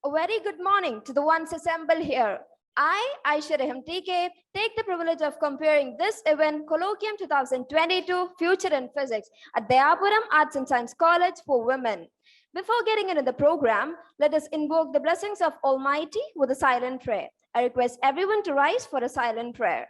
A very good morning to the ones assembled here. I, Aisha Rahim TK, take the privilege of comparing this event, Colloquium 2022, Future in Physics, at Dayapuram Arts and Science College for Women. Before getting into the program, let us invoke the blessings of Almighty with a silent prayer. I request everyone to rise for a silent prayer.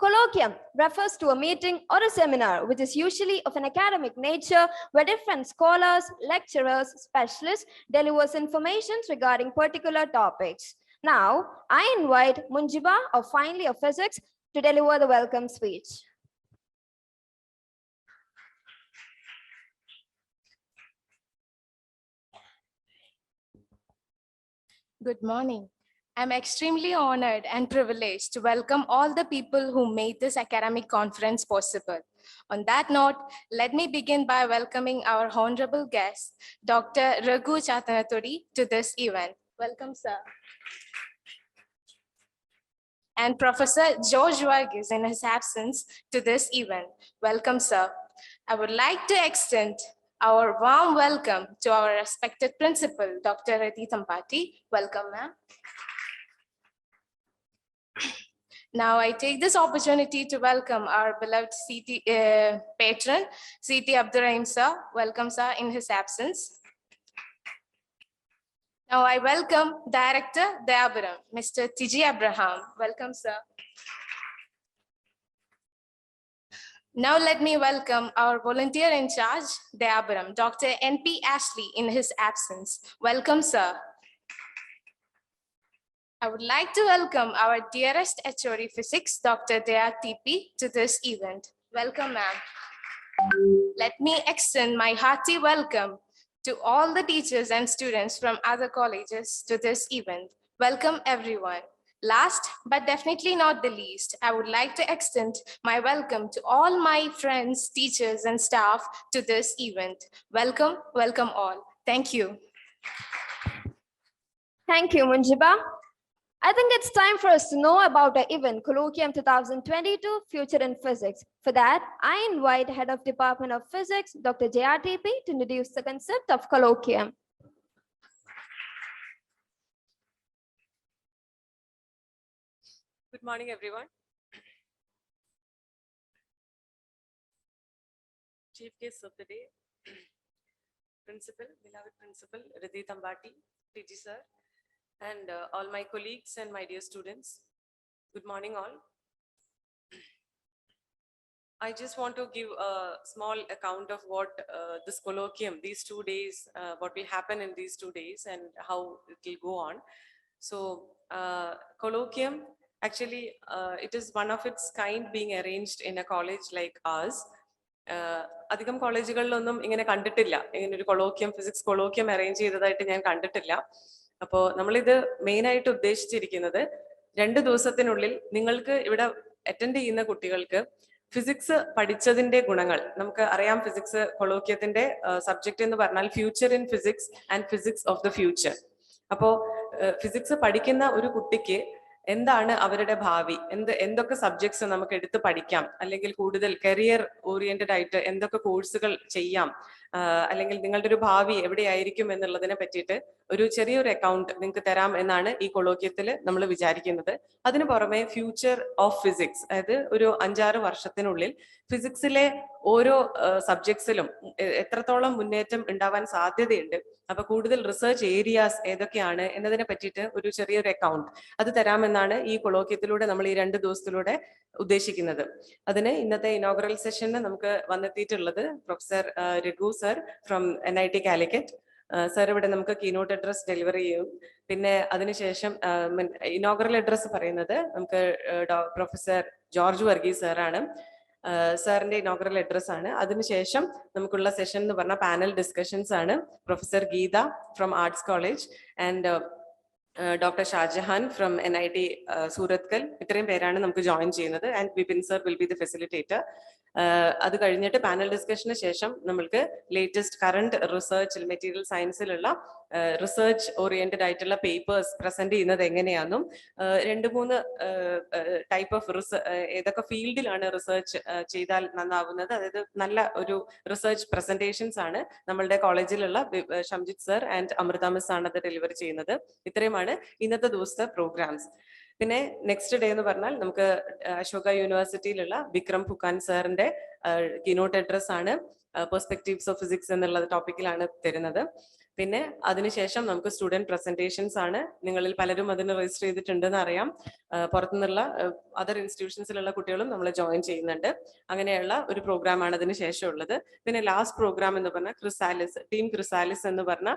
Colloquium refers to a meeting or a seminar which is usually of an academic nature where different scholars, lecturers, specialists delivers information regarding particular topics. Now, I invite Munjiba of Finally of Physics to deliver the welcome speech. Good morning. I'm extremely honored and privileged to welcome all the people who made this academic conference possible. On that note, let me begin by welcoming our honorable guest, Dr. Raghu Chatanaturi, to this event. Welcome, sir. And Professor George Varghese, in his absence, to this event. Welcome, sir. I would like to extend our warm welcome to our respected principal, Dr. Radhi Thampati. Welcome, ma'am. Now I take this opportunity to welcome our beloved CT patron, CT Abdurrahim sir. Welcome, sir, in his absence. Now I welcome Director Dayapuram, Mr. Tiji Abraham. Welcome, sir. Now let me welcome our volunteer in charge, Dayapuram, Dr. N.P. Ashley, in his absence. Welcome, sir. I would like to welcome our dearest HOD Physics, Dr. Dea TP, to this event. Welcome, ma'am. Let me extend my hearty welcome to all the teachers and students from other colleges to this event. Welcome, everyone. Last, but definitely not the least, I would like to extend my welcome to all my friends, teachers, and staff to this event. Welcome, welcome all. Thank you. Thank you, Munjiba. I think it's time for us to know about our event, Colloquium 2022, Future in Physics. For that, I invite Head of Department of Physics, Dr. JRTP, to introduce the concept of Colloquium. Good morning, everyone. Chief guest of the day, Principal, beloved Principal, Radhi Thampati, PG sir, and all my colleagues and my dear students. Good morning, all. I just want to give a small account of what this colloquium, these 2 days, what will happen in these 2 days and how it will go on. So colloquium, actually, it is one of its kind being arranged in a college like ours. അധികം കോളേജുകളിലൊന്നും ഇങ്ങനെ കണ്ടിട്ടില്ല, ഇങ്ങനെ ഒരു കൊളോക്യം, physics കൊളോക്യം arrange ചെയ്തതായിട്ട് ഞാൻ കണ്ടിട്ടില്ല. അപ്പോൾ നമ്മളിത് മെയിനായിട്ട് ഉദ്ദേശിച്ചിരിക്കുന്നത് 2 ദിവസത്തിനുള്ളിൽ നിങ്ങൾക്ക് ഇവിടെ അറ്റൻഡ് ചെയ്യുന്ന കുട്ടികൾക്ക് ഫിസിക്സ് പഠിച്ചതിന്റെ ഗുണങ്ങൾ, നമുക്ക് അറിയാം ഫിസിക്സ് കൊളോക്യത്തിന്റെ സബ്ജക്റ്റ് എന്ന് പറഞ്ഞാൽ future in physics and physics of the future. അപ്പോൾ ഫിസിക്സ് പഠിക്കുന്ന ഒരു കുട്ടിക്ക് എന്താണ് അവരുടെ ഭാവി, എന്തൊക്കെ സബ്ജക്ട്സ് നമുക്ക് എടുത്ത് പഠിക്കാം, അല്ലെങ്കിൽ കൂടുതൽ കരിയർ ഓറിയന്റഡ് ആയിട്ട് എന്തൊക്കെ കോഴ്സുകൾ ചെയ്യാം, അല്ലെങ്കിൽ നിങ്ങളുടെ ഒരു ഭാവി എവിടെയായിരിക്കും എന്നുള്ളതിനെ പറ്റിയിട്ട് ഒരു ചെറിയൊരു അക്കൗണ്ട് നിങ്ങൾക്ക് തരാം എന്നാണ് ഈ കൊളോക്യത്തിൽ നമ്മൾ വിചാരിക്കുന്നത്. അതിനു പുറമെ ഫ്യൂച്ചർ ഓഫ് ഫിസിക്സ്, അതായത് ഒരു 5-6 വർഷത്തിനുള്ളിൽ ഫിസിക്സിലെ ഓരോ സബ്ജക്ട്സിലും എത്രത്തോളം മുന്നേറ്റം ഉണ്ടാവാൻ സാധ്യതയുണ്ട്, അപ്പൊ കൂടുതൽ റിസർച്ച് ഏരിയാസ് ഏതൊക്കെയാണ് എന്നതിനെ പറ്റിയിട്ട് ഒരു ചെറിയൊരു അക്കൗണ്ട് അത് തരാമെന്നാണ് ഈ കൊളോക്യത്തിലൂടെ നമ്മൾ ഈ 2 ദിവസത്തിലൂടെ ഉദ്ദേശിക്കുന്നത്. അതിന് ഇന്നത്തെ ഇനോഗ്രൽ സെഷന് നമുക്ക് വന്നെത്തിയിട്ടുള്ളത് professor Raghu sir from NIT Calicut. Sir ഇവിടെ നമുക്ക് കീനോട്ട് അഡ്രസ് ഡെലിവറി ചെയ്യും. പിന്നെ അതിനുശേഷം ഇനോഗ്രൽ അഡ്രസ് പറയുന്നത് നമുക്ക് പ്രൊഫസർ ജോർജ് വർഗീസ് സാറാണ്. സാറിന്റെ ഇനോഗ്രൽ അഡ്രസ് ആണ്. അതിനുശേഷം നമുക്കുള്ള സെഷൻ എന്ന് പറഞ്ഞാൽ പാനൽ ഡിസ്കഷൻസ് ആണ്. Professor Geetha from arts college and doctor Shahjahan from NIT Surathkal, ഇത്രയും പേരാണ് നമുക്ക് ജോയിൻ ചെയ്യുന്നത്. And Vipin sir will be the facilitator. അത് കഴിഞ്ഞിട്ട് പാനൽ ഡിസ്കഷന് ശേഷം നമ്മൾക്ക് ലേറ്റസ്റ്റ് കറണ്ട് റിസർച്ച് മെറ്റീരിയൽ സയൻസിലുള്ള റിസർച്ച് ഓറിയന്റഡ് ആയിട്ടുള്ള പേപ്പേഴ്സ് പ്രസന്റ് ചെയ്യുന്നത് എങ്ങനെയാണെന്നും 2-3 ടൈപ്പ് ഓഫ് ഏതൊക്കെ ഫീൽഡിലാണ് റിസർച്ച് ചെയ്താൽ നന്നാവുന്നത്, അതായത് നല്ല ഒരു റിസർച്ച് പ്രസന്റേഷൻസ് ആണ് നമ്മളുടെ കോളേജിലുള്ള Shamjith sir and Amrutha miss ആണ് അത് ഡെലിവർ ചെയ്യുന്നത്. ഇത്രയുമാണ് ഇന്നത്തെ ദിവസത്തെ പ്രോഗ്രാംസ്. പിന്നെ നെക്സ്റ്റ് ഡേ എന്ന് പറഞ്ഞാൽ നമുക്ക് അശോക യൂണിവേഴ്സിറ്റിയിലുള്ള വിക്രം ഫുക്കാൻ സാറിന്റെ കീനോട്ട് അഡ്രസ് ആണ്, പെർസ്പെക്റ്റീവ്സ് ഓഫ് ഫിസിക്സ് എന്നുള്ള ടോപ്പിക്കിലാണ് തരുന്നത്. പിന്നെ അതിനുശേഷം നമുക്ക് സ്റ്റുഡന്റ് പ്രസന്റേഷൻസ് ആണ്. നിങ്ങളിൽ പലരും അതിന് രജിസ്റ്റർ ചെയ്തിട്ടുണ്ടെന്ന് അറിയാം. പുറത്തുനിന്നുള്ള അതർ ഇൻസ്റ്റിറ്റ്യൂഷൻസിലുള്ള കുട്ടികളും നമ്മൾ ജോയിൻ ചെയ്യുന്നുണ്ട്. അങ്ങനെയുള്ള ഒരു പ്രോഗ്രാം ആണ് അതിന് ശേഷം ഉള്ളത്. പിന്നെ ലാസ്റ്റ് പ്രോഗ്രാം എന്ന് പറഞ്ഞാൽ ടീം ക്രിസാലിസ് എന്ന് പറഞ്ഞ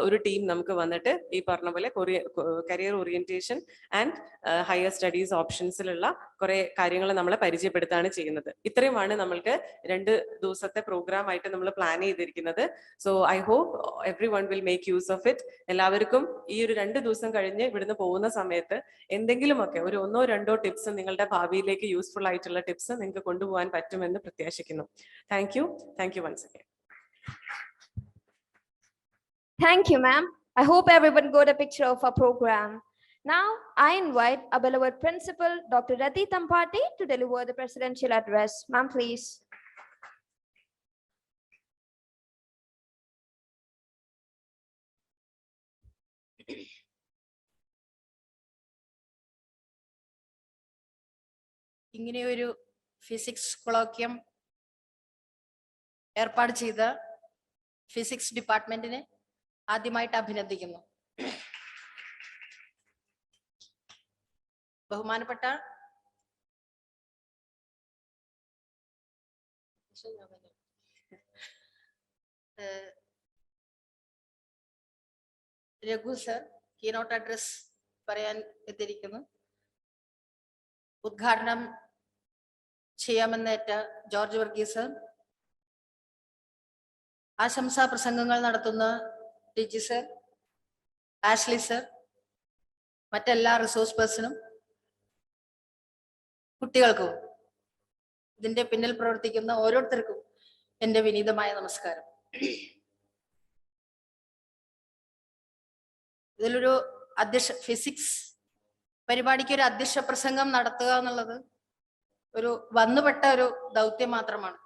ഒരു ടീം നമുക്ക് വന്നിട്ട് ഈ പറഞ്ഞ പോലെ career orientation and higher studies ഓപ്ഷൻസിലുള്ള കുറെ കാര്യങ്ങൾ നമ്മളെ പരിചയപ്പെടുത്താണ് ചെയ്യുന്നത്. ഇത്രയുമാണ് നമ്മൾക്ക് 2 ദിവസത്തെ പ്രോഗ്രാം ആയിട്ട് നമ്മൾ പ്ലാൻ ചെയ്തിരിക്കുന്നത്. So I hope everyone will make use of it. എല്ലാവർക്കും ഈ ഒരു 2 ദിവസം കഴിഞ്ഞ് ഇവിടുന്ന് പോകുന്ന സമയത്ത് എന്തെങ്കിലുമൊക്കെ ഒരു 1-2 ടിപ്സ് നിങ്ങളുടെ ഭാവിയിലേക്ക് യൂസ്ഫുൾ ആയിട്ടുള്ള ടിപ്സ് നിങ്ങൾക്ക് കൊണ്ടുപോകാൻ പറ്റുമെന്ന് പ്രത്യാശിക്കുന്നു. Thank you once again. Thank you, ma'am. I hope everyone got a picture of our program. Now, I invite our beloved principal, Dr. Rati Tampati, to deliver the presidential address. Ma'am, please. ഇങ്ങനെയൊരു physics കൊളോക്യം ഏർപ്പാട് ചെയ്ത physics ഡിപ്പാർട്ട്മെന്റിനെ ആദ്യമായിട്ട് അഭിനന്ദിക്കുന്നു. ബഹുമാനപ്പെട്ട Raghu sir keynote address പറയാൻ എത്തിയിരിക്കുന്നു. ഉദ്ഘാടനം ചെയ്യാമെന്നേറ്റ George Varghese sir, ആശംസാ പ്രസംഗങ്ങൾ നടത്തുന്ന ടിജി സർ, ആഷ്ലി സർ, മറ്റെല്ലാ റിസോഴ്സ് പേഴ്സണും കുട്ടികൾക്കും ഇതിന്റെ പിന്നിൽ പ്രവർത്തിക്കുന്ന ഓരോരുത്തർക്കും എൻ്റെ വിനീതമായ നമസ്കാരം. ഇതിലൊരു ഫിസിക്സ് പരിപാടിക്ക് ഒരു അധ്യക്ഷ പ്രസംഗം നടത്തുക എന്നുള്ളത് ഒരു വന്നുപെട്ട ഒരു ദൗത്യം മാത്രമാണ്.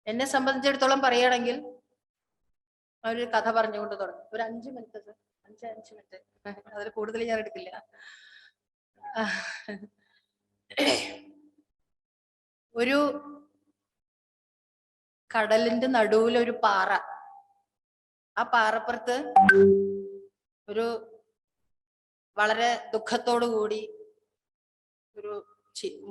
എന്നെ സംബന്ധിച്ചിടത്തോളം പറയുകയാണെങ്കിൽ ഒരു കഥ പറഞ്ഞുകൊണ്ട് തുടങ്ങും. ഒരു 5 മിനിറ്റ് സർ, 5 മിനിറ്റ്, അതിൽ കൂടുതൽ ഞാൻ എടുക്കില്ല. ഒരു കടലിന്റെ നടുവിൽ ഒരു പാറ, ആ പാറപ്പുറത്ത് ഒരു വളരെ ദുഃഖത്തോടു കൂടി ഒരു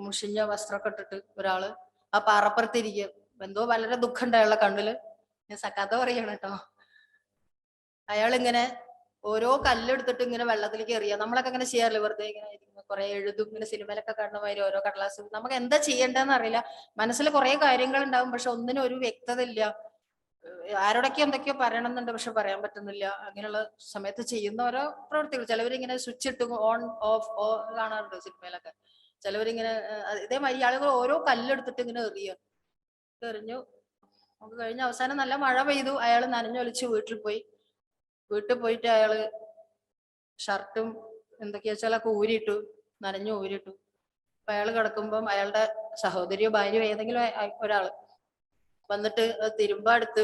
മുഷിഞ്ഞ വസ്ത്രമൊക്കെ ഇട്ടിട്ട് ഒരാള് ആ പാറപ്പുറത്ത് ഇരിക്കും. എന്തോ വളരെ ദുഃഖം ഉണ്ട് അയാളുടെ കണ്ണില്. ഞാൻ കഥ പറയണം കേട്ടോ. അയാളിങ്ങനെ ഓരോ കല്ലെടുത്തിട്ട് ഇങ്ങനെ വെള്ളത്തിലേക്ക് എറിയുക. നമ്മളൊക്കെ ഇങ്ങനെ ചെയ്യാറില്ല, വെറുതെ ഇങ്ങനെ കുറെ എഴുതും, ഇങ്ങനെ സിനിമയിലൊക്കെ കാണുന്ന മാതിരി ഓരോ കടലാസ്. നമുക്ക് എന്താ ചെയ്യേണ്ടതെന്ന് അറിയില്ല, മനസ്സിൽ കുറെ കാര്യങ്ങൾ ഉണ്ടാവും, പക്ഷെ ഒന്നിനും ഒരു വ്യക്തത ഇല്ല. ആരോടൊക്കെ എന്തൊക്കെയോ പറയണമെന്നുണ്ട്, പക്ഷെ പറയാൻ പറ്റുന്നില്ല. അങ്ങനെയുള്ള സമയത്ത് ചെയ്യുന്ന ഓരോ പ്രവൃത്തികൾ. ചിലവരിങ്ങനെ സ്വിച്ച് ഇട്ട് ഓൺ ഓഫ് കാണാറുണ്ട് സിനിമയിലൊക്കെ. ചിലവരിങ്ങനെ ഇതേമാതിരി ആളുകൾ ഓരോ കല്ലെടുത്തിട്ട് ഇങ്ങനെ എറിഞ്ഞു. നമുക്ക് കഴിഞ്ഞ അവസാനം നല്ല മഴ പെയ്തു. അയാൾ നനഞ്ഞൊലിച്ച് വീട്ടിൽ പോയിട്ട് അയാള് ഷർട്ടും എന്തൊക്കെയാ വെച്ചാലൊക്കെ ഊരിയിട്ടു, നനഞ്ഞു ഊരിയിട്ടു. അപ്പൊ അയാൾ കിടക്കുമ്പം അയാളുടെ സഹോദരിയോ ഭാര്യയോ ഏതെങ്കിലും ഒരാള് വന്നിട്ട് തിരുമ്പാടുത്ത്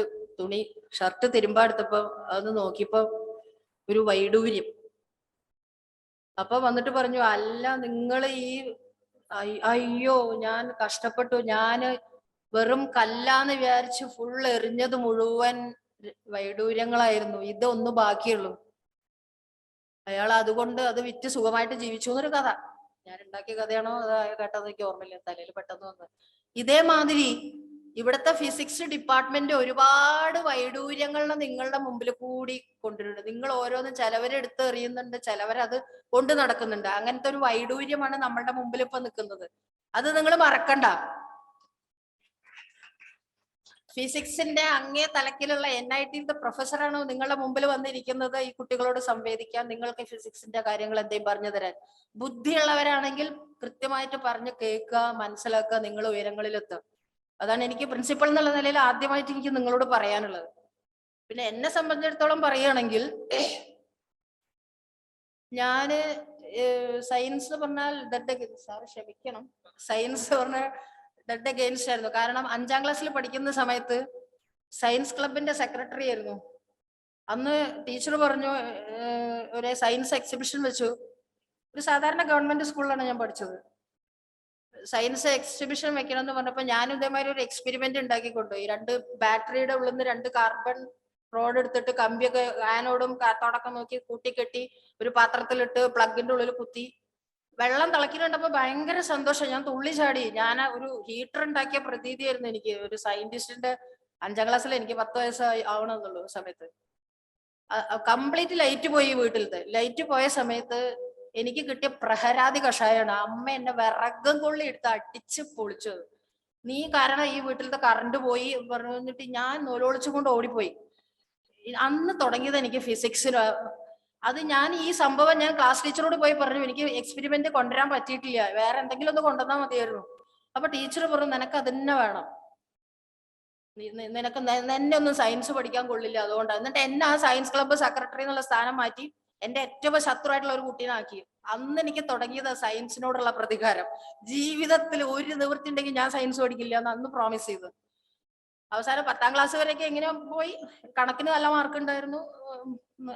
ഷർട്ട് തിരുമ്പാടുത്തപ്പോ അതൊന്ന് നോക്കിയപ്പോ ഒരു വൈഡൂര്യം. അപ്പൊ വന്നിട്ട് പറഞ്ഞു, അല്ല നിങ്ങൾ അയ്യോ ഞാൻ കഷ്ടപ്പെട്ടു, ഞാന് വെറും കല്ലാന്ന് വിചാരിച്ച് ഫുൾ എറിഞ്ഞത് മുഴുവൻ വൈഡൂര്യങ്ങളായിരുന്നു, ഇതൊന്നും ബാക്കിയുള്ളൂ. അയാൾ അതുകൊണ്ട് അത് വിറ്റ് സുഖമായിട്ട് ജീവിച്ചു എന്നൊരു കഥ. ഞാൻ ഉണ്ടാക്കിയ കഥയാണോ അത് കേട്ടത് എനിക്ക് ഓർമ്മയില്ല, തലയിൽ പെട്ടെന്ന് വന്നത്. ഇതേമാതിരി ഇവിടുത്തെ ഫിസിക്സ് ഡിപ്പാർട്ട്മെന്റ് ഒരുപാട് വൈഡൂര്യങ്ങളെ നിങ്ങളുടെ മുമ്പിൽ കൂടി കൊണ്ടുവരുന്നുണ്ട്. നിങ്ങൾ ഓരോന്നും ചിലവരെടുത്ത് എറിയുന്നുണ്ട്, ചിലവരത് കൊണ്ടു നടക്കുന്നുണ്ട്. അങ്ങനത്തെ ഒരു വൈഡൂര്യമാണ് നമ്മളുടെ മുമ്പിൽ ഇപ്പൊ നിൽക്കുന്നത്. അത് നിങ്ങൾ മറക്കണ്ട. ഫിസിക്സിന്റെ അങ്ങേ തലക്കിലുള്ള NIT പ്രൊഫസറാണ് നിങ്ങളുടെ മുമ്പിൽ വന്നിരിക്കുന്നത് ഈ കുട്ടികളോട് സംവേദിക്കാൻ, നിങ്ങൾക്ക് ഫിസിക്സിന്റെ കാര്യങ്ങൾ എന്തെങ്കിലും പറഞ്ഞു തരാൻ. ബുദ്ധിയുള്ളവരാണെങ്കിൽ കൃത്യമായിട്ട് പറഞ്ഞ് കേൾക്കുക, മനസ്സിലാക്കുക, നിങ്ങൾ ഉയരങ്ങളിലെത്തുക. അതാണ് എനിക്ക് പ്രിൻസിപ്പൾ എന്നുള്ള നിലയിൽ ആദ്യമായിട്ട് എനിക്ക് നിങ്ങളോട് പറയാനുള്ളത്. പിന്നെ എന്നെ സംബന്ധിച്ചിടത്തോളം പറയുകയാണെങ്കിൽ ഞാന് സയൻസ് പറഞ്ഞാൽ സാറ് ക്ഷമിക്കണം, സയൻസ് പറഞ്ഞാൽ ഡെഡ് അഗെയിൻസ്റ്റ് ആയിരുന്നു. കാരണം 5ാം ക്ലാസ്സിൽ പഠിക്കുന്ന സമയത്ത് സയൻസ് ക്ലബിന്റെ സെക്രട്ടറി ആയിരുന്നു. അന്ന് ടീച്ചർ പറഞ്ഞു ഒരു സയൻസ് എക്സിബിഷൻ വെച്ചു. ഒരു സാധാരണ ഗവൺമെന്റ് സ്കൂളിലാണ് ഞാൻ പഠിച്ചത്. സയൻസ് എക്സിബിഷൻ വെക്കണം എന്ന് പറഞ്ഞപ്പോൾ ഞാൻ ഇതേമാതിരി ഒരു എക്സ്പെരിമെന്റ് ഉണ്ടാക്കിക്കൊണ്ടുപോയി. 2 ബാറ്ററിയുടെ ഉള്ളിൽ നിന്ന് 2 കാർബൺ റോഡ് എടുത്തിട്ട് കമ്പിയൊക്കെ ആനോടും കാത്തോടൊക്കെ നോക്കി കൂട്ടിക്കെട്ടി ഒരു പാത്രത്തിലിട്ട് പ്ലഗിന്റെ ഉള്ളിൽ കുത്തി വെള്ളം തിളക്കിയിട്ടുണ്ടപ്പോ ഭയങ്കര സന്തോഷം. ഞാൻ തുള്ളി ചാടി. ഞാൻ ഒരു ഹീറ്റർ ഉണ്ടാക്കിയ പ്രതീതിയായിരുന്നു എനിക്ക്. ഒരു സയന്റിസ്റ്റിന്റെ 5ാം ക്ലാസ്സിൽ എനിക്ക് 10 വയസ്സായി ആവണമെന്നുള്ളൂ സമയത്ത്. കംപ്ലീറ്റ് ലൈറ്റ് പോയി. വീട്ടിലത്തെ ലൈറ്റ് പോയ സമയത്ത് എനിക്ക് കിട്ടിയ പ്രഹരാതി കഷായാണ്. അമ്മ എന്നെ വിറകം കൊള്ളി എടുത്ത് അടിച്ച് പൊളിച്ചത്. നീ കാരണം ഈ വീട്ടിലത്തെ കറണ്ട് പോയി പറഞ്ഞിട്ട് ഞാൻ നൂലോളിച്ചുകൊണ്ട് ഓടിപ്പോയി. അന്ന് തുടങ്ങിയത് എനിക്ക് ഫിസിക്സിന്. അത് ഞാൻ ഈ സംഭവം ഞാൻ ക്ലാസ് ടീച്ചറോട് പോയി പറഞ്ഞു, എനിക്ക് എക്സ്പെരിമെന്റ് കൊണ്ടുവരാൻ പറ്റിയിട്ടില്ല, വേറെ എന്തെങ്കിലും ഒന്ന് കൊണ്ടുവന്നാൽ മതിയായിരുന്നു. അപ്പൊ ടീച്ചർ പറഞ്ഞു, നിനക്ക് അത് തന്നെ വേണം, നിനക്ക് എന്നെ ഒന്നും സയൻസ് പഠിക്കാൻ കൊള്ളില്ല, അതുകൊണ്ടാണ്. എന്നിട്ട് എന്നെ ആ സയൻസ് ക്ലബ്ബ് സെക്രട്ടറി എന്നുള്ള സ്ഥാനം മാറ്റി എന്റെ ഏറ്റവും ശത്രുവായിട്ടുള്ള ഒരു കുട്ടീനാക്കി. അന്ന് എനിക്ക് തുടങ്ങിയത് സയൻസിനോടുള്ള പ്രതികാരം. ജീവിതത്തിൽ ഒരു നിവൃത്തി ഉണ്ടെങ്കിൽ ഞാൻ സയൻസ് പഠിക്കില്ല എന്ന് അന്ന് പ്രോമിസ് ചെയ്തു. അവസാനം 10ാം ക്ലാസ് വരെയൊക്കെ എങ്ങനെ പോയി. കണക്കിന് നല്ല മാർക്ക് ഉണ്ടായിരുന്നു.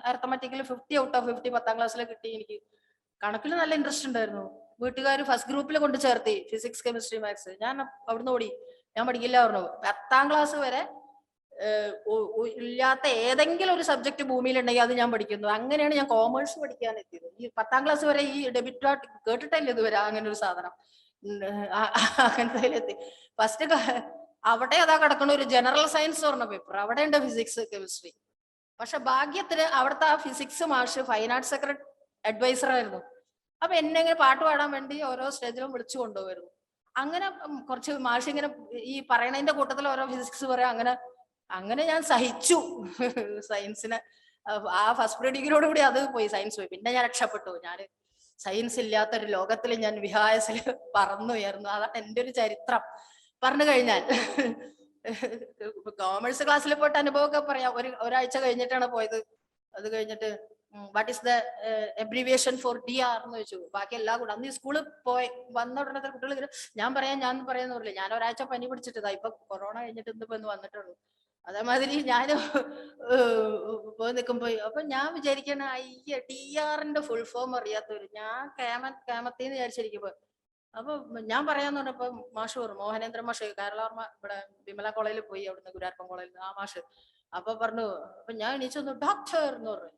അരിത്തമാറ്റിക്കൽ 50 ഔട്ട് ഓഫ് 50 10ാം ക്ലാസ്സിൽ കിട്ടി. എനിക്ക് കണക്കിൽ നല്ല ഇൻട്രസ്റ്റ് ഉണ്ടായിരുന്നു. വീട്ടുകാർ ഫസ്റ്റ് ഗ്രൂപ്പിൽ കൊണ്ട് ചേർത്തി, ഫിസിക്സ് കെമിസ്ട്രി മാത്സ്. ഞാൻ അവിടുന്ന് ഓടി, ഞാൻ പഠിക്കില്ല പറഞ്ഞു. 10ാം ക്ലാസ് വരെ ഇല്ലാത്ത ഏതെങ്കിലും ഒരു സബ്ജക്ട് ഭൂമിയിലുണ്ടെങ്കിൽ അത് ഞാൻ പഠിക്കുന്നു. അങ്ങനെയാണ് ഞാൻ കോമേഴ്സ് പഠിക്കാൻ എത്തിയത്. ഈ 10ാം ക്ലാസ് വരെ ഈ ഡെബിറ്റ് കാർഡ് കേട്ടിട്ടില്ല ഇതുവരെ, അങ്ങനെ ഒരു സാധനം. അങ്ങനത്തെ എത്തി. ഫസ്റ്റ് അവിടെ അതാ കിടക്കുന്ന ഒരു ജനറൽ സയൻസ് പറഞ്ഞ പേപ്പർ, അവിടെ ഉണ്ട് ഫിസിക്സ് കെമിസ്ട്രി. പക്ഷെ ഭാഗ്യത്തിന് അവിടുത്തെ ആ ഫിസിക്സ് മാഷ് ഫൈൻ ആർട്സ് സെക്രട്ടറി അഡ്വൈസർ ആയിരുന്നു. അപ്പൊ എന്നെ ഇങ്ങനെ പാട്ട് പാടാൻ വേണ്ടി ഓരോ സ്റ്റേജിലും വിളിച്ചു കൊണ്ടുപോയിരുന്നു. അങ്ങനെ കുറച്ച് മാഷ് ഇങ്ങനെ ഈ പറയണതിന്റെ കൂട്ടത്തിൽ ഓരോ ഫിസിക്സ് പറയാം. അങ്ങനെ ഞാൻ സഹിച്ചു സയൻസിനെ. ആ ഫസ്റ്റ് ഡിഗ്രിയോട് കൂടി അത് പോയി, സയൻസ് പോയി. പിന്നെ ഞാൻ രക്ഷപ്പെട്ടു. ഞാൻ സയൻസ് ഇല്ലാത്തൊരു ലോകത്തിൽ ഞാൻ വിഹായസിൽ പറന്നുയർന്നു. അതാണ് എൻ്റെ ഒരു ചരിത്രം പറഞ്ഞു കഴിഞ്ഞാൽ. കോമേഴ്സ് ക്ലാസ്സിൽ പോയിട്ട് അനുഭവമൊക്കെ പറയാം. ഒരാഴ്ച കഴിഞ്ഞിട്ടാണ് പോയത്. അത് കഴിഞ്ഞിട്ട് what is the abbreviation for DR എന്ന് ചോദിച്ചു. ബാക്കി എല്ലാം കൂടെ അന്ന് ഈ സ്കൂളിൽ പോയി വന്ന ഉടനെ കുട്ടികൾ ഞാൻ പറയാന്ന് പറയില്ല. ഞാൻ ഒരാഴ്ച പനി പിടിച്ചിട്ടതാ. ഇപ്പൊ കൊറോണ കഴിഞ്ഞിട്ട് ഇന്നിപ്പോ വന്നിട്ടുള്ളൂ. അതേമാതിരി ഞാൻ പോയി നിൽക്കുമ്പോ അപ്പൊ ഞാൻ വിചാരിക്കണ അയ്യ DR ഫുൾ ഫോം അറിയാത്തവര്, ഞാൻ കേമത്തിന്ന് വിചാരിച്ചിരിക്കുമ്പോ. അപ്പൊ ഞാൻ പറയാന്ന് പറഞ്ഞപ്പോ മാഷ് പറഞ്ഞു, മോഹനേന്ദ്ര മാഷ്, കേരളവർമ്മ ഇവിടെ വിമല കോളേജിൽ പോയി, അവിടുന്ന് ഗുരുവായൂരപ്പൻ കോളേജിൽ ആ മാഷ്. അപ്പൊ പറഞ്ഞു, അപ്പൊ ഞാൻ എണീച്ചൊന്നു ഡോക്ടർ എന്ന് പറഞ്ഞു.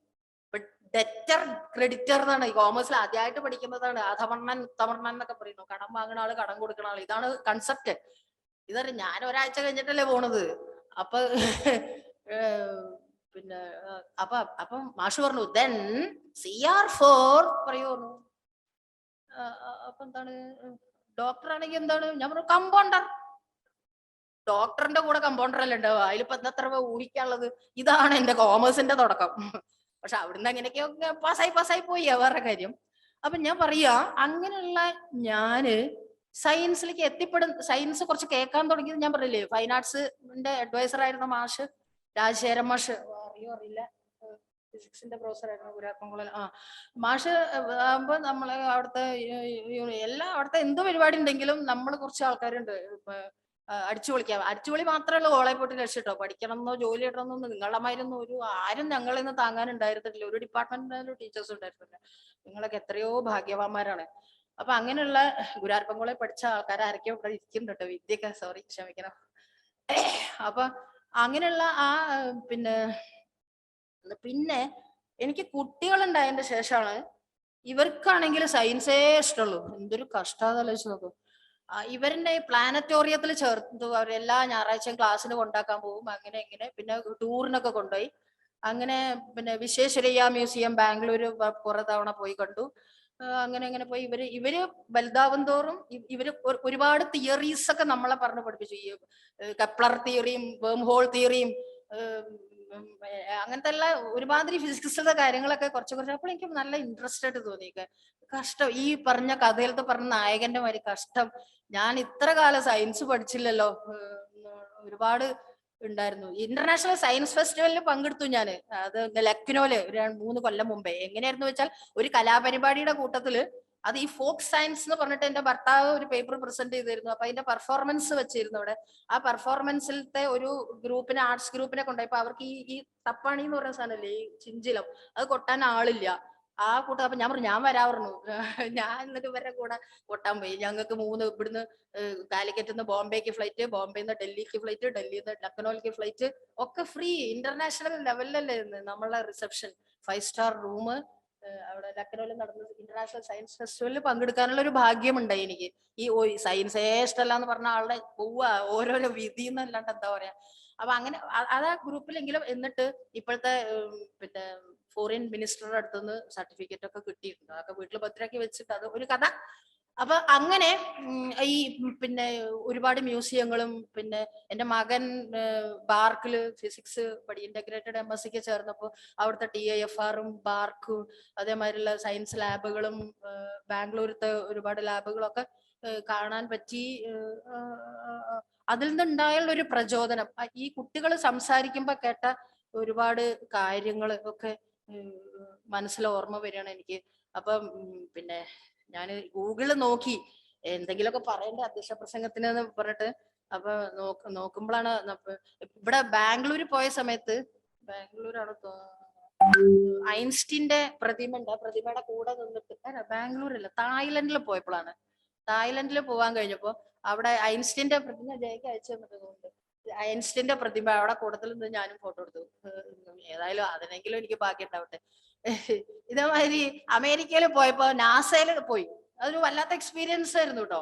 ഡെറ്റർ ക്രെഡിറ്റർ എന്നാണ് ഈ കോമേഴ്സിൽ ആദ്യമായിട്ട് പഠിക്കുന്നതാണ്. അധമണ്ണൻ ഉത്തമണ്ണൻ എന്നൊക്കെ പറയുന്നു. കടം വാങ്ങുന്ന ആള് കടം കൊടുക്കുന്ന ആള്, ഇതാണ് കൺസെപ്റ്റ്. ഇതറിയ ഞാൻ ഒരാഴ്ച കഴിഞ്ഞിട്ടല്ലേ പോണത്. അപ്പൊ പിന്നെ അപ്പൊ മാഷ് പറഞ്ഞു, ദെൻ CR4 പറയൂ. അപ്പൊ എന്താണ് ഡോക്ടർ ആണെങ്കിൽ എന്താണ്? ഞാൻ പറഞ്ഞു കമ്പൗണ്ടർ. ഡോക്ടറിന്റെ കൂടെ കമ്പൗണ്ടർ അല്ലേ ഉണ്ടാവുക, അതിലിപ്പോ എന്തത്ര ഊഹിക്കാനുള്ളത്? ഇതാണ് എന്റെ കോമേഴ്സിന്റെ തുടക്കം. പക്ഷെ അവിടുന്ന് എങ്ങനെയൊക്കെയോ പാസ്സായി പോയി, വേറെ കാര്യം. അപ്പൊ ഞാൻ പറയാ, അങ്ങനെയുള്ള ഞാന് സയൻസിലേക്ക് സയൻസ് കുറച്ച് കേൾക്കാൻ തുടങ്ങിയത് ഞാൻ പറയില്ലേ, ഫൈൻ ആർട്സിന്റെ അഡ്വൈസർ ആയിരുന്ന മാഷ് രാജശേഖരൻ മാഷ്, അറിയില്ല, ഫിസിക്സിന്റെ പ്രൊഫസർ ആയിരുന്നു ഗുരുവായൂരപ്പൻ കോളേജിൽ. മാഷ് ആകുമ്പോ നമ്മളെ അവിടുത്തെ അവിടുത്തെ എന്ത് പരിപാടി ഉണ്ടെങ്കിലും നമ്മൾ കുറച്ച് ആൾക്കാരുണ്ട് അടിച്ചുപൊളി മാത്രമേ ഉള്ളൂ കോളേജ് പോയിട്ട് രക്ഷിട്ടോ. പഠിക്കണമെന്നോ ജോലി ഇടണമെന്നോ നിങ്ങളുടെമാരൊന്നും ആരും ഞങ്ങളിൽ നിന്ന് താങ്ങാനുണ്ടായിരുന്നില്ല. ഒരു ഡിപ്പാർട്ട്മെന്റിലും ടീച്ചേഴ്സ് ഉണ്ടായിരുന്നില്ല. നിങ്ങളൊക്കെ എത്രയോ ഭാഗ്യവാന്മാരാണ്. അപ്പൊ അങ്ങനെയുള്ള ഗുരുവായൂരപ്പൻ കോളേജ് പഠിച്ച ആൾക്കാർ ആരൊക്കെയോ ഇവിടെ ഇരിക്കുന്നുണ്ട്. വിദ്യയൊക്കെ ക്ഷമിക്കണം. അപ്പൊ അങ്ങനെയുള്ള പിന്നെ എനിക്ക് കുട്ടികളുണ്ടായതിന്റെ ശേഷമാണ് ഇവർക്കാണെങ്കിൽ സയൻസേ ഇഷ്ടമുള്ളൂ. എന്തൊരു കഷ്ടാലോചിച്ച് നോക്കും. ഇവരുടെ ഈ പ്ലാനറ്റോറിയത്തിൽ ചേർത്തു. അവരെല്ലാ ഞായറാഴ്ചയും ക്ലാസ്സിന് കൊണ്ടാക്കാൻ പോകും. അങ്ങനെ പിന്നെ ടൂറിനൊക്കെ കൊണ്ടുപോയി. അങ്ങനെ പിന്നെ വിശ്വേശ്വരയ്യ മ്യൂസിയം ബാംഗ്ലൂർ കുറെ തവണ പോയി കണ്ടു. അങ്ങനെ പോയി. ഇവര് വലുതാവും തോറും ഇവര് ഒരുപാട് തിയറീസ് ഒക്കെ നമ്മളെ പറഞ്ഞ് പഠിപ്പിച്ചു. ഈ കെപ്ലർ തിയറിയും വേം ഹോൾ തിയറിയും അങ്ങനത്തെ എല്ലാ ഒരുമാതിരി ഫിസിക്സിലെ കാര്യങ്ങളൊക്കെ കുറച്ച് അപ്പോൾ എനിക്ക് നല്ല ഇൻട്രസ്റ്റ് ആയിട്ട് തോന്നി. കഷ്ടം, ഈ പറഞ്ഞ കഥയിലത്തെ പറഞ്ഞ നായകന്റെ മാതിരി കഷ്ടം, ഞാൻ ഇത്ര കാലം സയൻസ് പഠിച്ചില്ലല്ലോ. ഒരുപാട് ഉണ്ടായിരുന്നു. ഇന്റർനാഷണൽ സയൻസ് ഫെസ്റ്റിവലിൽ പങ്കെടുത്തു ഞാൻ. അത് ലക്നോയില് 3 കൊല്ലം മുമ്പേ. എങ്ങനെയായിരുന്നു വെച്ചാൽ ഒരു കലാപരിപാടിയുടെ കൂട്ടത്തില് അത് ഈ ഫോക്ക് സയൻസ് എന്ന് പറഞ്ഞിട്ട് എന്റെ ഭർത്താവ് ഒരു പേപ്പർ പ്രസന്റ് ചെയ്തിരുന്നു. അപ്പൊ അതിന്റെ പെർഫോമൻസ് വെച്ചിരുന്നു അവിടെ. ആ പെർഫോമൻസിലത്തെ ഒരു ഗ്രൂപ്പിനെ, ആർട്സ് ഗ്രൂപ്പിനെ കൊണ്ടുപോയപ്പോ അവർക്ക് ഈ തപ്പാണി എന്ന് പറയുന്ന സാധനമല്ലേ, ഈ ചിഞ്ചിലം, അത് കൊട്ടാൻ ആളില്ല. ആ കൂട്ടം. അപ്പൊ ഞാൻ പറഞ്ഞു ഞാൻ വരാ പറഞ്ഞു. ഞാൻ എന്നിട്ട് ഇവരുടെ കൂടെ കൊട്ടാൻ പോയി. ഞങ്ങൾക്ക് 3 ഇവിടുന്ന് കാലിക്കറ്റ് നിന്ന് ബോംബെക്ക് ഫ്ലൈറ്റ്, ബോംബെയിൽ നിന്ന് ഡൽഹിക്ക് ഫ്ലൈറ്റ്, ഡൽഹിയിൽ നിന്ന് ലക്നോയിലേക്ക് ഫ്ലൈറ്റ്, ഒക്കെ ഫ്രീ ഇന്റർനാഷണൽ ലെവലിലല്ലേ നമ്മളെ റിസപ്ഷൻ. 5 star room. അവിടെ ലക്നോയിൽ നടന്ന ഇന്റർനാഷണൽ സയൻസ് ഫെസ്റ്റിവലിൽ പങ്കെടുക്കാനുള്ള ഒരു ഭാഗ്യമുണ്ടായി എനിക്ക്. ഈ സയൻസേ ഇഷ്ടമല്ല എന്ന് പറഞ്ഞ ആളുടെ പോവാ ഓരോരോ വിധി എന്നല്ലാണ്ട് എന്താ പറയാ. അപ്പൊ അങ്ങനെ അതാ ഗ്രൂപ്പിലെങ്കിലും. എന്നിട്ട് ഇപ്പോഴത്തെ പിന്നെ ഫോറിൻ മിനിസ്റ്ററുടെ അടുത്തുനിന്ന് സർട്ടിഫിക്കറ്റ് ഒക്കെ കിട്ടിയിട്ടുണ്ട്. അതൊക്കെ വീട്ടിൽ ഭദ്രമാക്കി വെച്ചിട്ട് അത് ഒരു കഥ. അപ്പൊ അങ്ങനെ ഈ പിന്നെ ഒരുപാട് മ്യൂസിയങ്ങളും, പിന്നെ എന്റെ മകൻ ബാർക്കില് ഫിസിക്സ് ഇന്റഗ്രേറ്റഡ് MSc ചേർന്നപ്പോൾ അവിടുത്തെ TIFR-ഉം ബാർക്കും അതേമാതിരിയുള്ള സയൻസ് ലാബുകളും ബാംഗ്ലൂരത്തെ ഒരുപാട് ലാബുകളൊക്കെ കാണാൻ പറ്റി. അതിൽ നിന്നുണ്ടായുള്ള ഒരു പ്രചോദനം, ഈ കുട്ടികൾ സംസാരിക്കുമ്പോ കേട്ട ഒരുപാട് കാര്യങ്ങൾ ഒക്കെ മനസ്സിൽ ഓർമ്മ വരികയാണ് എനിക്ക്. അപ്പം പിന്നെ ഞാൻ ഗൂഗിളിൽ നോക്കി എന്തെങ്കിലുമൊക്കെ പറയണ്ടേ അധ്യക്ഷ പ്രസംഗത്തിന് എന്ന് പറഞ്ഞിട്ട്. അപ്പൊ നോക്കുമ്പോഴാണ് ഇവിടെ ബാംഗ്ലൂർ പോയ സമയത്ത്, ബാംഗ്ലൂരാണ് ഐൻസ്റ്റീന്റെ പ്രതിമ ഉണ്ട്. ആ പ്രതിമയുടെ കൂടെ നിന്നിട്ട്, ബാംഗ്ലൂരല്ല, തായ്ലൻഡിൽ പോയപ്പോഴാണ്. തായ്ലൻഡിൽ പോവാൻ കഴിഞ്ഞപ്പോ അവിടെ ഐൻസ്റ്റീന്റെ പ്രതിമ ജയക്ക് അയച്ചു തന്നിട്ടുണ്ട്. ഐൻസ്റ്റീന്റെ പ്രതിമ അവിടെ കൂടത്തിൽ നിന്ന് ഞാനും ഫോട്ടോ എടുത്തു. ഏതായാലും അതിനെങ്കിലും എനിക്ക് ഭാഗ്യം ഉണ്ടാവട്ടെ. ഇതേമാതിരി അമേരിക്കയിൽ പോയപ്പോ നാസയില് പോയി. അതൊരു വല്ലാത്ത എക്സ്പീരിയൻസ് ആയിരുന്നു കേട്ടോ.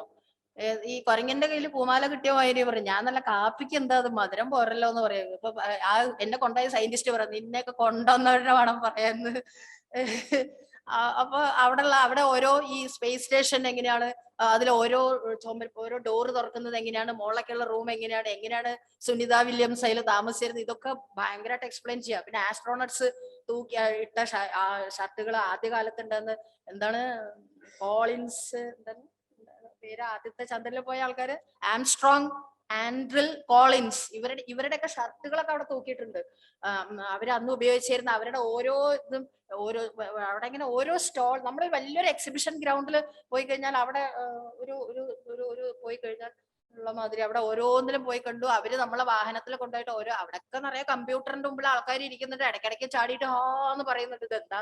ഈ കുരങ്ങന്റെ കയ്യിൽ പൂമാല കിട്ടിയ മാതിരി പറഞ്ഞു. ഞാൻ നല്ല കാപ്പിക്ക് എന്താ അത് മധുരം പോരല്ലോ എന്ന് പറയുന്നത്. ഇപ്പൊ ആ എന്നെ കൊണ്ടുപോയ സയന്റിസ്റ്റ് പറഞ്ഞു നിന്നെയൊക്കെ കൊണ്ടുവന്നവരുടെ വേണം പറയാന്ന്. അപ്പൊ അവിടെ ഓരോ ഈ സ്പേസ് സ്റ്റേഷൻ എങ്ങനെയാണ്, അതിൽ ഓരോ ഓരോ ഡോറ് തുറക്കുന്നത് എങ്ങനെയാണ്, മോളൊക്കെയുള്ള റൂം എങ്ങനെയാണ് സുനിത വില്യംസ് അതിൽ താമസിച്ചിരുന്നത്, ഇതൊക്കെ ഭയങ്കരമായിട്ട് എക്സ്പ്ലെയിൻ ചെയ്യാം. പിന്നെ ആസ്ട്രോണട്സ് തൂക്കി ഇട്ട ഷർട്ടുകൾ ആദ്യകാലത്ത് ഉണ്ടെന്ന്, എന്താണ് കോളിൻസ്, എന്താണ് പേര്, ആദ്യത്തെ ചന്ദ്രനിൽ പോയ ആൾക്കാര്, ആംസ്ട്രോങ്, ആൻഡ്രിൽ കോളിൻസ്, ഇവരുടെയൊക്കെ ഷർട്ടുകളൊക്കെ അവിടെ തൂക്കിയിട്ടുണ്ട്. അവര് അന്ന് ഉപയോഗിച്ചിരുന്ന അവരുടെ ഓരോ ഇതും, അവിടെ ഇങ്ങനെ ഓരോ സ്റ്റോൾ, നമ്മൾ വലിയൊരു എക്സിബിഷൻ ഗ്രൗണ്ടിൽ പോയി കഴിഞ്ഞാൽ അവിടെ ഒരു പോയി കഴിഞ്ഞാൽ ഉള്ള മാതിരി അവിടെ ഓരോന്നിലും പോയി കണ്ടു. അവര് നമ്മളെ വാഹനത്തിൽ കൊണ്ടുപോയിട്ട് അവിടെയൊക്കെ നിറയെ കമ്പ്യൂട്ടറിന്റെ മുമ്പിൽ ആൾക്കാർ ഇരിക്കുന്നുണ്ട്. ഇടയ്ക്കിടയ്ക്ക് ചാടിയിട്ട് എന്ന് പറയുന്നുണ്ട്. ഇതെന്താ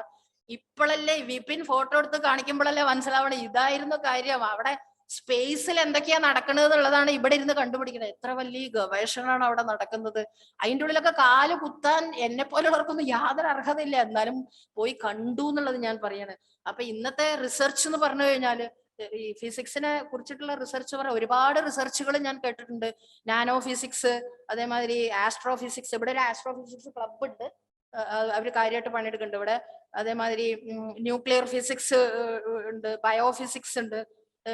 ഇപ്പോഴല്ലേ വിപിൻ ഫോട്ടോ എടുത്ത് കാണിക്കുമ്പോഴല്ലേ മനസ്സിലാവണം ഇതായിരുന്നു കാര്യം. അവിടെ സ്പേസിൽ എന്തൊക്കെയാ നടക്കുന്നത് എന്നുള്ളതാണ് ഇവിടെ ഇരുന്ന് കണ്ടുപിടിക്കുന്നത്. എത്ര വലിയ ഗവേഷണമാണ് അവിടെ നടക്കുന്നത്. അതിൻ്റെ ഉള്ളിലൊക്കെ കാല് കുത്താൻ എന്നെ പോലുള്ളവർക്കൊന്നും യാതൊരു അർഹതയില്ല. എന്നാലും പോയി കണ്ടു എന്നുള്ളത് ഞാൻ പറയാണ്. അപ്പൊ ഇന്നത്തെ റിസർച്ച് എന്ന് പറഞ്ഞു കഴിഞ്ഞാല്, ഈ ഫിസിക്സിനെ കുറിച്ചിട്ടുള്ള റിസർച്ച് പറഞ്ഞ ഒരുപാട് റിസർച്ചുകൾ ഞാൻ കേട്ടിട്ടുണ്ട്. നാനോ ഫിസിക്സ്, അതേമാതിരി ആസ്ട്രോ ഫിസിക്സ്. ഇവിടെ ഒരു ആസ്ട്രോ ഫിസിക്സ് ക്ലബ് ഉണ്ട്, അവര് കാര്യമായിട്ട് പണിയെടുക്കുന്നുണ്ട് ഇവിടെ. അതേമാതിരി ന്യൂക്ലിയർ ഫിസിക്സ് ഉണ്ട്, ബയോ ഫിസിക്സ് ഉണ്ട്,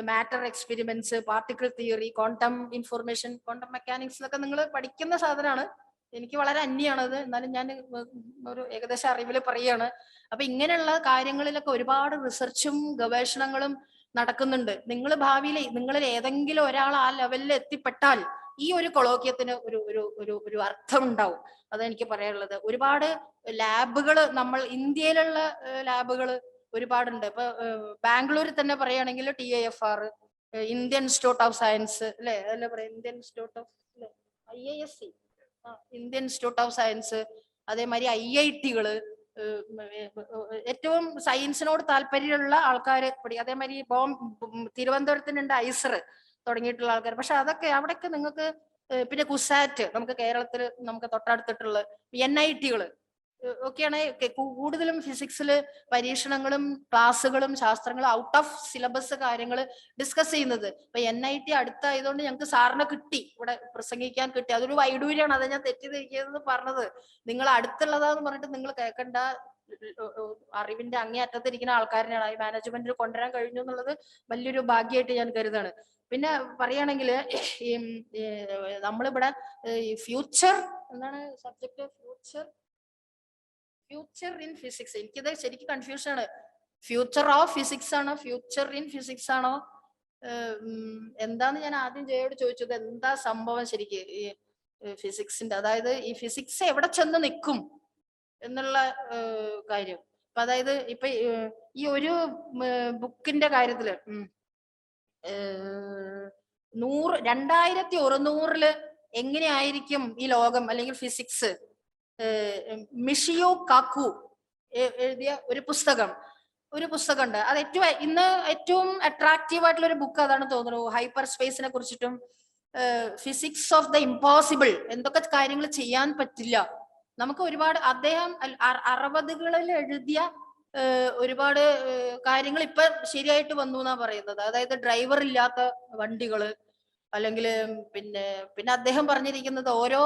matter experiments, particle theory, quantum information, quantum mechanics ഒക്കെ നിങ്ങൾ പഠിക്കുന്ന സാധനമാണ്. എനിക്ക് വളരെ അന്യാണത്, എന്നാലും ഞാൻ ഒരു ഏകദേശ അറിവിൽ പറയാണ്. അപ്പൊ ഇങ്ങനെയുള്ള കാര്യങ്ങളിലൊക്കെ ഒരുപാട് റിസർച്ചും ഗവേഷണങ്ങളും നടക്കുന്നുണ്ട്. നിങ്ങൾ ഭാവിയിൽ നിങ്ങളിൽ ഏതെങ്കിലും ഒരാൾ ആ ലെവലിൽ എത്തിപ്പെട്ടാൽ ഈ ഒരു കൊളോക്യത്തിന് ഒരു അർത്ഥം ഉണ്ടാവും. അതെനിക്ക് പറയാനുള്ളത്. ഒരുപാട് ലാബുകൾ നമ്മൾ ഇന്ത്യയിലുള്ള ലാബുകൾ ഒരുപാടുണ്ട്. ഇപ്പൊ ബാംഗ്ലൂരിൽ തന്നെ പറയുകയാണെങ്കിൽ TIFR, Indian institute of science, അല്ലേ പറയാം, Indian institute of IISc, Indian institute of science, അതേമാതിരി IIT-കള്, ഏറ്റവും സയൻസിനോട് താല്പര്യമുള്ള ആൾക്കാർ. അതേമാതിരി തിരുവനന്തപുരത്തിനുണ്ട് ഐസർ തുടങ്ങിയിട്ടുള്ള ആൾക്കാർ. പക്ഷെ അവിടെയൊക്കെ നിങ്ങൾക്ക് പിന്നെ കുസാറ്റ്, നമുക്ക് കേരളത്തിൽ നമുക്ക് തൊട്ടടുത്തിട്ടുള്ള NIT-കള് ഒക്കെയാണ് കൂടുതലും ഫിസിക്സിൽ പരീക്ഷണങ്ങളും ക്ലാസ്സുകളും ശാസ്ത്രങ്ങളും ഔട്ട് ഓഫ് സിലബസ് കാര്യങ്ങൾ ഡിസ്കസ് ചെയ്യുന്നത്. ഇപ്പൊ NIT അടുത്തായതുകൊണ്ട് ഞങ്ങൾക്ക് സാറിനെ കിട്ടി, ഇവിടെ പ്രസംഗിക്കാൻ കിട്ടി. അതൊരു വൈഡൂര്യാണ്, അത് ഞാൻ തെറ്റിദ്ധരിക്കരുതെന്ന് പറഞ്ഞത്. നിങ്ങൾ അടുത്തുള്ളതാന്ന് പറഞ്ഞിട്ട് നിങ്ങൾ കേൾക്കേണ്ട, അറിവിന്റെ അങ്ങേയറ്റത്തിരിക്കുന്ന ആൾക്കാരനെയാണ് ഈ മാനേജ്മെന്റിൽ കൊണ്ടുവരാൻ കഴിഞ്ഞു എന്നുള്ളത് വലിയൊരു ഭാഗ്യമായിട്ട് ഞാൻ കരുതാണ്. പിന്നെ പറയുകയാണെങ്കിൽ ഈ നമ്മളിവിടെ ഫ്യൂച്ചർ എന്താണ് സബ്ജക്ട്, ഫ്യൂച്ചർ ഇൻ ഫിസിക്സ്. എനിക്കിത് ശരിക്കും കൺഫ്യൂഷൻ ആണ്. ഫ്യൂച്ചർ ഓഫ് ഫിസിക്സ് ആണോ, ഫ്യൂച്ചർ ഇൻ ഫിസിക്സ് ആണോ, എന്താന്ന് ഞാൻ ആദ്യം ജയോട് ചോദിച്ചത്. എന്താ സംഭവം ശരിക്ക്? ഫിസിക്സിന്റെ, അതായത് ഈ ഫിസിക്സ് എവിടെ ചെന്ന് നിൽക്കും എന്നുള്ള കാര്യം. അപ്പൊ അതായത് ഇപ്പൊ ഈ ഒരു ബുക്കിന്റെ കാര്യത്തില് 2100 എങ്ങനെയായിരിക്കും ഈ ലോകം അല്ലെങ്കിൽ ഫിസിക്സ്, മിഷിയോ കാക്കു എഴുതിയ ഒരു പുസ്തകം ഉണ്ട്. അത് ഇന്ന് ഏറ്റവും അട്രാക്റ്റീവ് ആയിട്ടുള്ള ഒരു ബുക്ക് അതാണ് തോന്നുന്നു. ഹൈപ്പർ സ്പേസിനെ കുറിച്ചിട്ടും ഫിസിക്സ് ഓഫ് ദ ഇമ്പോസിബിൾ, എന്തൊക്കെ കാര്യങ്ങൾ ചെയ്യാൻ പറ്റില്ല നമുക്ക്. ഒരുപാട് അദ്ദേഹം 60കളിൽ എഴുതിയ ഒരുപാട് കാര്യങ്ങൾ ഇപ്പൊ ശരിയായിട്ട് വന്നു എന്നാ പറയുന്നത്. അതായത് ഡ്രൈവർ ഇല്ലാത്ത വണ്ടികള്, അല്ലെങ്കിൽ പിന്നെ അദ്ദേഹം പറഞ്ഞിരിക്കുന്നത് ഓരോ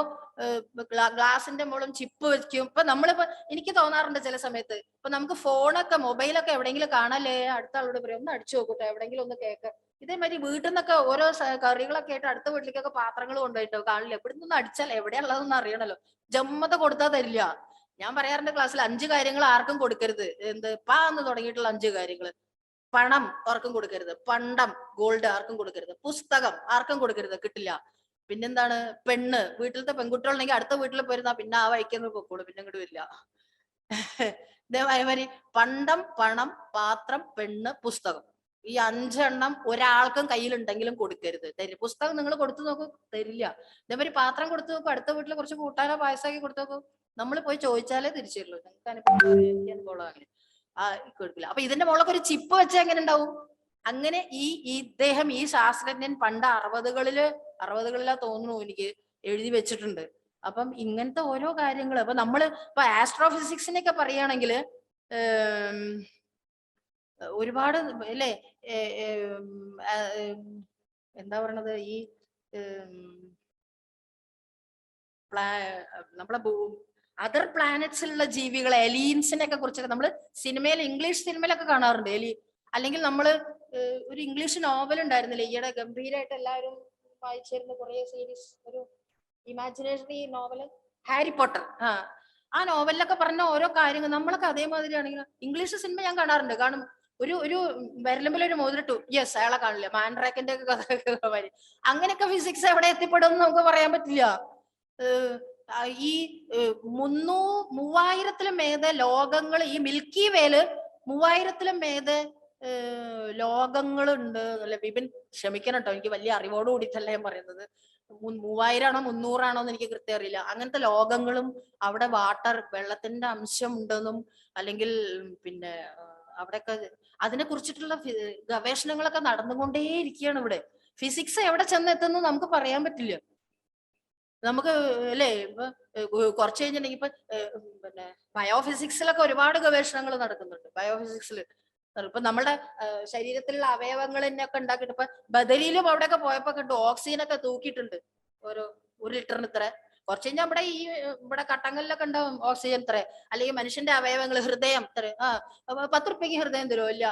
ഗ്ലാസിന്റെ മുകളും ചിപ്പ് വെക്കും. ഇപ്പൊ നമ്മളിപ്പോ എനിക്ക് തോന്നാറുണ്ട് ചില സമയത്ത്, ഇപ്പൊ നമുക്ക് ഫോണൊക്കെ മൊബൈലൊക്കെ എവിടെയെങ്കിലും കാണാല്ലേ, അടുത്ത ആളോട് പറയും ഒന്ന് അടിച്ചു നോക്കൂട്ടെ, എവിടെയെങ്കിലും ഒന്ന് കേക്ക്. ഇതേമാതിരി വീട്ടിൽ നിന്നൊക്കെ ഓരോ കറികളൊക്കെ ആയിട്ട് അടുത്ത വീട്ടിലേക്കൊക്കെ പാത്രങ്ങൾ കൊണ്ടുപോയിട്ടോ കാണില്ല, ഇവിടെ നിന്ന് അടിച്ചാൽ എവിടെയുള്ളതെന്ന് അറിയണല്ലോ. ജമ്മത കൊടുത്താൽ തരില്ല. ഞാൻ പറയാറുണ്ട് ക്ലാസ്സിൽ 5 കാര്യങ്ങൾ ആർക്കും കൊടുക്കരുത്. എന്ന് തുടങ്ങിയിട്ടുള്ള 5 കാര്യങ്ങൾ. പണം ആർക്കും കൊടുക്കരുത്, പണ്ടം ഗോൾഡ് ആർക്കും കൊടുക്കരുത്, പുസ്തകം ആർക്കും കൊടുക്കരുത്, കിട്ടില്ല. പിന്നെന്താണ്, പെണ്ണ്, വീട്ടിലത്തെ പെൺകുട്ടികളുണ്ടെങ്കിൽ അടുത്ത വീട്ടിൽ പോയിരുന്നാ പിന്നെ ആ വഴിക്കൊന്ന് പൊക്കോളൂ, പിന്നെ ഇങ്ങോട്ട് വരില്ല. ഇതേമാതിരി പണ്ടം, പണം, പാത്രം, പെണ്ണ്, പുസ്തകം, ഈ 5 എണ്ണം ഒരാൾക്കും കയ്യിലുണ്ടെങ്കിലും കൊടുക്കരുത്. പുസ്തകം നിങ്ങൾ കൊടുത്തു നോക്കൂ, തരില്ല. ഇതേമാതിരി പാത്രം കൊടുത്തു നോക്കൂ, അടുത്ത വീട്ടിൽ കുറച്ച് കൂട്ടാനോ പായസമാക്കി കൊടുത്തു നോക്കൂ, നമ്മൾ പോയി ചോദിച്ചാലേ തിരിച്ചു തരുള്ളൂ. ഞങ്ങൾക്ക് അനുഭവം കൊടുക്കില്ല. അപ്പൊ ഇതിന്റെ മുകളിലൊക്കെ ഒരു ചിപ്പ് വെച്ചാൽ എങ്ങനെ ഉണ്ടാവും? അങ്ങനെ ഇദ്ദേഹം, ഈ ശാസ്ത്രജ്ഞൻ പണ്ട് 60കളിലാ തോന്നുന്നു എനിക്ക് എഴുതി വെച്ചിട്ടുണ്ട്. അപ്പം ഇങ്ങനത്തെ ഓരോ കാര്യങ്ങൾ അപ്പൊ നമ്മള് ഇപ്പൊ ആസ്ട്രോഫിസിക്സിനൊക്കെ പറയുകയാണെങ്കിൽ ഒരുപാട് അല്ലേ, എന്താ പറയണത്, ഈ നമ്മളെ അതർ പ്ലാനറ്റ്സിലുള്ള ജീവികളെ, എലീൻസിനൊക്കെ കുറിച്ചൊക്കെ നമ്മൾ സിനിമയിൽ, ഇംഗ്ലീഷ് സിനിമയിലൊക്കെ കാണാറുണ്ട്. അല്ലെങ്കിൽ നമ്മള് ഒരു ഇംഗ്ലീഷ് നോവൽ ഉണ്ടായിരുന്നില്ലേ ഈയിടെ, ഗംഭീരമായിട്ട് എല്ലാവരും വായിച്ചിരുന്ന കുറെ സീരീസ്, ഒരു ഇമാജിനറി നോവൽ, ഹാരി പോട്ടർ. ആ നോവലിലൊക്കെ പറഞ്ഞ ഓരോ കാര്യങ്ങൾ നമ്മളൊക്കെ അതേമാതിരി ആണെങ്കിൽ ഇംഗ്ലീഷ് സിനിമ ഞാൻ കാണാറുണ്ട്. ഒരു വിരലുമ്പിൽ ഒരു മോതിരിട്ടു, യെസ് അയാളെ കാണില്ല, മാൻഡ്രാക്കിന്റെ ഒക്കെ കഥ. അങ്ങനെയൊക്കെ ഫിസിക്സ് എവിടെ എത്തിപ്പെടും നമുക്ക് പറയാൻ പറ്റില്ല. ഈ 3000-ത്തിലും മേതെ ലോകങ്ങൾ, ഈ മിൽക്കി വേല് 3000-ത്തിലും മേതെ ലോകങ്ങളുണ്ട്. അല്ലെ വിപിൻ, ക്ഷമിക്കണം കേട്ടോ, എനിക്ക് വലിയ അറിവോട് കൂടിയിട്ടല്ല ഞാൻ പറയുന്നത്. 3000 ആണോ 300 ആണോ എന്ന് എനിക്ക് കൃത്യം അറിയില്ല. അങ്ങനത്തെ ലോകങ്ങളും അവിടെ വെള്ളത്തിന്റെ അംശം ഉണ്ടെന്നും, അല്ലെങ്കിൽ പിന്നെ അവിടെയൊക്കെ അതിനെ കുറിച്ചിട്ടുള്ള ഗവേഷണങ്ങളൊക്കെ നടന്നുകൊണ്ടേയിരിക്കുകയാണ് ഇവിടെ. ഫിസിക്സ് എവിടെ ചെന്നെത്തുന്നു നമുക്ക് പറയാൻ പറ്റില്ല. നമുക്ക് അല്ലേ, ഇപ്പൊ കുറച്ച് കഴിഞ്ഞിട്ടുണ്ടെങ്കിൽ ഇപ്പൊ പിന്നെ ബയോഫിസിക്സിലൊക്കെ ഒരുപാട് ഗവേഷണങ്ങൾ നടക്കുന്നുണ്ട്. ബയോഫിസിക്സിൽ ഇപ്പൊ നമ്മുടെ ശരീരത്തിലുള്ള അവയവങ്ങളെന്നൊക്കെ ഉണ്ടാക്കിയിട്ട്, ഇപ്പൊ ബദരിയിലും അവിടെയൊക്കെ പോയപ്പോ കണ്ടു ഓക്സിജനൊക്കെ തൂക്കിയിട്ടുണ്ട്. 1 ലിറ്ററിന് ഇത്ര. കുറച്ച് കഴിഞ്ഞാൽ ഇവിടെ കട്ടങ്ങളിലൊക്കെ ഉണ്ടാവും ഓക്സിജൻ ഇത്ര. അല്ലെങ്കിൽ മനുഷ്യന്റെ അവയവങ്ങൾ, ഹൃദയം ഇത്ര, 10 റുപ്യക്ക് ഹൃദയം തരുമോ? ഇല്ല.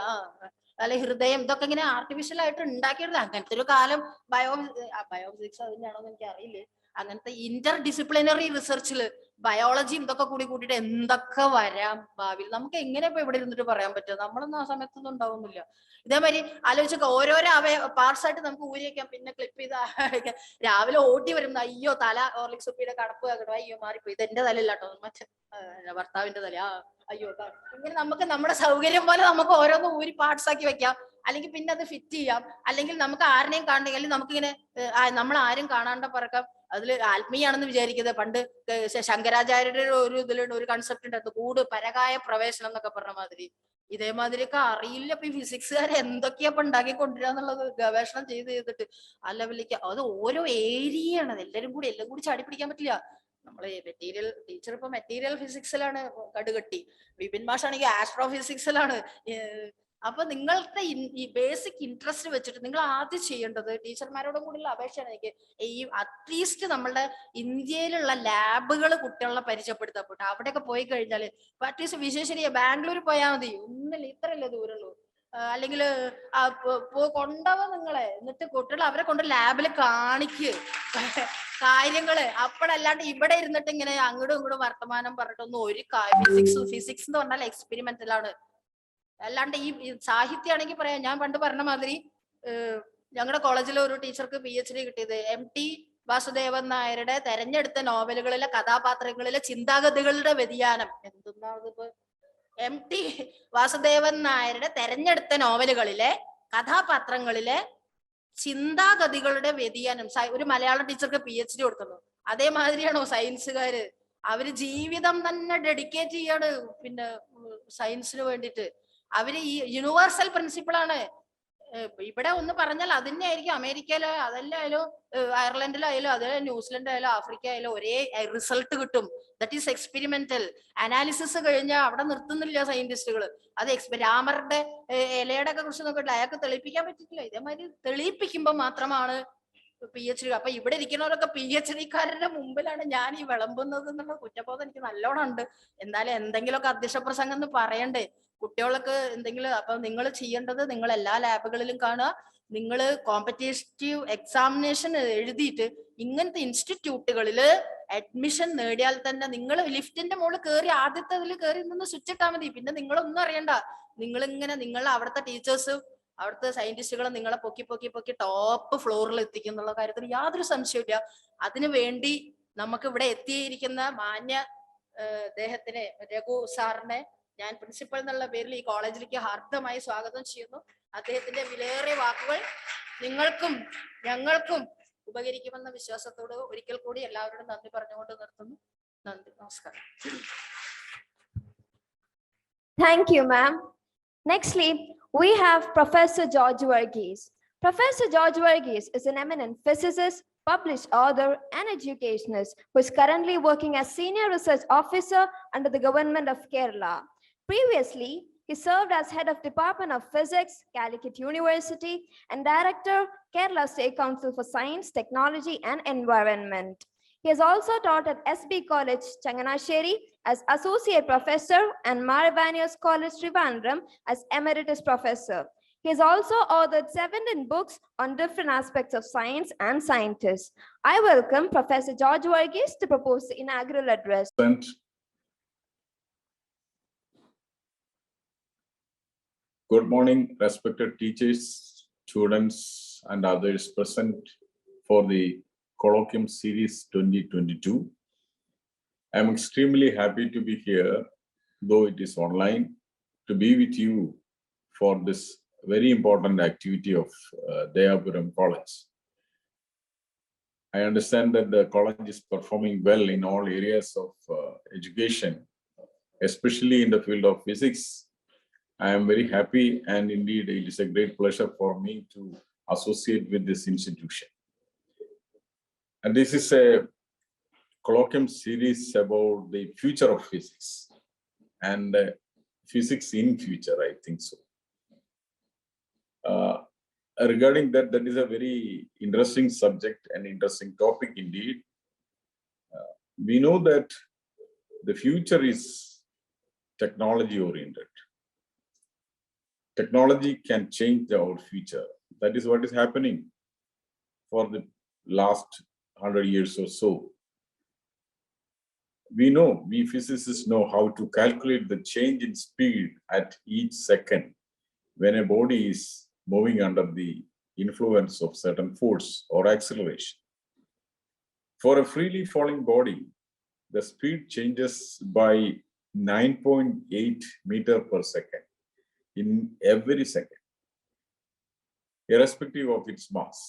അല്ലെ ഹൃദയം, ഇതൊക്കെ ഇങ്ങനെ ആർട്ടിഫിഷ്യൽ ആയിട്ട് ഉണ്ടാക്കിയിട്ടില്ല. അങ്ങനത്തെ ഒരു കാലം ബയോഫിസിക്സ് അതിനാണോ എന്ന് എനിക്ക് അറിയില്ലേ. അങ്ങനത്തെ ഇന്റർ ഡിസിപ്ലിനറി റിസർച്ചില് ബയോളജിയും ഇതൊക്കെ കൂട്ടിയിട്ട് എന്തൊക്കെ വരാം ഭാവിയിൽ. നമുക്ക് എങ്ങനെ ഇപ്പൊ ഇവിടെ ഇരുന്നിട്ട് പറയാൻ പറ്റുക? നമ്മളൊന്നും ആ സമയത്തൊന്നും ഉണ്ടാവുന്നില്ല. ഇതേമാതിരി ആലോചിച്ചൊക്കെ ഓരോരോ പാർട്സ് ആയിട്ട് നമുക്ക് ഊരി വെക്കാം, പിന്നെ ക്ലിപ്പ് ചെയ്ത് രാവിലെ ഓടി വരുന്ന, അയ്യോ തല ഓർലിക്സ് ഉപ്പിയുടെ കടപ്പ് ആകട്ടോ, അയ്യോ മാറിപ്പോയി, ഇത് എന്റെ തലയില്ല കേട്ടോ, മറ്റേ ഭർത്താവിന്റെ തല, അയ്യോ. ഇങ്ങനെ നമുക്ക് നമ്മുടെ സൗകര്യം പോലെ നമുക്ക് ഓരോന്ന് ഊരി പാർട്സ് ആക്കി വെക്കാം. അല്ലെങ്കിൽ പിന്നെ അത് ഫിറ്റ് ചെയ്യാം. അല്ലെങ്കിൽ നമുക്ക് ആരെയും കാണണമെങ്കിൽ നമുക്കിങ്ങനെ നമ്മൾ ആരും കാണാണ്ട പറക്കാം. അതിൽ ആത്മീയാണെന്ന് വിചാരിക്കുന്നത്. പണ്ട് ശങ്കരാചാര്യരുടെ ഒരു ഇതിലുണ്ട്, ഒരു കൺസെപ്റ്റ് ഉണ്ടായിരുന്നു, കൂട് പരകായ പ്രവേശനം എന്നൊക്കെ പറഞ്ഞ മാതിരി. ഇതേമാതിരിയൊക്കെ അറിയില്ല ഇപ്പൊ ഈ ഫിസിക്സുകാർ എന്തൊക്കെയാ ഇപ്പൊ ഉണ്ടാക്കിക്കൊണ്ടിരാന്നുള്ളത്. ഗവേഷണം ചെയ്തിട്ട് ആ ലെവലിലേക്ക് അത് ഓരോ ഏരിയയാണ്. എല്ലാം കൂടി ചാടി പിടിക്കാൻ പറ്റില്ല. നമ്മള് ടീച്ചർ ഇപ്പൊ മെറ്റീരിയൽ ഫിസിക്സിലാണ് കടുകട്ടി, വിപിൻ മാഷ് ആണെങ്കിൽ ആസ്ട്രോ ഫിസിക്സിലാണ്. അപ്പൊ നിങ്ങളുടെ ഈ ബേസിക് ഇൻട്രസ്റ്റ് വെച്ചിട്ട് നിങ്ങൾ ആദ്യം ചെയ്യേണ്ടത്, ടീച്ചർമാരോടും കൂടിയുള്ള അപേക്ഷയാണ് എനിക്ക്, ഈ അറ്റ്ലീസ്റ്റ് നമ്മളുടെ ഇന്ത്യയിലുള്ള ലാബുകൾ കുട്ടികളെ പരിചയപ്പെടുത്തപ്പെട്ടു. അവിടെയൊക്കെ പോയി കഴിഞ്ഞാല് അറ്റ്ലീസ്റ്റ് വിശേഷരീയ ബാംഗ്ലൂർ പോയാൽ മതി, ഒന്നില്ല, ഇത്രയല്ലേ ദൂരമുള്ളൂ. അല്ലെങ്കിൽ കൊണ്ടുപോവാ നിങ്ങളെ, എന്നിട്ട് കുട്ടികൾ അവരെ കൊണ്ട് ലാബിൽ കാണിക്ക് കാര്യങ്ങള്. അപ്പോഴല്ലാണ്ട് ഇവിടെ ഇരുന്നിട്ട് ഇങ്ങനെ അങ്ങോട്ടും ഇങ്ങോട്ടും വർത്തമാനം പറഞ്ഞിട്ടൊന്നും ഒരു ഫിസിക്സ് എന്ന് പറഞ്ഞാൽ എക്സ്പെരിമെന്റലാണ്. അല്ലാണ്ട് ഈ സാഹിത്യമാണെങ്കിൽ പറയാം, ഞാൻ പണ്ട് പറഞ്ഞ മാതിരി ഞങ്ങളുടെ കോളേജിലെ ഒരു ടീച്ചർക്ക് PhD കിട്ടിയത് MT വാസുദേവൻ നായരുടെ തെരഞ്ഞെടുത്ത നോവലുകളിലെ കഥാപാത്രങ്ങളിലെ ചിന്താഗതികളുടെ വ്യതിയാനം എന്തെന്നാണിപ്പോ MT വാസുദേവൻ നായരുടെ തെരഞ്ഞെടുത്ത നോവലുകളിലെ കഥാപാത്രങ്ങളിലെ ചിന്താഗതികളുടെ വ്യതിയാനം. ഒരു മലയാളം ടീച്ചർക്ക് PhD കൊടുക്കുന്നു. അതേമാതിരിയാണോ സയൻസുകാര്? അവര് ജീവിതം തന്നെ ഡെഡിക്കേറ്റ് ചെയ്യാണ് പിന്നെ സയൻസിന് വേണ്ടിയിട്ട്. അവര് ഈ യൂണിവേഴ്സൽ പ്രിൻസിപ്പിളാണ്. ഇവിടെ ഒന്ന് പറഞ്ഞാൽ അതിനെ ആയിരിക്കും അമേരിക്കയിലോ അതല്ലായാലും അയർലൻഡിലായാലും അതല്ല ന്യൂസിലൻഡിലായാലും ആഫ്രിക്ക ആയാലും ഒരേ റിസൾട്ട് കിട്ടും. ദറ്റ് ഈസ് എക്സ്പെരിമെന്റൽ അനാലിസിസ് കഴിഞ്ഞാൽ അവിടെ നിർത്തുന്നില്ല സയന്റിസ്റ്റുകൾ. അത് രാമറുടെ ഇലയുടെ ഒക്കെ കുറിച്ച് നോക്കിയിട്ടില്ല, അയാൾക്ക് തെളിയിപ്പിക്കാൻ പറ്റിയിട്ടില്ല. ഇതേമാതിരി തെളിയിപ്പിക്കുമ്പോൾ മാത്രമാണ് PhD. അപ്പൊ ഇവിടെ ഇരിക്കുന്നവരൊക്കെ PhD-കാരുടെ മുമ്പിലാണ് ഞാൻ ഈ വിളമ്പുന്നത് എന്നുള്ള കുറ്റബോധം എനിക്ക് നല്ലോണം ഉണ്ട്. എന്നാലും എന്തെങ്കിലുമൊക്കെ അധ്യക്ഷ പ്രസംഗം എന്ന് പറയണ്ടേ കുട്ടികൾക്ക് എന്തെങ്കിലും. അപ്പൊ നിങ്ങൾ ചെയ്യേണ്ടത് നിങ്ങൾ എല്ലാ ലാബുകളിലും കാണുക. നിങ്ങൾ കോമ്പറ്റേറ്റീവ് എക്സാമിനേഷൻ എഴുതിയിട്ട് ഇങ്ങനത്തെ ഇൻസ്റ്റിറ്റ്യൂട്ടുകളിൽ അഡ്മിഷൻ നേടിയാൽ തന്നെ നിങ്ങൾ ലിഫ്റ്റിന്റെ മുകളിൽ കയറി ആദ്യത്തെ അതിൽ കയറി നിന്ന് സ്വിച്ച് ഇട്ടാൽ മതി. പിന്നെ നിങ്ങളൊന്നും അറിയണ്ട. നിങ്ങളിങ്ങനെ നിങ്ങളെ അവിടുത്തെ ടീച്ചേഴ്സ് അവിടുത്തെ സയന്റിസ്റ്റുകളെ നിങ്ങളെ പൊക്കി പൊക്കി പൊക്കി ടോപ്പ് ഫ്ലോറിൽ എത്തിക്കും എന്നുള്ള കാര്യത്തിൽ യാതൊരു സംശയമില്ല. അതിനു വേണ്ടി നമുക്ക് ഇവിടെ എത്തിയിരിക്കുന്ന മാന്യ അദ്ദേഹത്തിനെ രഘു സാറിനെ ഞാൻ പ്രിൻസിപ്പൽ എന്നുള്ള പേരിൽ ഈ കോളേജിലേക്ക് ഹാർദമായി സ്വാഗതം ചെയ്യുന്നു. അദ്ദേഹത്തിന്റെ വിലയേറിയ വാക്കുകൾ നിങ്ങൾക്കും ഞങ്ങൾക്കും ഉപകരിക്കുമെന്ന വിശ്വാസത്തോട് ഒരിക്കൽ കൂടി എല്ലാവരോടും നന്ദി പറഞ്ഞുകൊണ്ട് നിർത്തുന്നു. നന്ദി, നമസ്കാരം. Thank you, ma'am. Nextly, we have Professor George Verghese. Professor George Verghese is an eminent physicist, published author, and educationist who is currently working as Senior Research Officer under the Government of Kerala. Previously, he served as Head of Department of Physics, Calicut University, and Director, Kerala State Council for Science, Technology, and Environment. He has also taught at SB College, Changanasheri as Associate Professor and Maravanias College, Trivandrum as Emeritus Professor. He has also authored 17 books on different aspects of science and scientists. I welcome Professor George Verghese to propose the inaugural address. Good morning, respected teachers, students, and others present for the Colloquium Series 2022. I am extremely happy to be here, though it is online, to be with you for this very important activity of Dayapuram College. I understand that the college is performing well in all areas of education, especially in the field of physics. I am very happy, and indeed it is a great pleasure for me to associate with this institution. And this is a colloquium series about the future of physics and physics in future, I think so. Regarding that, that is a very interesting subject and interesting topic indeed. We know that the future is technology oriented. Technology can change our future. That is what is happening for the last 100 years or so. We physicists know how to calculate the change in speed at each second when a body is moving under the influence of certain force or acceleration. For a freely falling body, the speed changes by 9.8 meters per second in every second, irrespective of its mass.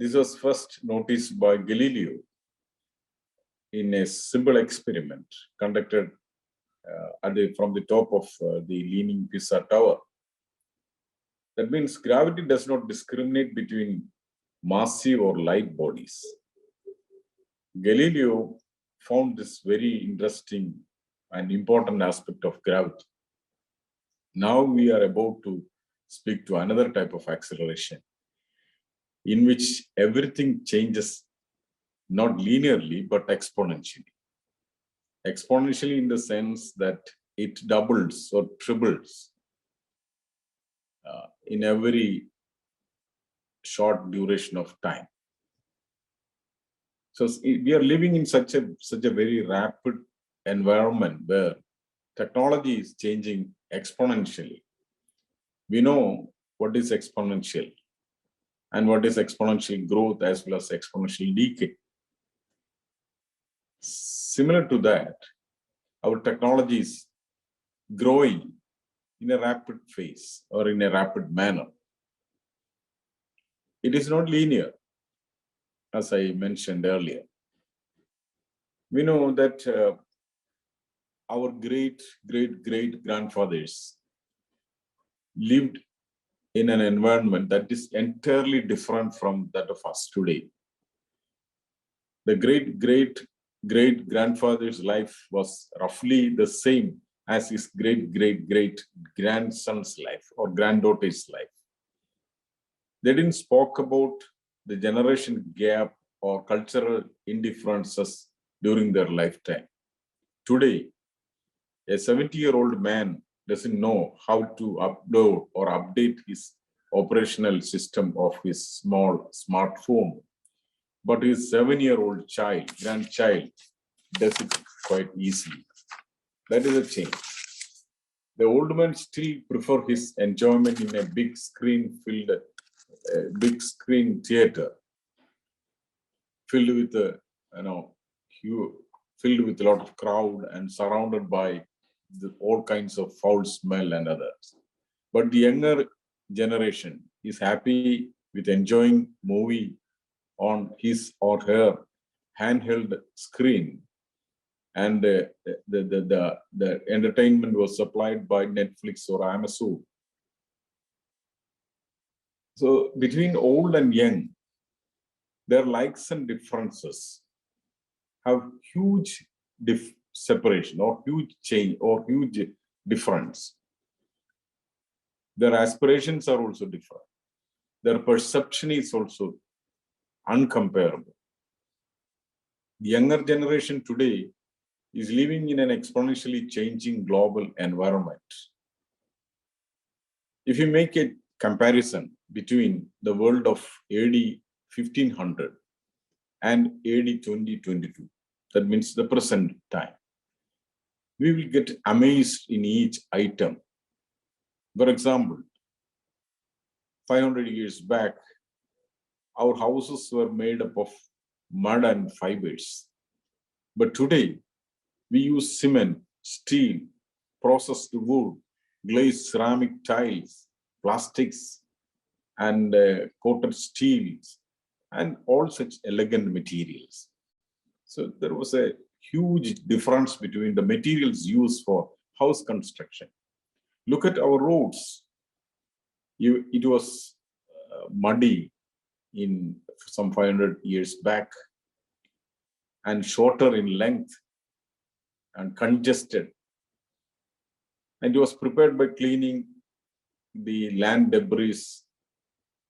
This was first noticed by Galileo in a simple experiment conducted from the top of the leaning Pisa Tower. That means gravity does not discriminate between massive or light bodies. Galileo found this very interesting and important aspect of gravity. Now we are about to speak to another type of acceleration in which everything changes not linearly but exponentially. Exponentially in the sense that it doubles or triples in a very short duration of time. So we are living in such a very rapid environment where technology is changing exponentially. We know what is exponential. and what is exponential growth as well as exponential decay. Similar to that, our technology is growing in a rapid phase or in a rapid manner. It is not linear, as I mentioned earlier. We know that our great grandfathers lived in an environment that is entirely different from that of us today. The great grandfather's life was roughly the same as his great grandson's life or granddaughter's life. They didn't spoke about the generation gap or cultural indifferences during their lifetime. Today, a 70-year-old man doesn't know how to upload or update his operational system of his small smartphone, but his 7-year-old grandchild, does it quite easily. That is a change. The old man still prefer his enjoyment in a big screen theater, filled with filled with a lot of crowd and surrounded by all kinds of foul smell and others. But the younger generation is happy with enjoying movie on his or her handheld screen, and the entertainment was supplied by Netflix or Amazon. So between old and young, their likes and differences have huge separation or huge change or huge difference. Their aspirations are also different. Their perception is also uncomparable. The younger generation today is living in an exponentially changing global environment. If you make a comparison between the world of AD 1500 and AD 2022, that means the present time, we will get amazed in each item. For example, 500 years back, our houses were made up of mud and fibers. But today, we use cement, steel, processed wood, glazed ceramic tiles, plastics, and coated steels, and all such elegant materials. So there was a huge difference between the materials used for house construction. Look at our roads. It was muddy in some 500 years back and shorter in length and congested. And it was prepared by cleaning the land debris.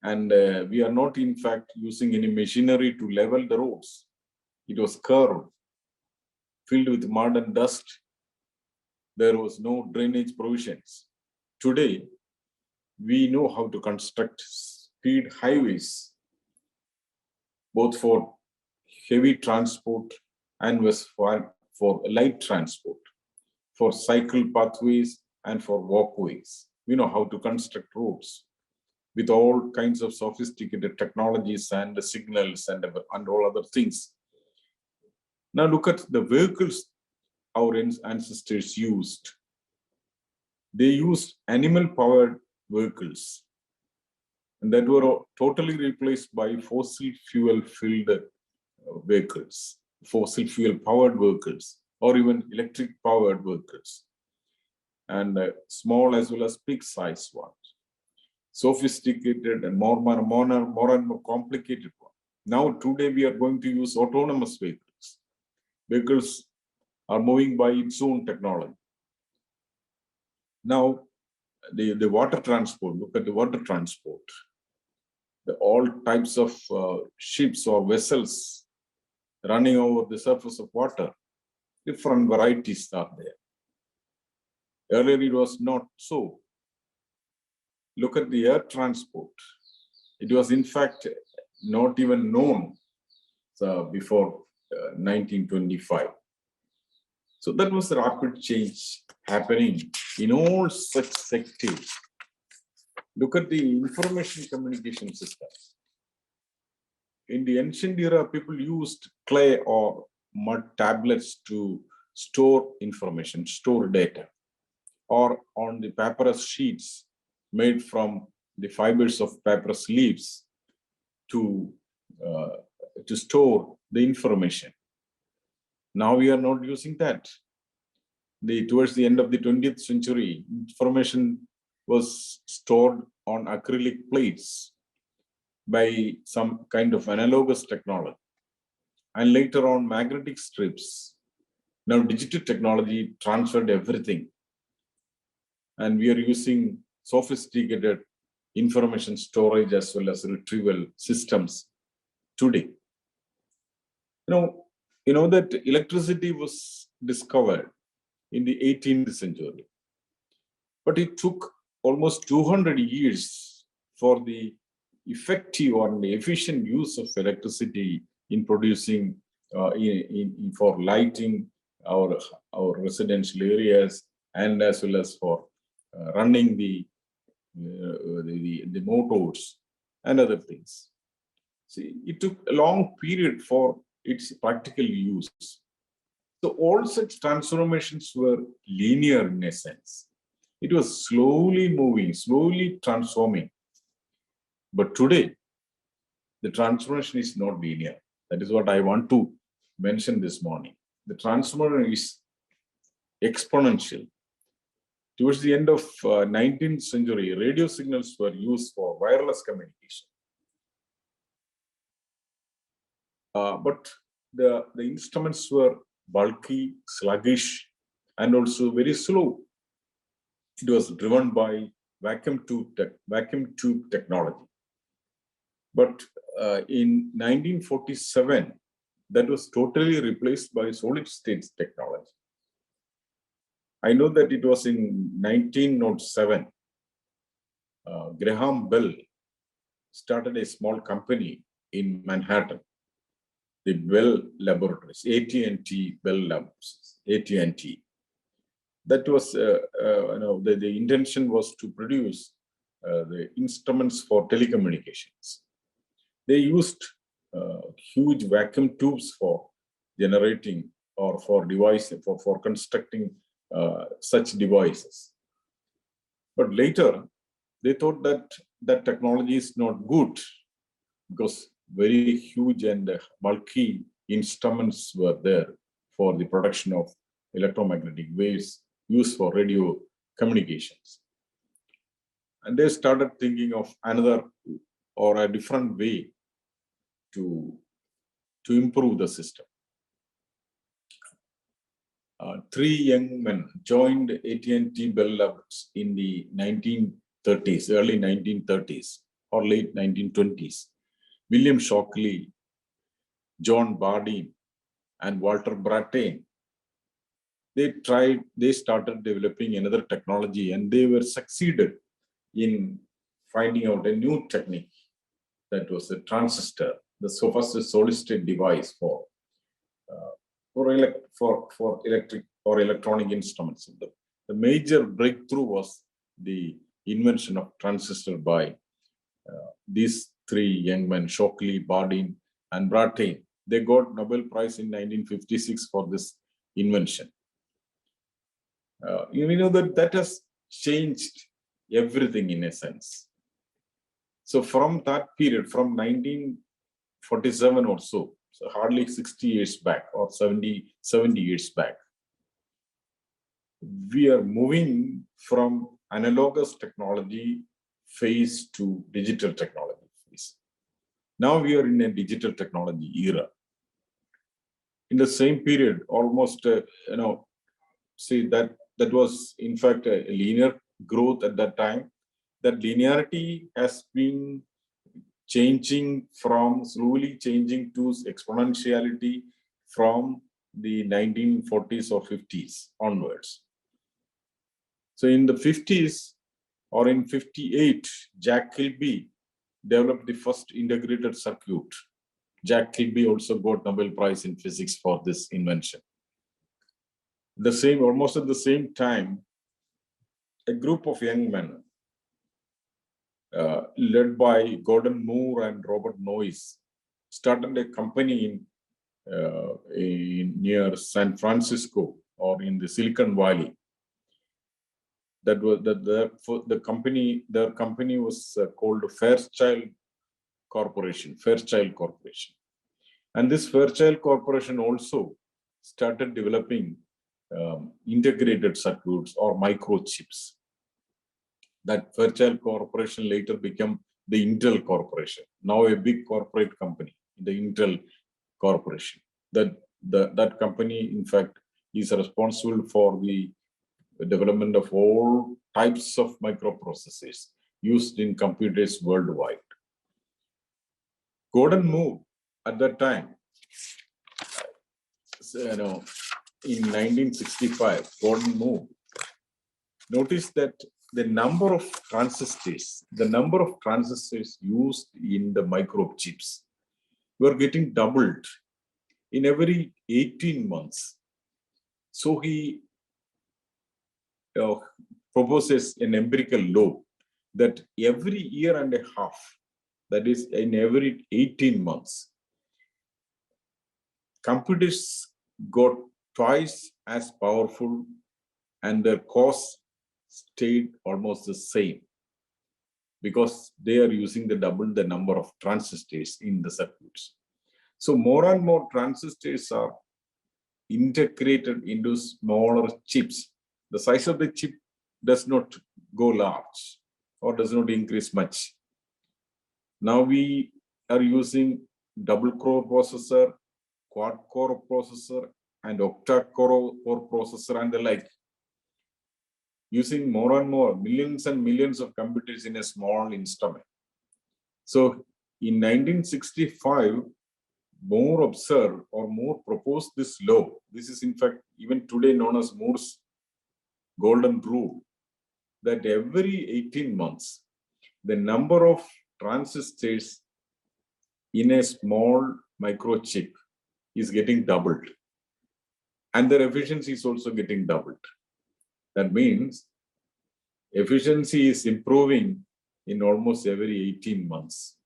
And we are not, in fact, using any machinery to level the roads. It was curved, filled with mud and dust. There was no drainage provisions. Today, we know how to construct speed highways, both for heavy transport and for light transport, for cycle pathways and for walkways. We know how to construct roads with all kinds of sophisticated technologies and signals and all other things. Now look at the vehicles our ancestors used. They used animal-powered vehicles, and that were totally replaced by fossil fuel-filled vehicles, fossil fuel-powered vehicles, or even electric-powered vehicles, and small as well as big-sized ones, sophisticated and more and more complicated ones. Now, today we are going to use autonomous vehicles. Vehicles are moving by its own technology. Now, the water transport, look at the water transport. All types of ships or vessels running over the surface of water, different varieties are there. Earlier it was not so. Look at the air transport. It was in fact not even known before 1925. So that was a rapid change happening in all such sectors. Look at the information communication system. in the ancient era, people used clay or mud tablets to store information, store data, or on the papyrus sheets made from the fibers of papyrus leaves to store the information. Now we are not using that. Towards the end of the 20th century, information was stored on acrylic plates by some kind of analogous technology. And later on, magnetic strips. Now digital technology transferred everything. And we are using sophisticated information storage as well as retrieval systems today. You know that electricity was discovered in the 18th century, but it took almost 200 years for the effective and efficient use of electricity in producing, for lighting our residential areas, and as well as for running the motors and other things. See, it took a long period for its practical use. So all such transformations were linear in a sense. It was slowly moving, slowly transforming. But today, the transformation is not linear. That is what I want to mention this morning. The transformation is exponential. Towards the end of 19th century, radio signals were used for wireless communication. But the instruments were bulky, sluggish, and also very slow. It was driven by vacuum tube technology. But in 1947, that was totally replaced by solid state technology. I know that it was in 1907, Graham Bell started a small company in Manhattan, the Bell Laboratories, AT&T Bell Labs, AT&T. That was, the intention was to produce the instruments for telecommunications. They used huge vacuum tubes for generating or for devices, for constructing such devices. But later, they thought that that technology is not good because very huge and bulky instruments were there for the production of electromagnetic waves used for radio communications. And they started thinking of another or a different way to improve the system. Three young men joined AT&T Bell Labs in the 1930s, early 1930s or late 1920s. William Shockley, John Bardeen, and Walter Brattain. They started developing another technology, and they were succeeded in finding out a new technique that was a transistor, the first solid state device for electric or electronic instruments. The major breakthrough was the invention of transistor by these three young men, Shockley, Bardeen, and Brattain. They got Nobel Prize in 1956 for this invention. You know that has changed everything in a sense. So from that period, from 1947 or so hardly 60 years back or 70 years back, we are moving from analogous technology phase to digital technology phase. Now we are in a digital technology era. In the same period, almost, see that was in fact a linear growth at that time. That linearity has been slowly changing to exponentiality from the 1940s or 50s onwards. So in the 50s or in 58, Jack Kilby developed the first integrated circuit. Jack Kilby also got Nobel Prize in physics for this invention. Almost at the same time, a group of young men led by Gordon Moore and Robert Noyce started a company in near San Francisco or in the Silicon Valley. That was the company. Their company was called Fairchild Corporation. And this Fairchild Corporation also started developing integrated circuits or microchips. That Fairchild Corporation later became the Intel Corporation, now a big corporate company, the Intel Corporation. That company, in fact, is responsible for the development of all types of microprocessors used in computers worldwide. Gordon Moore at that time, in 1965, Gordon Moore noticed that the number of transistors used in the microchips were getting doubled in every 18 months. So he proposes an empirical law that every year and a half, that is in every 18 months, computers got twice as powerful and their cost stayed almost the same because they are using double the number of transistors in the circuits. So more and more transistors are integrated into smaller chips. The size of the chip does not go large or does not increase much. Now we are using double core processor, quad core processor, and octa-core processor and the like, using more and more millions and millions of computers in a small instrument. So in 1965, Moore observed or Moore proposed this law. This is in fact even today known as Moore's golden rule, that every 18 months, the number of transistors in a small microchip is getting doubled and their efficiency is also getting doubled. That means efficiency is improving in almost every 18 months.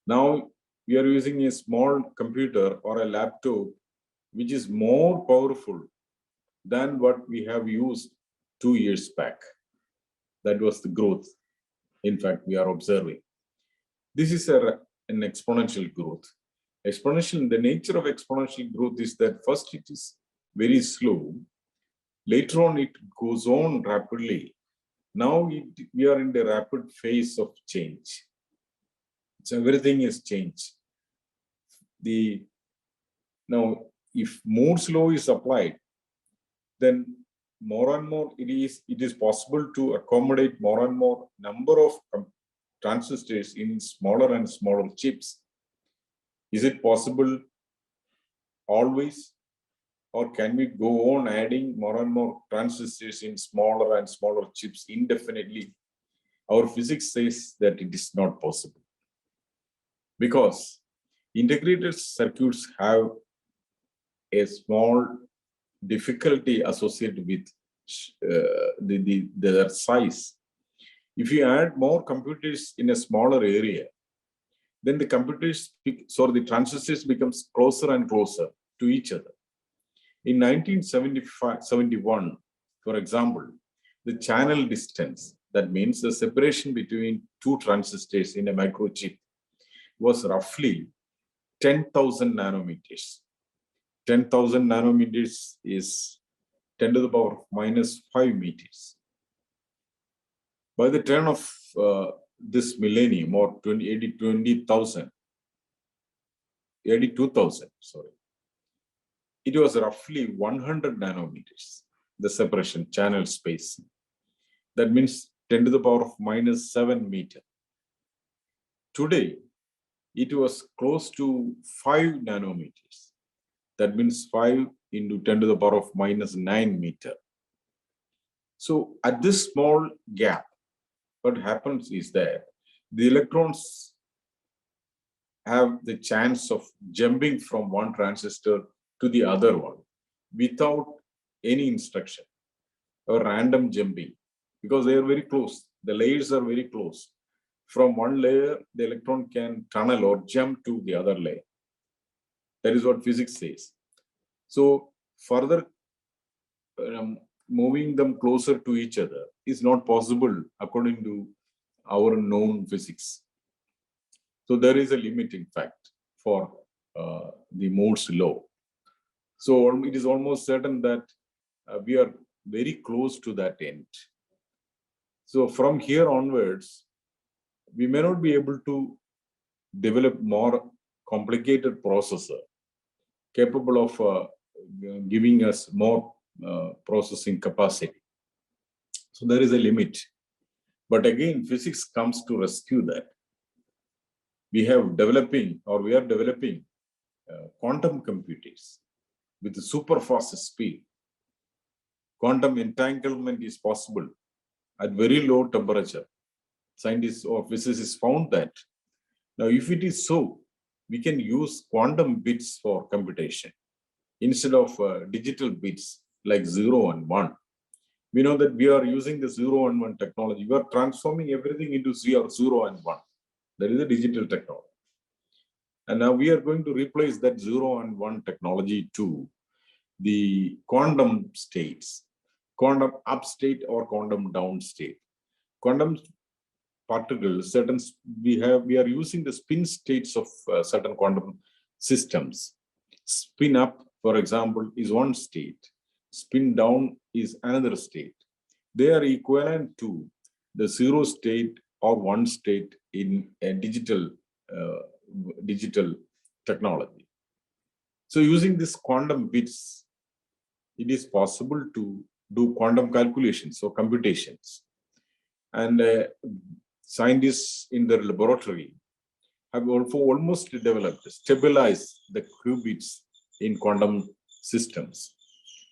Now we are using a small computer or a laptop which is more powerful than what we have used 2 years back. That was the growth, in fact, we are observing. This is an exponential growth. The nature of exponential growth is that first it is very slow, later on it goes on rapidly. Now we are in the rapid phase of change. So everything is changed. Now, if Moore's law is applied, then more and more it is possible to accommodate more and more number of transistors in smaller and smaller chips. Is it possible always, or can we go on adding more and more transistors in smaller and smaller chips indefinitely? Our physics says that it is not possible, because integrated circuits have a small difficulty associated with their size. If you add more computers in a smaller area, then the transistors becomes closer and closer to each other. In 1971, for example, the channel distance, that means the separation between two transistors in a microchip, was roughly 10,000 nanometers. 10,000 nanometers is 10 to the power of minus 5 meters. By the turn of this millennium, or 82,000, it was roughly 100 nanometers, the separation channel space. That means 10 to the power of minus 7 meter. Today, it was close to 5 nanometers. That means 5 into 10 to the power of minus 9 meter. So at this small gap, what happens is that the electrons have the chance of jumping from one transistor to the other one without any instruction or random jumping, because they are very close. The layers are very close. from one layer, the electron can tunnel or jump to the other layer. That is what physics says. So further moving them closer to each other is not possible according to our known physics. So there is a limit, in fact, for the Moore's law. So it is almost certain that we are very close to that end. So from here onwards, we may not be able to develop more complicated processor capable of giving us more processing capacity. So there is a limit. But again, physics comes to rescue that. We are developing quantum computers with super fast speed. Quantum entanglement is possible at very low temperature. Scientists or physicists found that. Now, if it is so, we can use quantum bits for computation instead of digital bits like 0 and 1. We know that we are using the 0 and 1 technology. We are transforming everything into 0 and 1. That is a digital technology. And now we are going to replace that 0 and 1 technology to the quantum states, quantum up state or quantum down state. Quantum particles, we are using the spin states of certain quantum systems. Spin up, for example, is one state. Spin down is another state. They are equivalent to the 0 state or 1 state in a digital technology. So using this quantum bits, it is possible to do quantum calculations or computations. And scientists in their laboratory have also almost developed, stabilized the qubits in quantum systems.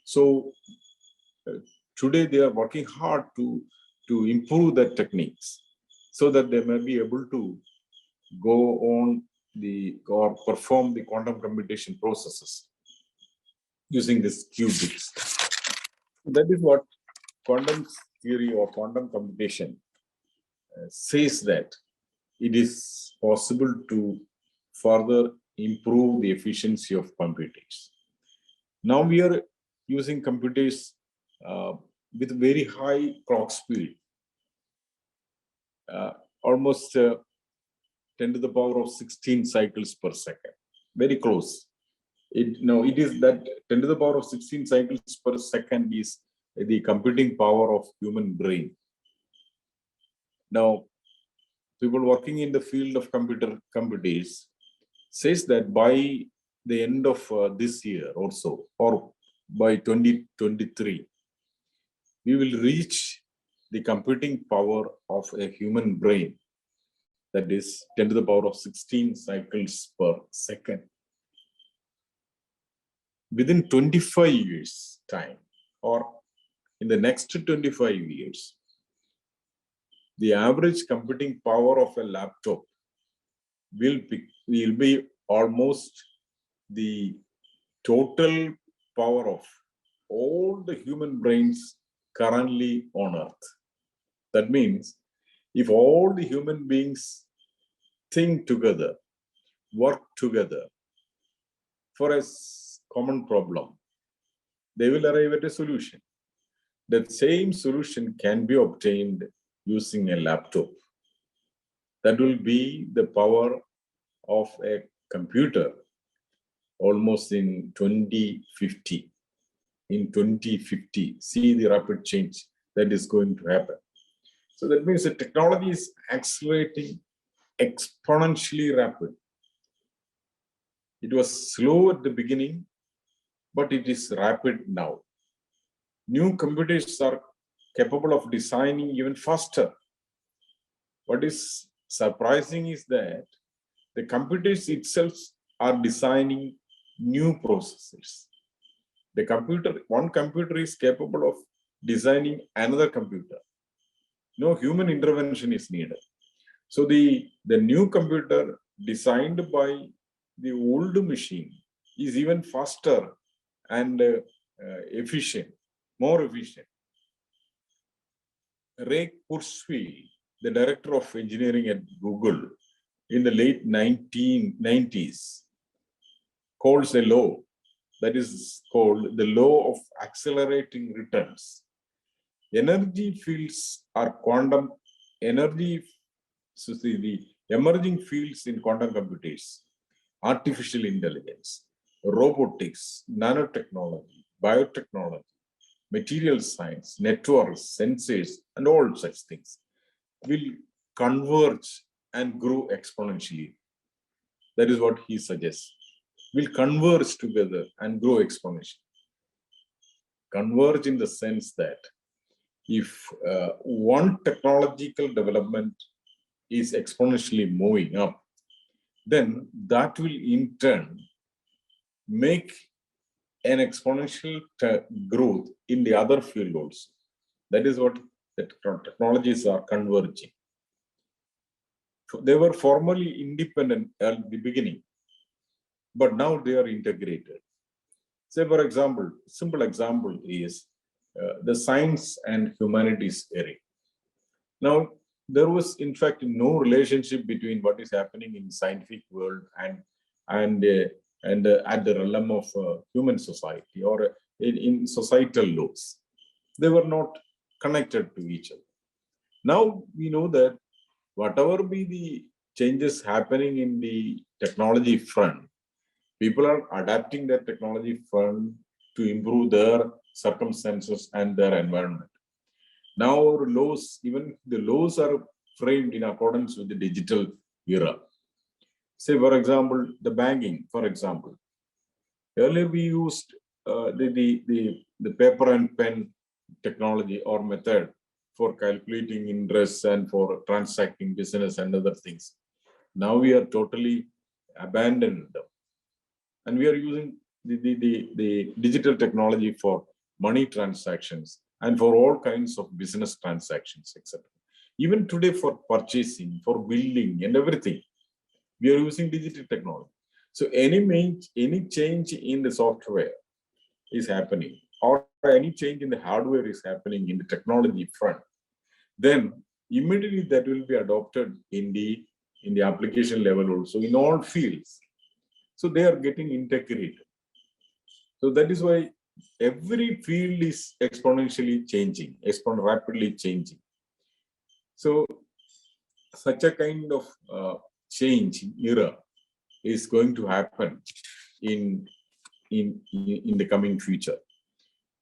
So today they are working hard to improve the techniques so that they may be able to go on or perform the quantum computation processes using these qubits. That is what quantum theory or quantum computation says, that it is possible to further improve the efficiency of computers. Now we are using computers with very high clock speed, almost 10 to the power of 16 cycles per second, very close. It is that 10 to the power of 16 cycles per second is the computing power of human brain. Now, people working in the field of computers says that by the end of this year or so, or by 2023, we will reach the computing power of a human brain, that is 10 to the power of 16 cycles per second. Within 25 years time, or in the next 25 years, the average computing power of a laptop will be almost the total power of all the human brains currently on Earth. That means if all the human beings think together, work together for a common problem, they will arrive at a solution. That same solution can be obtained using a laptop. That will be the power of a computer almost in 2050. In 2050, see the rapid change that is going to happen. So that means the technology is accelerating exponentially rapid. It was slow at the beginning, but it is rapid now. New computers are capable of designing even faster. What is surprising is that the computers itself are designing new processors. One computer is capable of designing another computer. No human intervention is needed. So the new computer designed by the old machine is even faster and efficient, more efficient. Ray Kurzweil the director of engineering at Google in the late 1990s, calls a law that is called the law of accelerating returns. Energy fields are quantum energy, so the emerging fields in quantum computers, artificial intelligence, robotics, nanotechnology, biotechnology, material science, networks, sensors, and all such things will converge and grow exponentially. That is what he suggests. Will converge together and grow exponentially. Converge in the sense that if one technological development is exponentially moving up, then that will in turn make an exponential growth in the other field also. That is what the technologies are converging. They were formerly independent at the beginning, but now they are integrated. Say, for example, simple example is the science and humanities area. Now, there was in fact no relationship between what is happening in scientific world and at the realm of human society or in societal laws. They were not connected to each other. Now we know that whatever be the changes happening in the technology front, people are adapting their technology front to improve their circumstances and their environment. Now our laws, even the laws are framed in accordance with the digital era. Say, for example, the banking, for example. Earlier we used the paper and pen technology or method for calculating interest and for transacting business and other things. Now we are totally abandoned them. And we are using the digital technology for money transactions and for all kinds of business transactions, etc. Even today for purchasing, for building and everything, we are using digital technology. So any change in the software is happening, or any change in the hardware is happening in the technology front, then immediately that will be adopted in the application level also in all fields. So they are getting integrated. So that is why every field is exponentially changing, rapidly changing. So such a kind of change era is going to happen in the coming future.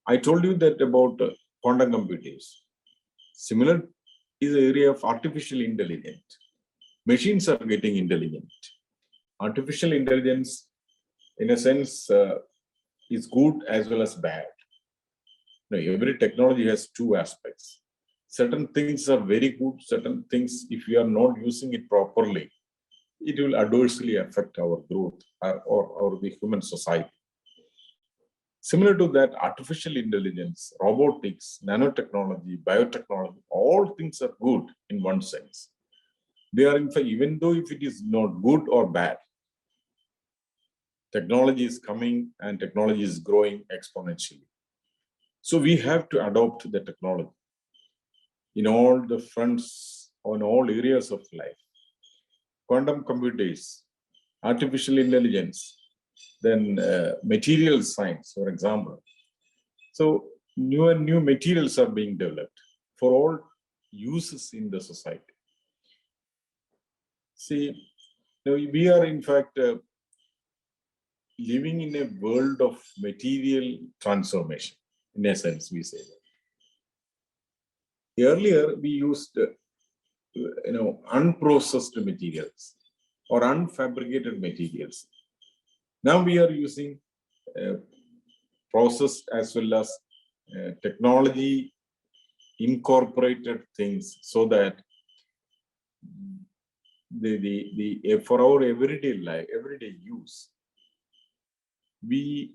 I told you that about quantum computers. Similar is the area of artificial intelligence. Machines are getting intelligent. Artificial intelligence, in a sense, is good as well as bad. Now, every technology has two aspects. Certain things are very good. Certain things, if we are not using it properly, it will adversely affect our growth or the human society. Similar to that, artificial intelligence, robotics, nanotechnology, biotechnology, all things are good in one sense. They are, in fact, even though if it is not good or bad, technology is coming and technology is growing exponentially. So we have to adopt the technology in all the fronts, on all areas of life. Quantum computers, artificial intelligence, then material science, for example. So new and new materials are being developed for all uses in the society. See, we are in fact living in a world of material transformation, in a sense, we say that. Earlier, we used unprocessed materials or unfabricated materials. Now we are using processed as well as technology incorporated things, so that for our everyday life, everyday use, we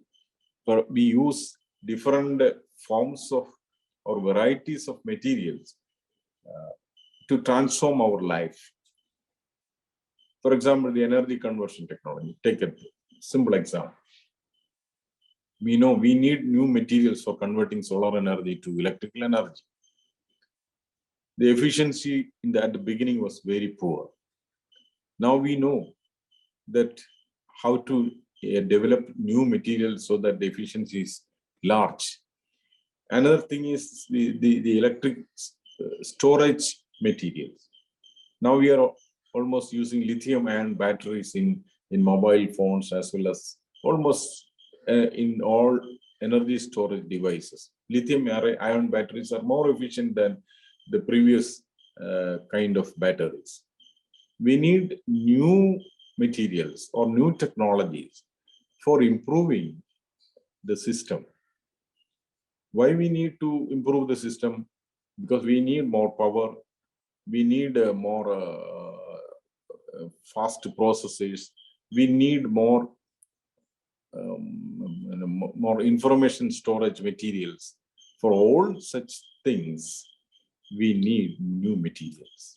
use different forms of or varieties of materials to transform our life. For example, the energy conversion technology. Take a simple example. We know we need new materials for converting solar energy to electrical energy. The efficiency at the beginning was very poor. Now we know that how to develop new materials so that the efficiency is large. Another thing is the electric storage materials. Now we are almost using lithium-ion batteries in mobile phones as well as almost in all energy storage devices. Lithium-ion batteries are more efficient than the previous kind of batteries. We need new materials or new technologies for improving the system. Why we need to improve the system? Because we need more power, we need more fast processes, we need more information storage materials. For all such things, we need new materials.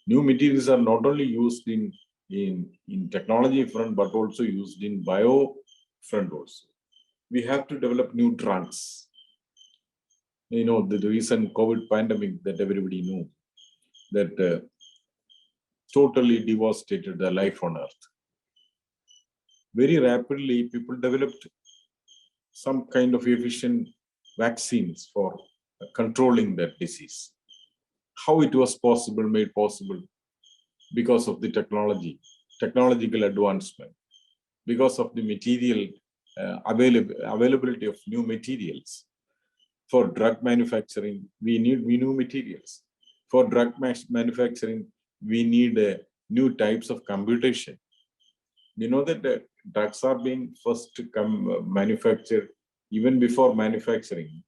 New materials are not only used in technology front, but also used in bio front also. We have to develop new drugs. You know, the recent COVID pandemic that everybody knew, that totally devastated the life on earth. Very rapidly, people developed some kind of efficient vaccines for controlling that disease. How it was possible, made possible? Because of the technological advancement, because of the material availability of new materials. For drug manufacturing, we need new materials. For drug manufacturing, we need new types of computation. You know that the drugs are being first manufactured even before manufacturing.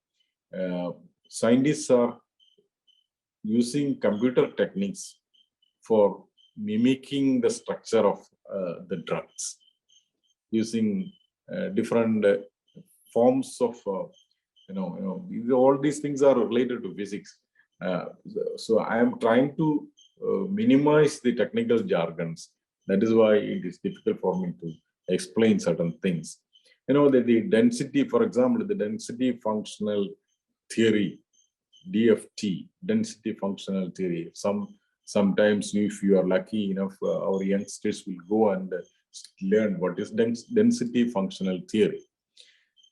Scientists are using computer techniques for mimicking the structure of the drugs, using different forms of, all these things are related to physics. So I am trying to minimize the technical jargons. That is why it is difficult for me to explain certain things. You know, the density, for example, the density functional theory, DFT, density functional theory. Sometimes, if you are lucky enough, our youngsters will go and learn what is density functional theory.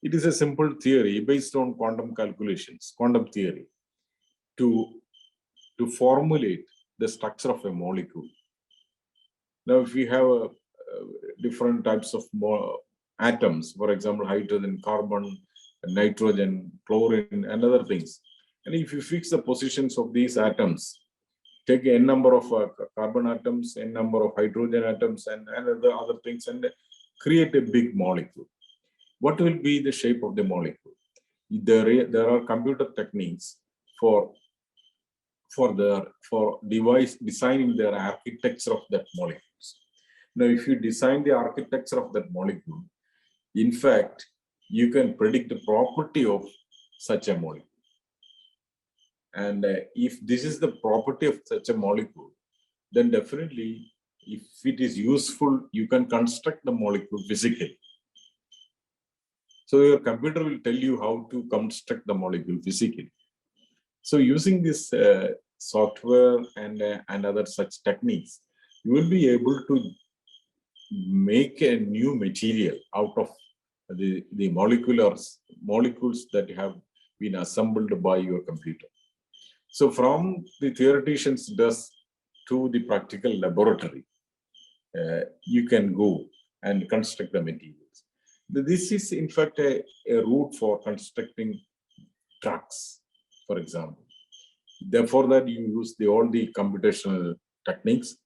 It is a simple theory based on quantum calculations, quantum theory, to formulate the structure of a molecule. Now, if we have different types of atoms, for example, hydrogen, carbon, nitrogen, chlorine, and other things, and if you fix the positions of these atoms, take n number of carbon atoms, n number of hydrogen atoms, and other things, and create a big molecule. What will be the shape of the molecule? There are computer techniques for designing their architecture of that molecules. Now, if you design the architecture of that molecule, in fact, you can predict the property of such a molecule. And if this is the property of such a molecule, then definitely, if it is useful, you can construct the molecule physically. So your computer will tell you how to construct the molecule physically. So using this software and other such techniques, you will be able to make a new material out of the molecules that have been assembled by your computer. So from the theoretician's desk to the practical laboratory, you can go and construct the materials. This is in fact a route for constructing drugs, for example. Therefore, that you use all the computational techniques.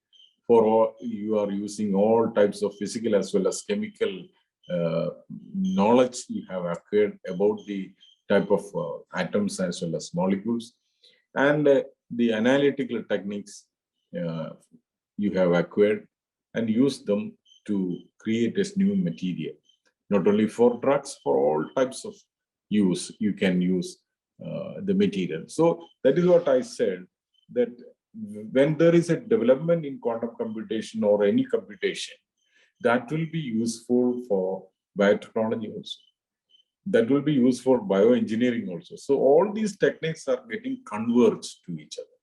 You are using all types of physical as well as chemical knowledge you have acquired about the type of atoms as well as molecules, and the analytical techniques you have acquired, and use them to create this new material. Not only for drugs, for all types of use, you can use the material. So that is what I said, that when there is a development in quantum computation or any computation, that will be useful for biotechnology also. That will be used for bioengineering also. So all these techniques are getting converged to each other.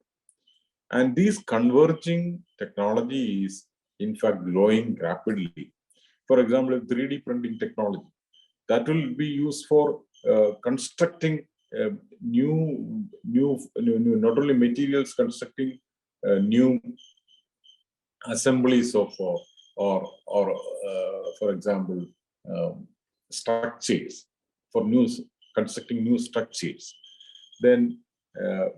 And these converging technology is in fact growing rapidly. For example, 3D printing technology that will be used for constructing new, not only materials, constructing new assemblies of for example, structures, for constructing new structures. Then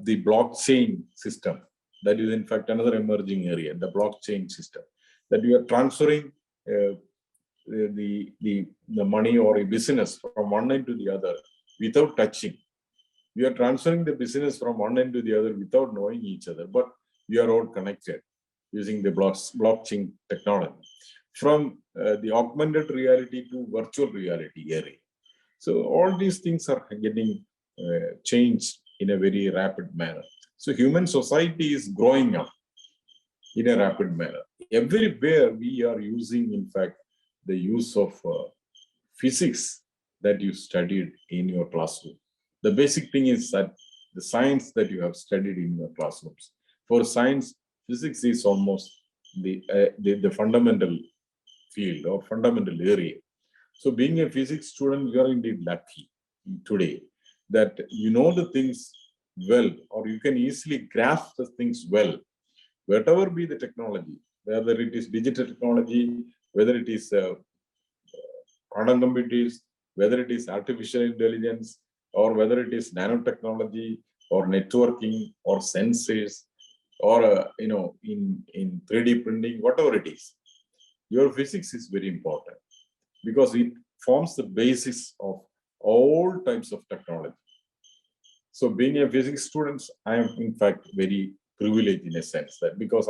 the blockchain system, that is in fact another emerging area, the blockchain system, that you are transferring the money or a business from one end to the other without touching. We are transferring the business from one end to the other without knowing each other, but we are all connected using the blockchain technology, from the augmented reality to virtual reality area. So all these things are getting changed in a very rapid manner. So human society is growing up in a rapid manner. Everywhere we are using, in fact, the use of physics that you studied in your classroom. The basic thing is that the science that you have studied in your classrooms. For science, physics is almost the fundamental field or fundamental area. So being a physics student, you are indeed lucky today that you know the things well, or you can easily grasp the things well, whatever be the technology, whether it is digital technology, whether it is quantum computers, whether it is artificial intelligence, or whether it is nanotechnology or networking or sensors, or in 3D printing, whatever it is, your physics is very important because it forms the basis of all types of technology. So being a physics student, I am in fact very privileged in a sense that because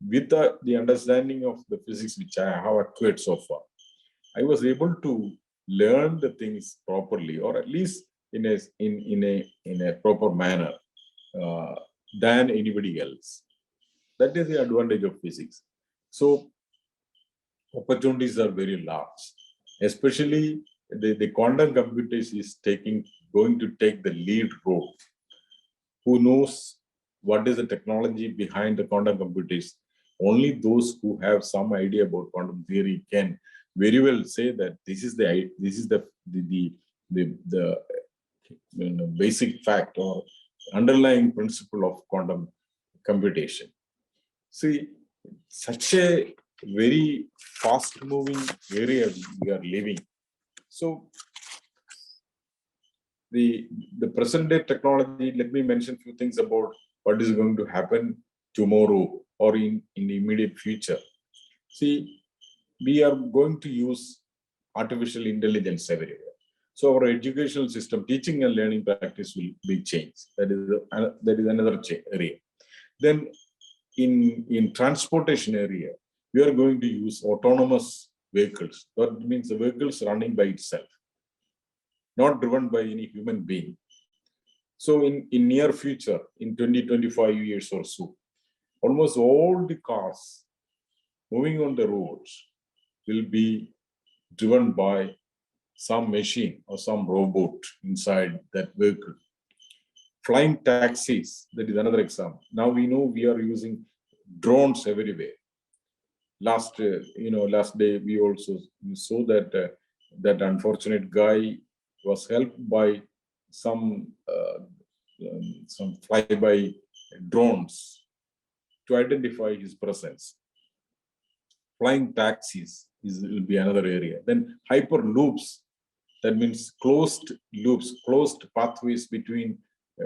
with the understanding of the physics which I have acquired so far, I was able to learn the things properly, or at least in a proper manner than anybody else. That is the advantage of physics. So opportunities are very large, especially the quantum computers is going to take the lead role. Who knows what is the technology behind the quantum computers? Only those who have some idea about quantum theory can very well say that this is the basic fact or underlying principle of quantum computation. See, such a very fast-moving area we are living. So the present-day technology, let me mention a few things about what is going to happen tomorrow or in the immediate future. See, we are going to use artificial intelligence everywhere. So our educational system, teaching and learning practice will be changed. That is another area. Then in transportation area, we are going to use autonomous vehicles. That means the vehicles running by itself, not driven by any human being. So in near future, in 20-25 years or so, almost all the cars moving on the roads will be driven by some machine or some robot inside that vehicle. Flying taxis, that is another example. Now we know we are using drones everywhere. Last day we also saw that that unfortunate guy was helped by some flyby drones to identify his presence. Flying taxis will be another area. Then hyperloops, that means closed loops, closed pathways between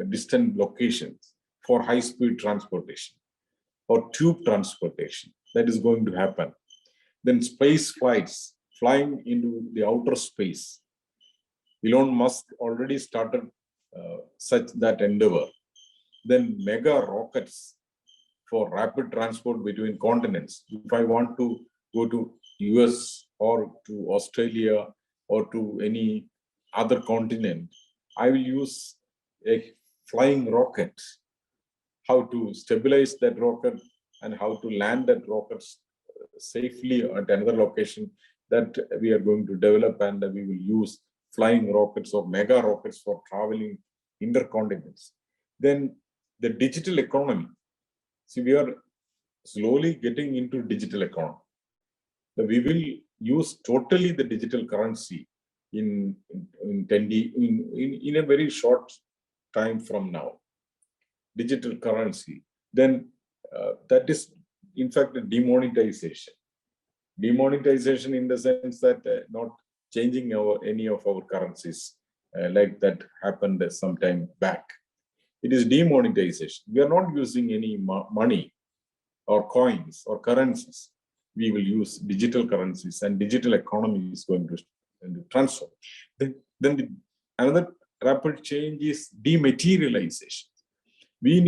distant locations for high-speed transportation or tube transportation. That is going to happen. Then space flights, flying into the outer space. Elon Musk already started such that endeavor. Then mega rockets for rapid transport between continents. If I want to go to US or to Australia or to any other continent, I will use a flying rocket. How to stabilize that rocket and how to land that rocket safely at another location, that we are going to develop, and we will use flying rockets or mega rockets for traveling intercontinents. Then the digital economy. See, we are slowly getting into digital economy. We will use totally the digital currency in a very short time from now. Digital currency. Then that is, in fact, a demonetization. Demonetization in the sense that not changing any of our currencies like that happened some time back. It is demonetization. We are not using any money or coins or currencies. We will use digital currencies, and digital economy is going to transform. Then another rapid change is dematerialization. We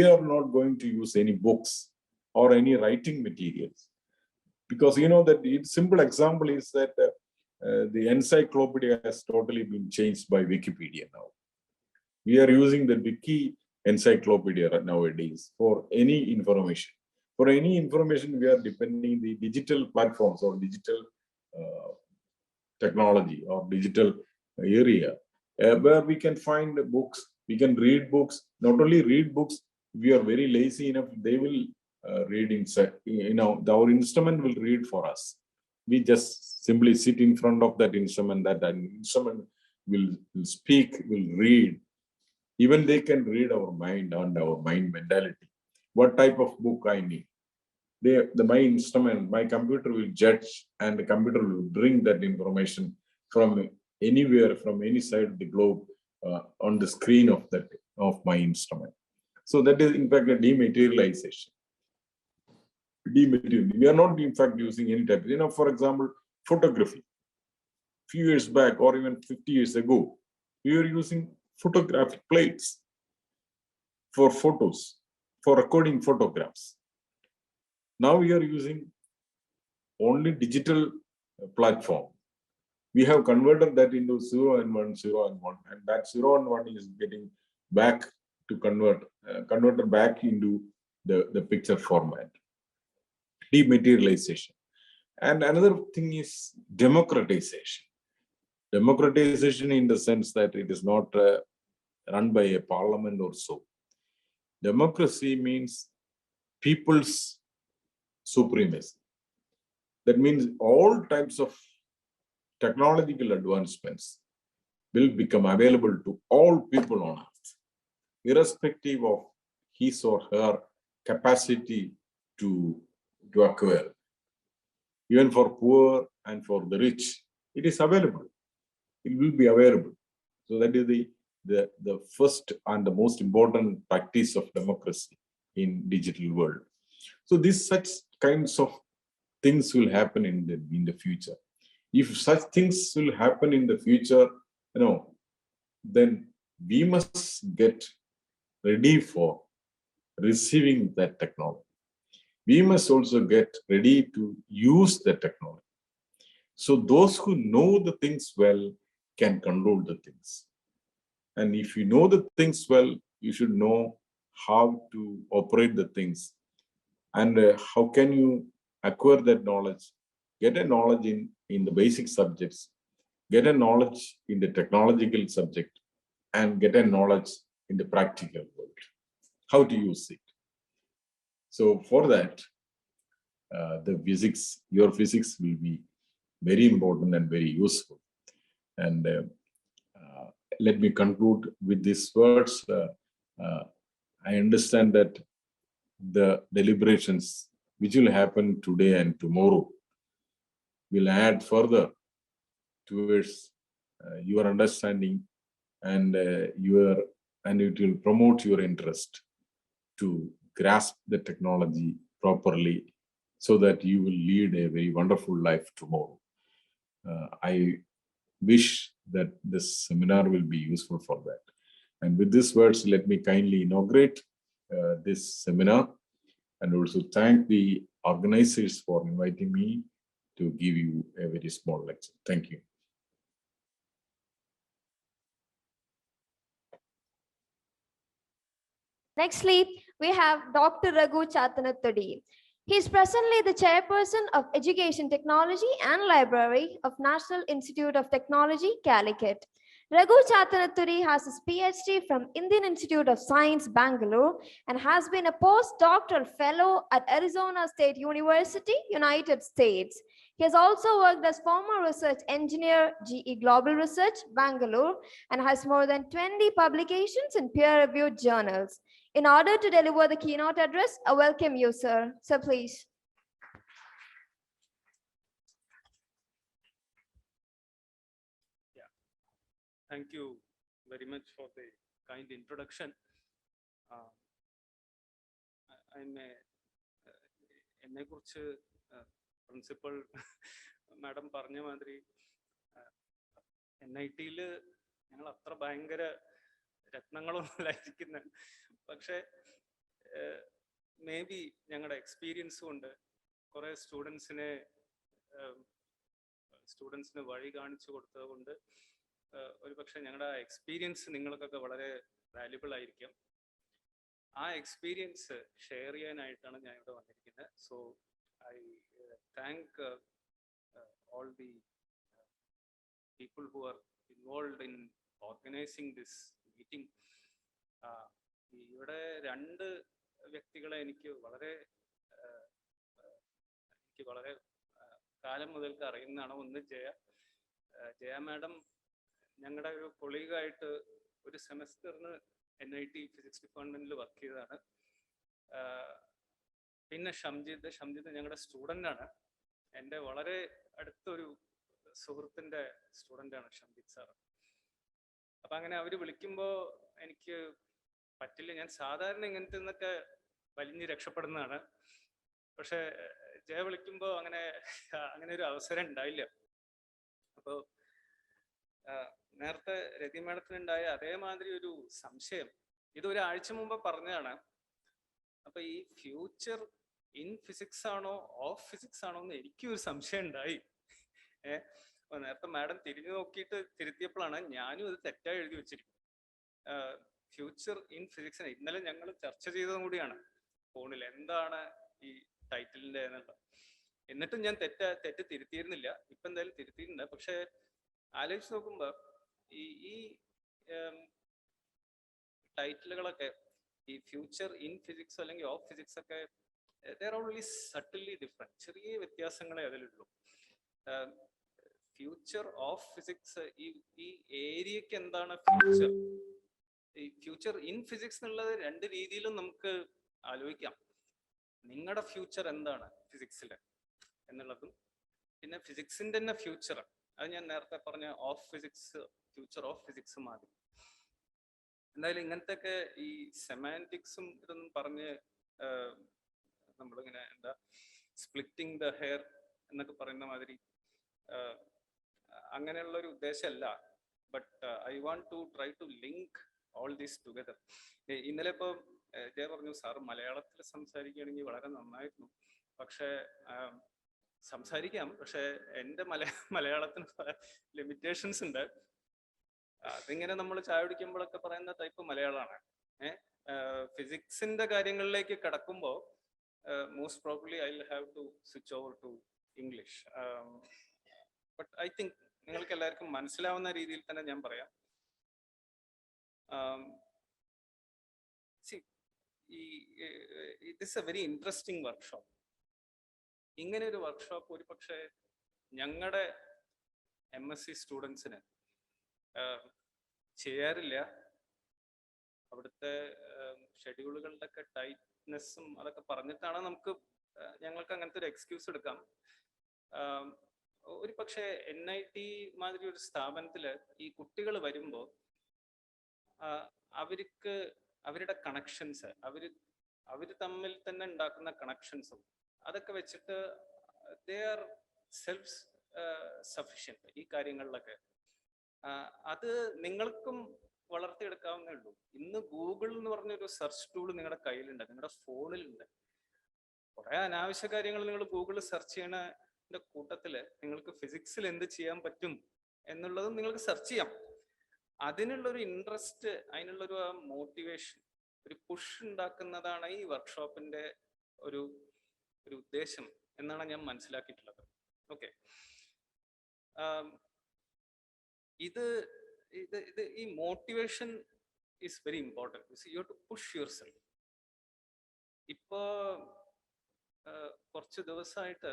are not going to use any books or any writing materials, because you know that simple example is that the encyclopedia has totally been changed by Wikipedia now. We are using the wiki encyclopedia nowadays for any information. For any information, we are depending the digital platforms or digital technology or digital area where we can find books, we can read books. Not only read books, we are very lazy enough, they will read inside, our instrument will read for us. We just simply sit in front of that instrument, that an instrument will speak, will read. Even they can read our mind and our mind mentality. What type of book I need? My instrument, my computer will judge, and the computer will bring that information from anywhere, from any side of the globe on the screen of my instrument. So that is in fact a dematerialization. We are not in fact using any type. For example, photography. Few years back or even 50 years ago, we were using photographic plates for photos, for recording photographs. Now we are using only digital platform. We have converted that into 0 and 1, 0 and 1, and that 0 and 1 is getting back to converted back into the picture format. Dematerialization. And another thing is democratization. Democratization in the sense that it is not run by a parliament or so. Democracy means people's supremacy. That means all types of technological advancements will become available to all people on earth, irrespective of his or her capacity to acquire. Even for poor and for the rich, it is available. It will be available. So that is the first and the most important practice of democracy in digital world. So these such kinds of things will happen in the future. If such things will happen in the future, then we must get ready for receiving that technology. We must also get ready to use the technology. So those who know the things well can control the things. And if you know the things well, you should know how to operate the things. And how can you acquire that knowledge? Get a knowledge in the basic subjects, get a knowledge in the technological subject, and get a knowledge in the practical world. How to use it. So for that, your physics will be very important and very useful. And let me conclude with these words. I understand that the deliberations which will happen today and tomorrow will add further towards your understanding and it will promote your interest to grasp the technology properly, so that you will lead a very wonderful life tomorrow. I wish that this seminar will be useful for that. And with these words, let me kindly inaugurate this seminar, and also thank the organizers for inviting me to give you a very small lecture. Thank you. Nextly, we have Dr. Raghu Chatanathodi. He is presently the chairperson of Education Technology and Library of National Institute of Technology, Calicut. Raghu Chatanaturi has his PhD from Indian Institute of Science, Bangalore, and has been a postdoctoral fellow at Arizona State University, United States. He has also worked as former research engineer, GE Global Research, Bangalore, and has more than 20 publications in peer-reviewed journals. In order to deliver the keynote address, I welcome you, sir. Sir, please. Thank you very much for the kind introduction. എന്നെ കുറിച്ച് principal madam പറഞ്ഞ മാതിരി NIT-യിൽ ഞങ്ങൾ അത്ര ഭയങ്കര രത്നങ്ങളൊന്നുമല്ല ഇരിക്കുന്നത്. പക്ഷെ may be ഞങ്ങളുടെ എക്സ്പീരിയൻസ് കൊണ്ട് കുറെ സ്റ്റുഡൻസിന് വഴി കാണിച്ചു കൊടുത്തത് കൊണ്ട് ഒരു പക്ഷെ ഞങ്ങളുടെ എക്സ്പീരിയൻസ് നിങ്ങൾക്കൊക്കെ വളരെ വാല്യുബിൾ ആയിരിക്കും. ആ എക്സ്പീരിയൻസ് ഷെയർ ചെയ്യാനായിട്ടാണ് ഞാൻ ഇവിടെ വന്നിരിക്കുന്നത്. So I thank all the people who are involved in organizing this meeting. ഇവിടെ രണ്ട് വ്യക്തികളെ എനിക്ക് വളരെ കാലം മുതൽക്ക് അറിയുന്നതാണ്. ഒന്ന് ജയ മാഡം ഞങ്ങളുടെ ഒരു കൊളീഗായിട്ട് ഒരു സെമസ്റ്ററിന് NIT ഫിസിക്സ് ഡിപ്പാർട്ട്മെന്റിൽ വർക്ക് ചെയ്തതാണ്. പിന്നെ ഷംജിത്ത് ഞങ്ങളുടെ സ്റ്റുഡൻ്റ് ആണ്. എൻ്റെ വളരെ അടുത്തൊരു സുഹൃത്തിൻ്റെ സ്റ്റുഡൻ്റാണ് ഷംജിത്ത് സാർ. അപ്പം അങ്ങനെ അവർ വിളിക്കുമ്പോൾ എനിക്ക് പറ്റില്ല. ഞാൻ സാധാരണ ഇങ്ങനത്തെ നിന്നൊക്കെ വലിഞ്ഞ് രക്ഷപ്പെടുന്നതാണ്. പക്ഷെ ജയ വിളിക്കുമ്പോൾ അങ്ങനെ ഒരു അവസരം ഉണ്ടായില്ല. അപ്പോൾ നേരത്തെ രതി മാഡത്തിനുണ്ടായ അതേമാതിരി ഒരു സംശയം ഇതൊരാഴ്ച മുമ്പ് പറഞ്ഞതാണ്. അപ്പൊ ഈ ഫ്യൂച്ചർ ഇൻ ഫിസിക്സ് ആണോ ഓഫ് ഫിസിക്സ് ആണോ എന്ന് എനിക്കൊരു സംശയം ഉണ്ടായി. അപ്പൊ നേരത്തെ മാഡം തിരിഞ്ഞു നോക്കിയിട്ട് തിരുത്തിയപ്പോഴാണ് ഞാനും ഇത് തെറ്റായി എഴുതി വെച്ചിരിക്കും. ഫ്യൂച്ചർ ഇൻ ഫിസിക്സിനെ ഇന്നലെ ഞങ്ങൾ ചർച്ച ചെയ്തതും കൂടിയാണ് ഫോണിൽ എന്താണ് ഈ ടൈറ്റിലിന്റെ എന്നുള്ളത്. എന്നിട്ടും ഞാൻ തെറ്റ് തിരുത്തിയിരുന്നില്ല. ഇപ്പൊ എന്തായാലും തിരുത്തിയിട്ടുണ്ട്. പക്ഷെ ആലോചിച്ച് നോക്കുമ്പോ ഈ ടൈറ്റിലുകളൊക്കെ ഈ ഫ്യൂച്ചർ ഇൻ ഫിസിക്സ് അല്ലെങ്കിൽ ഓഫ് ഫിസിക്സ് ഒക്കെ ഓൺലി സട്ടിലി ഡിഫറെന്റ്, ചെറിയ വ്യത്യാസങ്ങളെ അതിലുള്ളൂ. ഫ്യൂച്ചർ ഓഫ് ഫിസിക്സ് ഈ ഏരിയക്ക് എന്താണ് ഫ്യൂച്ചർ, ഈ ഫ്യൂച്ചർ ഇൻ ഫിസിക്സ് എന്നുള്ളത് രണ്ട് രീതിയിലും നമുക്ക് ആലോചിക്കാം. നിങ്ങളുടെ ഫ്യൂച്ചർ എന്താണ് ഫിസിക്സിൽ എന്നുള്ളതും പിന്നെ ഫിസിക്സിന്റെ തന്നെ ഫ്യൂച്ചർ, അത് ഞാൻ നേരത്തെ പറഞ്ഞ of physics, future of physics മാറി. എന്തായാലും ഇങ്ങനത്തെ ഈ സെമാൻറ്റിക്സും ഇതൊന്നും പറഞ്ഞ് നമ്മളിങ്ങനെ സ്പ്ലിറ്റിംഗ് ദ ഹെയർ എന്നൊക്കെ പറയുന്ന മാതിരി അങ്ങനെയുള്ള ഒരു ഉദ്ദേശമല്ല. But I want to try to link all these together. ഇന്നലെ ഇപ്പോൾ ജയ പറഞ്ഞു സാർ മലയാളത്തിൽ സംസാരിക്കുകയാണെങ്കിൽ വളരെ നന്നായിരുന്നു. പക്ഷേ സംസാരിക്കാം, പക്ഷെ എൻ്റെ മലയാളത്തിന് ലിമിറ്റേഷൻസ് ഉണ്ട്. അതിങ്ങനെ നമ്മൾ ചായ കുടിക്കുമ്പോഴൊക്കെ പറയുന്ന ടൈപ്പ് മലയാളമാണ്. ഫിസിക്സിന്റെ കാര്യങ്ങളിലേക്ക് കടക്കുമ്പോൾ most probably I will have to switch over to English. But I think നിങ്ങൾക്ക് എല്ലാവർക്കും മനസ്സിലാവുന്ന രീതിയിൽ തന്നെ ഞാൻ പറയാം. It is a very interesting workshop. ഇങ്ങനെ ഒരു വർക്ക്ഷോപ്പ് ഒരു പക്ഷേ ഞങ്ങളുടെ MSc സ്റ്റുഡൻസിന് ചെയ്യാറില്ല. അവിടുത്തെ ഷെഡ്യൂളുകളുടെ ഒക്കെ ടൈറ്റ്നെസ്സും അതൊക്കെ പറഞ്ഞിട്ടാണ് ഞങ്ങൾക്ക് അങ്ങനത്തെ ഒരു എക്സ്ക്യൂസ് എടുക്കാം. ഒരു പക്ഷേ NIT മാതിരി ഒരു സ്ഥാപനത്തിൽ ഈ കുട്ടികൾ വരുമ്പോൾ അവരുടെ കണക്ഷൻസ് അവർ തമ്മിൽ തന്നെ ഉണ്ടാക്കുന്ന കണക്ഷൻസും അതൊക്കെ വെച്ചിട്ട് ദേ ആർ സെൽഫ് സഫിഷ്യന്റ് ഈ കാര്യങ്ങളിലൊക്കെ. അത് നിങ്ങൾക്കും വളർത്തിയെടുക്കാവുന്നേ ഉള്ളൂ. ഇന്ന് ഗൂഗിൾ എന്ന് പറഞ്ഞൊരു സെർച്ച് ടൂൾ നിങ്ങളുടെ കയ്യിലുണ്ട്, നിങ്ങളുടെ ഫോണിലുണ്ട്. കുറെ അനാവശ്യ കാര്യങ്ങൾ നിങ്ങൾ ഗൂഗിളിൽ സെർച്ച് ചെയ്യണതിന്റെ കൂട്ടത്തില് നിങ്ങൾക്ക് ഫിസിക്സിൽ എന്ത് ചെയ്യാൻ പറ്റും എന്നുള്ളതും നിങ്ങൾക്ക് സെർച്ച് ചെയ്യാം. അതിനുള്ളൊരു ഇൻട്രസ്റ്റ്, അതിനുള്ളൊരു മോട്ടിവേഷൻ, ഒരു പുഷ് ഉണ്ടാക്കുന്നതാണ് ഈ വർക്ക്ഷോപ്പിന്റെ ഒരു ഉദ്ദേശം എന്നാണ് ഞാൻ മനസ്സിലാക്കിയിട്ടുള്ളത്. ഓക്കെ, ഈ motivation is very important. You have to push yourself. ഇപ്പോ കുറച്ച് ദിവസമായിട്ട്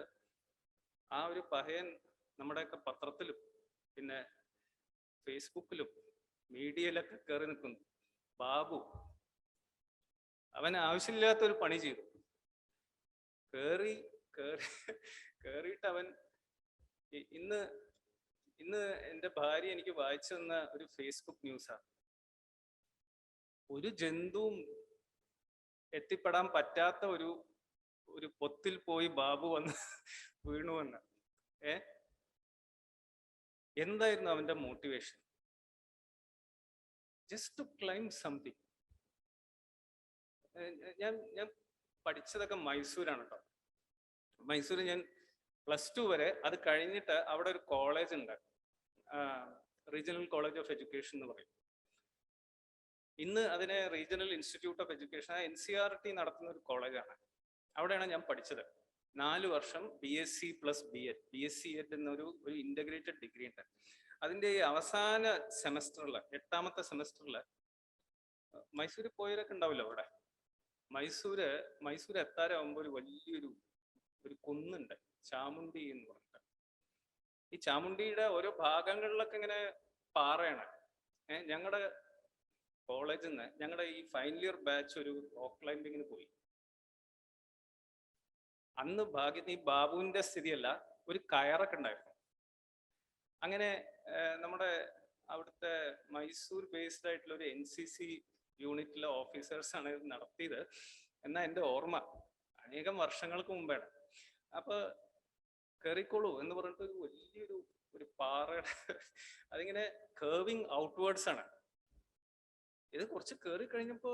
ആ ഒരു പഹയൻ നമ്മുടെയൊക്കെ പത്രത്തിലും പിന്നെ ഫേസ്ബുക്കിലും മീഡിയയിലൊക്കെ കയറി നിൽക്കുന്നു. ബാബു അവൻ ആവശ്യമില്ലാത്തൊരു പണി ചെയ്തു. കേറിയിട്ട് അവൻ ഇന്ന് എൻ്റെ ഭാര്യ എനിക്ക് വായിച്ചു തന്ന ഒരു ഫേസ്ബുക്ക് ന്യൂസാണ്. ഒരു ജന്തുവും എത്തിപ്പെടാൻ പറ്റാത്ത ഒരു പൊത്തിൽ പോയി ബാബു വന്ന് വീണുവെന്ന്. എന്തായിരുന്നു അവന്റെ motivation? Just to claim something. ഞാൻ പഠിച്ചതൊക്കെ മൈസൂരാണ് കേട്ടോ. മൈസൂർ ഞാൻ +2 വരെ. അത് കഴിഞ്ഞിട്ട് അവിടെ ഒരു കോളേജ് ഉണ്ട്, റീജിയണൽ കോളേജ് ഓഫ് എഡ്യൂക്കേഷൻ എന്ന് പറയും. ഇന്ന് അതിനെ regional institute of education, NCERT നടത്തുന്ന ഒരു കോളേജാണ്. അവിടെയാണ് ഞാൻ പഠിച്ചത്. 4 വർഷം BSc + B.Ed. BSc Ed എന്നൊരു ഇന്റഗ്രേറ്റഡ് ഡിഗ്രി ഉണ്ട്. അതിൻ്റെ ഈ അവസാന സെമസ്റ്ററിൽ, 8ാമത്തെ സെമസ്റ്ററിൽ മൈസൂരിൽ പോയവരൊക്കെ ഉണ്ടാവില്ലോ അവിടെ. മൈസൂർ എത്താറാകുമ്പോൾ വലിയൊരു കുന്നുണ്ട്, ചാമുണ്ഡി എന്ന് പറഞ്ഞിട്ട്. ഈ ചാമുണ്ഡിയുടെ ഓരോ ഭാഗങ്ങളിലൊക്കെ ഇങ്ങനെ പാറയാണ്. ഞങ്ങളുടെ കോളേജിൽ നിന്ന് ഞങ്ങളുടെ ഈ ഫൈനൽ ഇയർ ബാച്ച് ഒരു റോക്ക് ക്ലൈംബിങ്ങിന് പോയി. അന്ന് ഭാഗ്യത്തിന് ഈ ബാബുവിന്റെ സ്ഥിതിയല്ല, ഒരു കയറൊക്കെ ഉണ്ടായിരുന്നു. അങ്ങനെ നമ്മുടെ അവിടുത്തെ മൈസൂർ ബേസ്ഡ് ആയിട്ടുള്ള ഒരു NCC യൂണിറ്റിലെ ഓഫീസേഴ്സാണ് ഇത് നടത്തിയത് എന്നാ എൻ്റെ ഓർമ്മ. അനേകം വർഷങ്ങൾക്ക് മുമ്പാണ്. അപ്പൊ കയറിക്കോളൂ എന്ന് പറഞ്ഞിട്ട് വലിയൊരു പാറയുടെ അതിങ്ങനെ കർവിങ് ഔട്ട്വേർഡ്സ് ആണ്. ഇത് കുറച്ച് കയറി കഴിഞ്ഞപ്പോ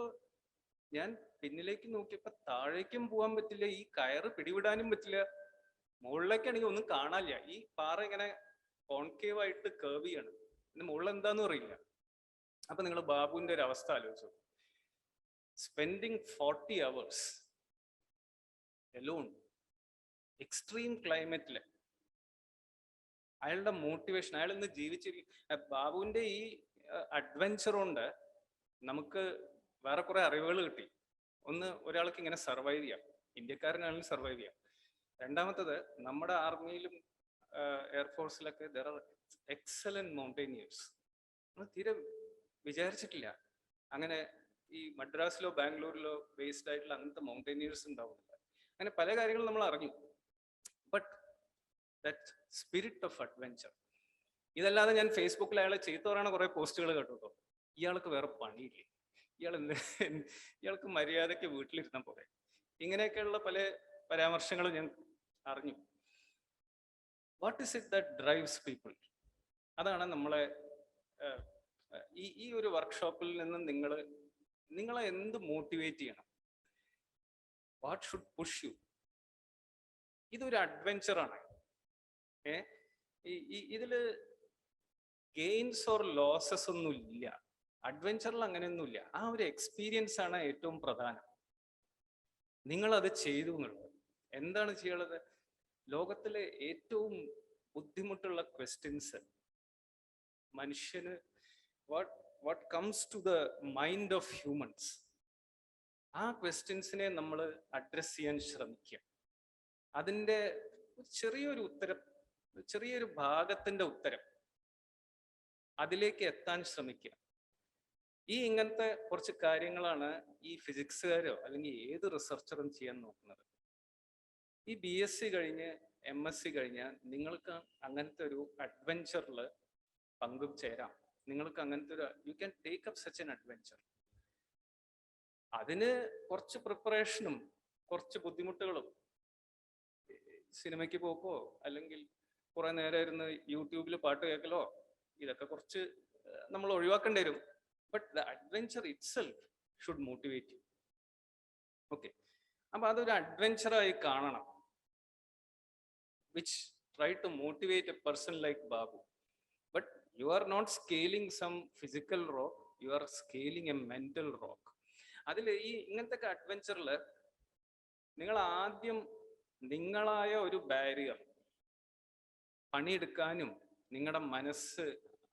ഞാൻ പിന്നിലേക്ക് നോക്കിയപ്പോ താഴേക്കും പോകാൻ പറ്റില്ല, ഈ കയറ് പിടിവിടാനും പറ്റില്ല, മുകളിലേക്കാണെങ്കിൽ ഒന്നും കാണാനില്ല. ഈ പാറ ഇങ്ങനെ കോൺകേവ് ആയിട്ട് കർവ് ചെയ്യാണ്. പിന്നെ മുകളിൽ എന്താന്നും അറിയില്ല. അപ്പൊ നിങ്ങൾ ബാബുവിന്റെ ഒരു അവസ്ഥ ആലോചിച്ചു. സ്പെൻഡിങ് 40 hours എലോൺ, എക്സ്ട്രീം ക്ലൈമറ്റില്. അയാളുടെ മോട്ടിവേഷൻ, അയാൾ ഇന്ന് ജീവിച്ചിരിക്കും. ബാബുവിന്റെ ഈ അഡ്വെഞ്ചർ കൊണ്ട് നമുക്ക് വേറെ കുറെ അറിവുകൾ കിട്ടി. ഒന്ന്, ഒരാൾക്ക് ഇങ്ങനെ സർവൈവ് ചെയ്യാം, ഇന്ത്യക്കാരനാണെങ്കിലും സർവൈവ് ചെയ്യാം. രണ്ടാമത്തത്, നമ്മുടെ ആർമിയിലും എയർഫോഴ്സിലൊക്കെ ദർ ആർ എക്സലന്റ് മൗണ്ടൈനിയേഴ്സ്. നമ്മൾ തീരെ വിചാരിച്ചിട്ടില്ല അങ്ങനെ ഈ മദ്രാസിലോ ബാംഗ്ലൂരിലോ ബേസ്ഡ് ആയിട്ടുള്ള അങ്ങനത്തെ മൗണ്ടൈനിയേഴ്സ് ഉണ്ടാവുന്നില്ല. അങ്ങനെ പല കാര്യങ്ങളും നമ്മൾ അറിഞ്ഞു. But that spirit of adventure. ഇതല്ലാതെ ഞാൻ ഫേസ്ബുക്കിൽ അയാളെ ചീത്ത പറയുന്ന കുറെ പോസ്റ്റുകൾ കേട്ടോ. ഇയാൾക്ക് വേറെ പണിയില്ലേ, ഇയാൾക്ക് മര്യാദയ്ക്ക് വീട്ടിലിരുന്ന പോലെ, ഇങ്ങനെയൊക്കെയുള്ള പല പരാമർശങ്ങളും ഞാൻ അറിഞ്ഞു. What is it that drives people? അതാണ് നമ്മളെ ഈ ഒരു വർക്ക്ഷോപ്പിൽ നിന്ന് നിങ്ങളെ എന്ത് മോട്ടിവേറ്റ് ചെയ്യണം? What should push you? ഇതൊരു അഡ്വെഞ്ചറാണ്. ഇതില് ഗെയിൻസ് ഓർ ലോസസ് ഒന്നും ഇല്ല. അഡ്വെഞ്ചറിൽ അങ്ങനെയൊന്നുമില്ല. ആ ഒരു എക്സ്പീരിയൻസ് ആണ് ഏറ്റവും പ്രധാനം. നിങ്ങളത് ചെയ്തു എന്നുള്ളത്. എന്താണ് ചെയ്യുള്ളത്? ലോകത്തിലെ ഏറ്റവും ബുദ്ധിമുട്ടുള്ള ക്വസ്റ്റ്യൻസ് മനുഷ്യന്, what comes to the mind of humans, ആ ക്വസ്റ്റ്യൻസിനെ നമ്മൾ അഡ്രസ് ചെയ്യാൻ ശ്രമിക്കുക. അതിൻ്റെ ചെറിയൊരു ഉത്തരം, ചെറിയൊരു ഭാഗത്തിന്റെ ഉത്തരം, അതിലേക്ക് എത്താൻ ശ്രമിക്കുക. ഇങ്ങനത്തെ കുറച്ച് കാര്യങ്ങളാണ് ഈ ഫിസിക്സുകാരോ അല്ലെങ്കിൽ ഏത് റിസർച്ചറും ചെയ്യാൻ നോക്കുന്നത്. ഈ BSc കഴിഞ്ഞ് MSc കഴിഞ്ഞാൽ നിങ്ങൾക്ക് അങ്ങനത്തെ ഒരു അഡ്വെഞ്ചറിൽ പങ്കുചേരാം. നിങ്ങൾക്ക് അങ്ങനത്തെ you can take up such an adventure. അതിന് കുറച്ച് പ്രിപ്പറേഷനും കുറച്ച് ബുദ്ധിമുട്ടുകളും, സിനിമയ്ക്ക് പോക്കോ അല്ലെങ്കിൽ കുറെ നേരം ഇരുന്ന് യൂട്യൂബിൽ പാട്ട് കേൾക്കലോ, ഇതൊക്കെ കുറച്ച് നമ്മൾ ഒഴിവാക്കേണ്ടി വരും. But the adventure itself should motivate U. Okay, അപ്പൊ അതൊരു അഡ്വെഞ്ചറായി കാണണം. which try to motivate a person like Babu. But you are not scaling some physical rock, you are scaling a mental rock. അതിൽ ഇങ്ങനത്തെ അഡ്വെഞ്ചറിൽ നിങ്ങൾ ആദ്യം നിങ്ങളായ ഒരു ബാരിയർ പണിയെടുക്കാനും നിങ്ങളുടെ മനസ്സ്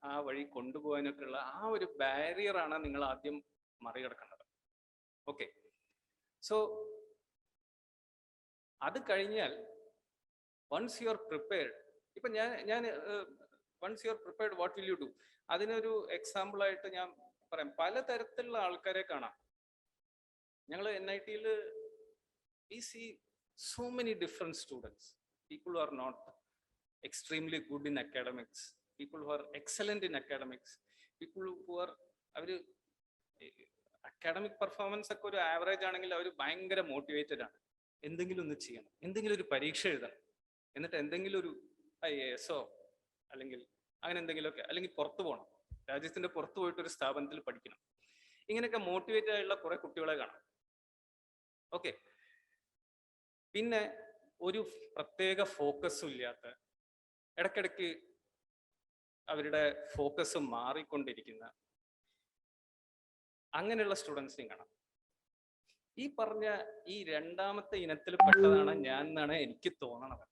ആ വഴി കൊണ്ടുപോകാനൊക്കെ ഉള്ള ആ ഒരു ബാരിയറാണ് നിങ്ങൾ ആദ്യം മറികടക്കേണ്ടത്. ഓക്കെ, സോ അത് കഴിഞ്ഞാൽ വൺസ് യു ആർ പ്രിപ്പയർഡ്, ഇപ്പൊ ഞാൻ once you are prepared what will you do? അതിനൊരു എക്സാമ്പിൾ ആയിട്ട് ഞാൻ പറയാം. പലതരത്തിലുള്ള ആൾക്കാരെ കാണാം. ഞങ്ങൾ NIT-യിൽ we see so many different students, people who are not extremely good in academics, people who are excellent in academics, people who are അവര് അക്കാഡമിക് പെർഫോമൻസ് ഒക്കെ ഒരു ആവറേജ് ആണെങ്കിൽ അവർ ഭയങ്കര മോട്ടിവേറ്റഡ് ആണ്. എന്തെങ്കിലും ഒന്ന് ചെയ്യണം, എന്തെങ്കിലും ഒരു പരീക്ഷ എഴുതണം, എന്നിട്ട് എന്തെങ്കിലും ഒരു IAS അല്ലെങ്കിൽ അങ്ങനെ എന്തെങ്കിലുമൊക്കെ, അല്ലെങ്കിൽ പുറത്തു പോകണം, രാജ്യത്തിന്റെ പുറത്തു പോയിട്ട് ഒരു സ്ഥാപനത്തിൽ പഠിക്കണം. ഇങ്ങനെയൊക്കെ മോട്ടിവേറ്റ് ആയുള്ള കുറെ കുട്ടികളെ കാണാം. ഓക്കെ, പിന്നെ ഒരു പ്രത്യേക ഫോക്കസും ഇല്ലാത്ത, ഇടയ്ക്കിടയ്ക്ക് അവരുടെ ഫോക്കസ് മാറിക്കൊണ്ടിരിക്കുന്ന അങ്ങനെയുള്ള സ്റ്റുഡൻസിനെയും കാണാം. ഈ പറഞ്ഞ ഈ രണ്ടാമത്തെ ഇനത്തിൽ പെട്ടതാണ് ഞാൻ എന്നാണ് എനിക്ക് തോന്നണത്.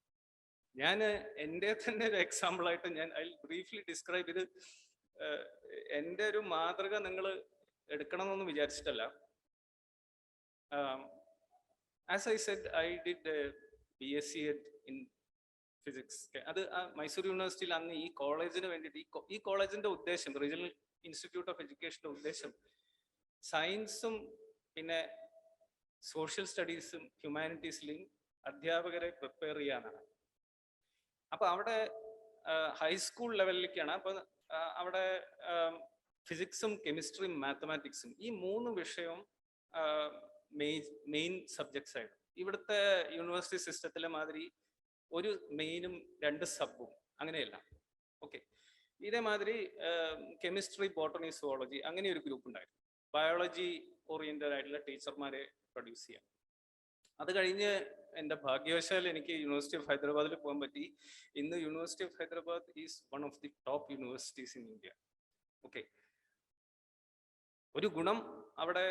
ഞാൻ എൻ്റെ തന്നെ ഒരു എക്സാമ്പിൾ ആയിട്ട് ഞാൻ ഐ ബ്രീഫ്ലി ഡിസ്ക്രൈബ് ഇത്. എൻ്റെ ഒരു മാതൃക നിങ്ങൾ എടുക്കണം എന്നൊന്നും വിചാരിച്ചിട്ടല്ല. As I said, I did BSc in physics. അത് മൈസൂർ യൂണിവേഴ്സിറ്റിയിൽ അന്ന് ഈ കോളേജിന് വേണ്ടിയിട്ട് ഈ കോളേജിന്റെ ഉദ്ദേശം, റീജിയണൽ ഇൻസ്റ്റിറ്റ്യൂട്ട് ഓഫ് എഡ്യൂക്കേഷന്റെ ഉദ്ദേശം സയൻസും പിന്നെ സോഷ്യൽ സ്റ്റഡീസും ഹ്യൂമാനിറ്റീസിലും അധ്യാപകരെ പ്രിപ്പയർ ചെയ്യാനാണ്. അപ്പൊ അവിടെ ഹൈസ്കൂൾ ലെവലിലേക്കാണ്. അപ്പൊ അവിടെ ഫിസിക്സും കെമിസ്ട്രിയും മാത്തമാറ്റിക്സും ഈ 3 വിഷയവും മെയിൻ സബ്ജക്ട്സ് ആയിരുന്നു. ഇവിടുത്തെ യൂണിവേഴ്സിറ്റി സിസ്റ്റത്തിലെ മാതിരി ഒരു മെയിനും 2 സബും അങ്ങനെയല്ല. ഓക്കെ, ഇതേമാതിരി കെമിസ്ട്രി, ബോട്ടണി, സുവോളജി അങ്ങനെ ഒരു ഗ്രൂപ്പ് ഉണ്ടായിരുന്നു. ബയോളജി ഓറിയന്റഡ് ആയിട്ടുള്ള ടീച്ചർമാരെ പ്രൊഡ്യൂസ് ചെയ്യാം. അത് കഴിഞ്ഞ് എൻ്റെ ഭാഗ്യവശാൽ എനിക്ക് യൂണിവേഴ്സിറ്റി ഓഫ് ഹൈദരാബാദിൽ പോകാൻ പറ്റി. ഇന്ന് university of Hyderabad is one of the top universities in India. Okay, ഒരു ഗുണം അവിടെ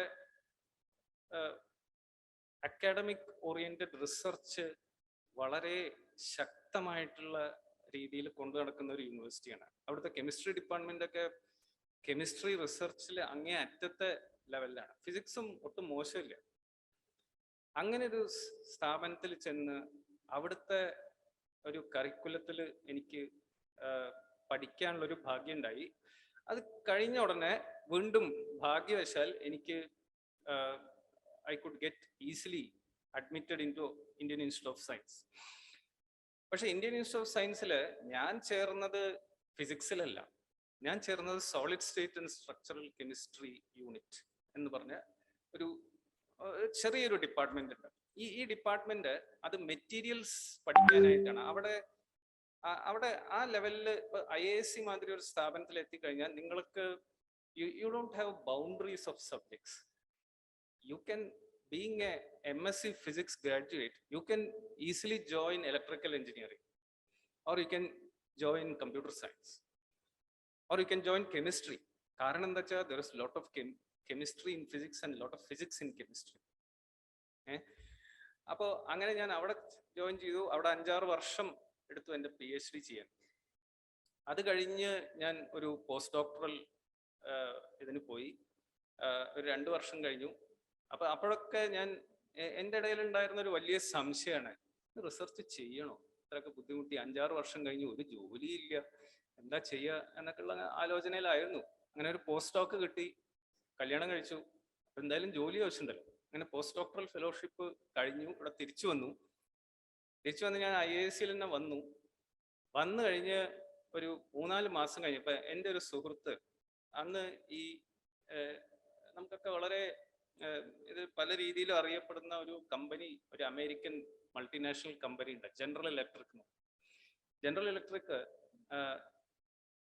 അക്കാഡമിക് ഓറിയന്റഡ് റിസർച്ച് വളരെ ശക്തമായിട്ടുള്ള രീതിയിൽ കൊണ്ടു നടക്കുന്ന ഒരു യൂണിവേഴ്സിറ്റിയാണ്. അവിടുത്തെ കെമിസ്ട്രി ഡിപ്പാർട്ട്മെന്റ് ഒക്കെ കെമിസ്ട്രി റിസർച്ചിൽ അങ്ങേ അറ്റത്തെ ലെവലിലാണ്. ഫിസിക്സും ഒട്ടും മോശമില്ല. അങ്ങനെ ഒരു സ്ഥാപനത്തിൽ ചെന്ന് അവിടുത്തെ ഒരു കരിക്കുലത്തിൽ എനിക്ക് പഠിക്കാനുള്ളൊരു ഭാഗ്യം ഉണ്ടായി. അത് കഴിഞ്ഞ ഉടനെ വീണ്ടും ഭാഗ്യവശാൽ എനിക്ക് I could get easily admitted into Indian Institute of Science. പക്ഷെ ഇന്ത്യൻ ഇൻസ്റ്റിറ്റ്യൂട്ട് ഓഫ് സയൻസിൽ ഞാൻ ചേർന്നത് ഫിസിക്സിലല്ല, ഞാൻ ചേർന്നത് solid state and structural chemistry unit എന്ന് പറഞ്ഞ ഒരു ചെറിയൊരു ഡിപ്പാർട്ട്മെന്റ് ഉണ്ട്. ഈ ഡിപ്പാർട്ട്മെന്റ് അത് മെറ്റീരിയൽസ് പഠിക്കാനായിട്ടാണ്. അവിടെ ആ ലെവലിൽ IISc മാതിരി ഒരു സ്ഥാപനത്തിൽ എത്തിക്കഴിഞ്ഞാൽ നിങ്ങൾക്ക് you don't have boundaries of subjects. You can, being a MSc physics graduate, you can easily join electrical engineering, or you can join computer science, or you can join chemistry. കാരണം എന്താ വെച്ചാൽ there is a lot of chemistry in physics and a lot of physics in chemistry. അപ്പോൾ അങ്ങനെ ഞാൻ അവിടെ join ചെയ്തു. അവിടെ 5-6 വർഷം എടുത്തു എൻ്റെ PhD ചെയ്യാൻ. അത് കഴിഞ്ഞ് ഞാൻ ഒരു പോസ്റ്റ് ഡോക്ടറൽ ഇതിന് പോയി. ഒരു 2 വർഷം കഴിഞ്ഞു. അപ്പോഴൊക്കെ ഞാൻ എൻ്റെ ഇടയിൽ ഉണ്ടായിരുന്ന ഒരു വലിയ സംശയമാണ്, റിസർച്ച് ചെയ്യണോ, ഇത്രയൊക്കെ ബുദ്ധിമുട്ടി 5-6 വർഷം കഴിഞ്ഞു, ഒരു ജോലിയില്ല, എന്താ ചെയ്യുക എന്നൊക്കെയുള്ള ആലോചനയിലായിരുന്നു. അങ്ങനെ ഒരു പോസ്റ്റ് ഡോക്ക് കിട്ടി, കല്യാണം കഴിച്ചു. എന്തായാലും ജോലി ആവശ്യമുണ്ടല്ലോ. അങ്ങനെ പോസ്റ്റ് ഡോക്ടറൽ ഫെലോഷിപ്പ് കഴിഞ്ഞു. ഇവിടെ തിരിച്ചു വന്നു ഞാൻ IISc തന്നെ വന്നു കഴിഞ്ഞ് ഒരു 3-4 മാസം കഴിഞ്ഞപ്പോൾ എൻ്റെ ഒരു സുഹൃത്ത്, അന്ന് ഈ നമുക്കൊക്കെ വളരെ ഇത് പല രീതിയിലും അറിയപ്പെടുന്ന ഒരു കമ്പനി, ഒരു അമേരിക്കൻ മൾട്ടിനാഷണൽ കമ്പനി ഉണ്ട്, ജനറൽ ഇലക്ട്രിക്. ജനറൽ ഇലക്ട്രിക്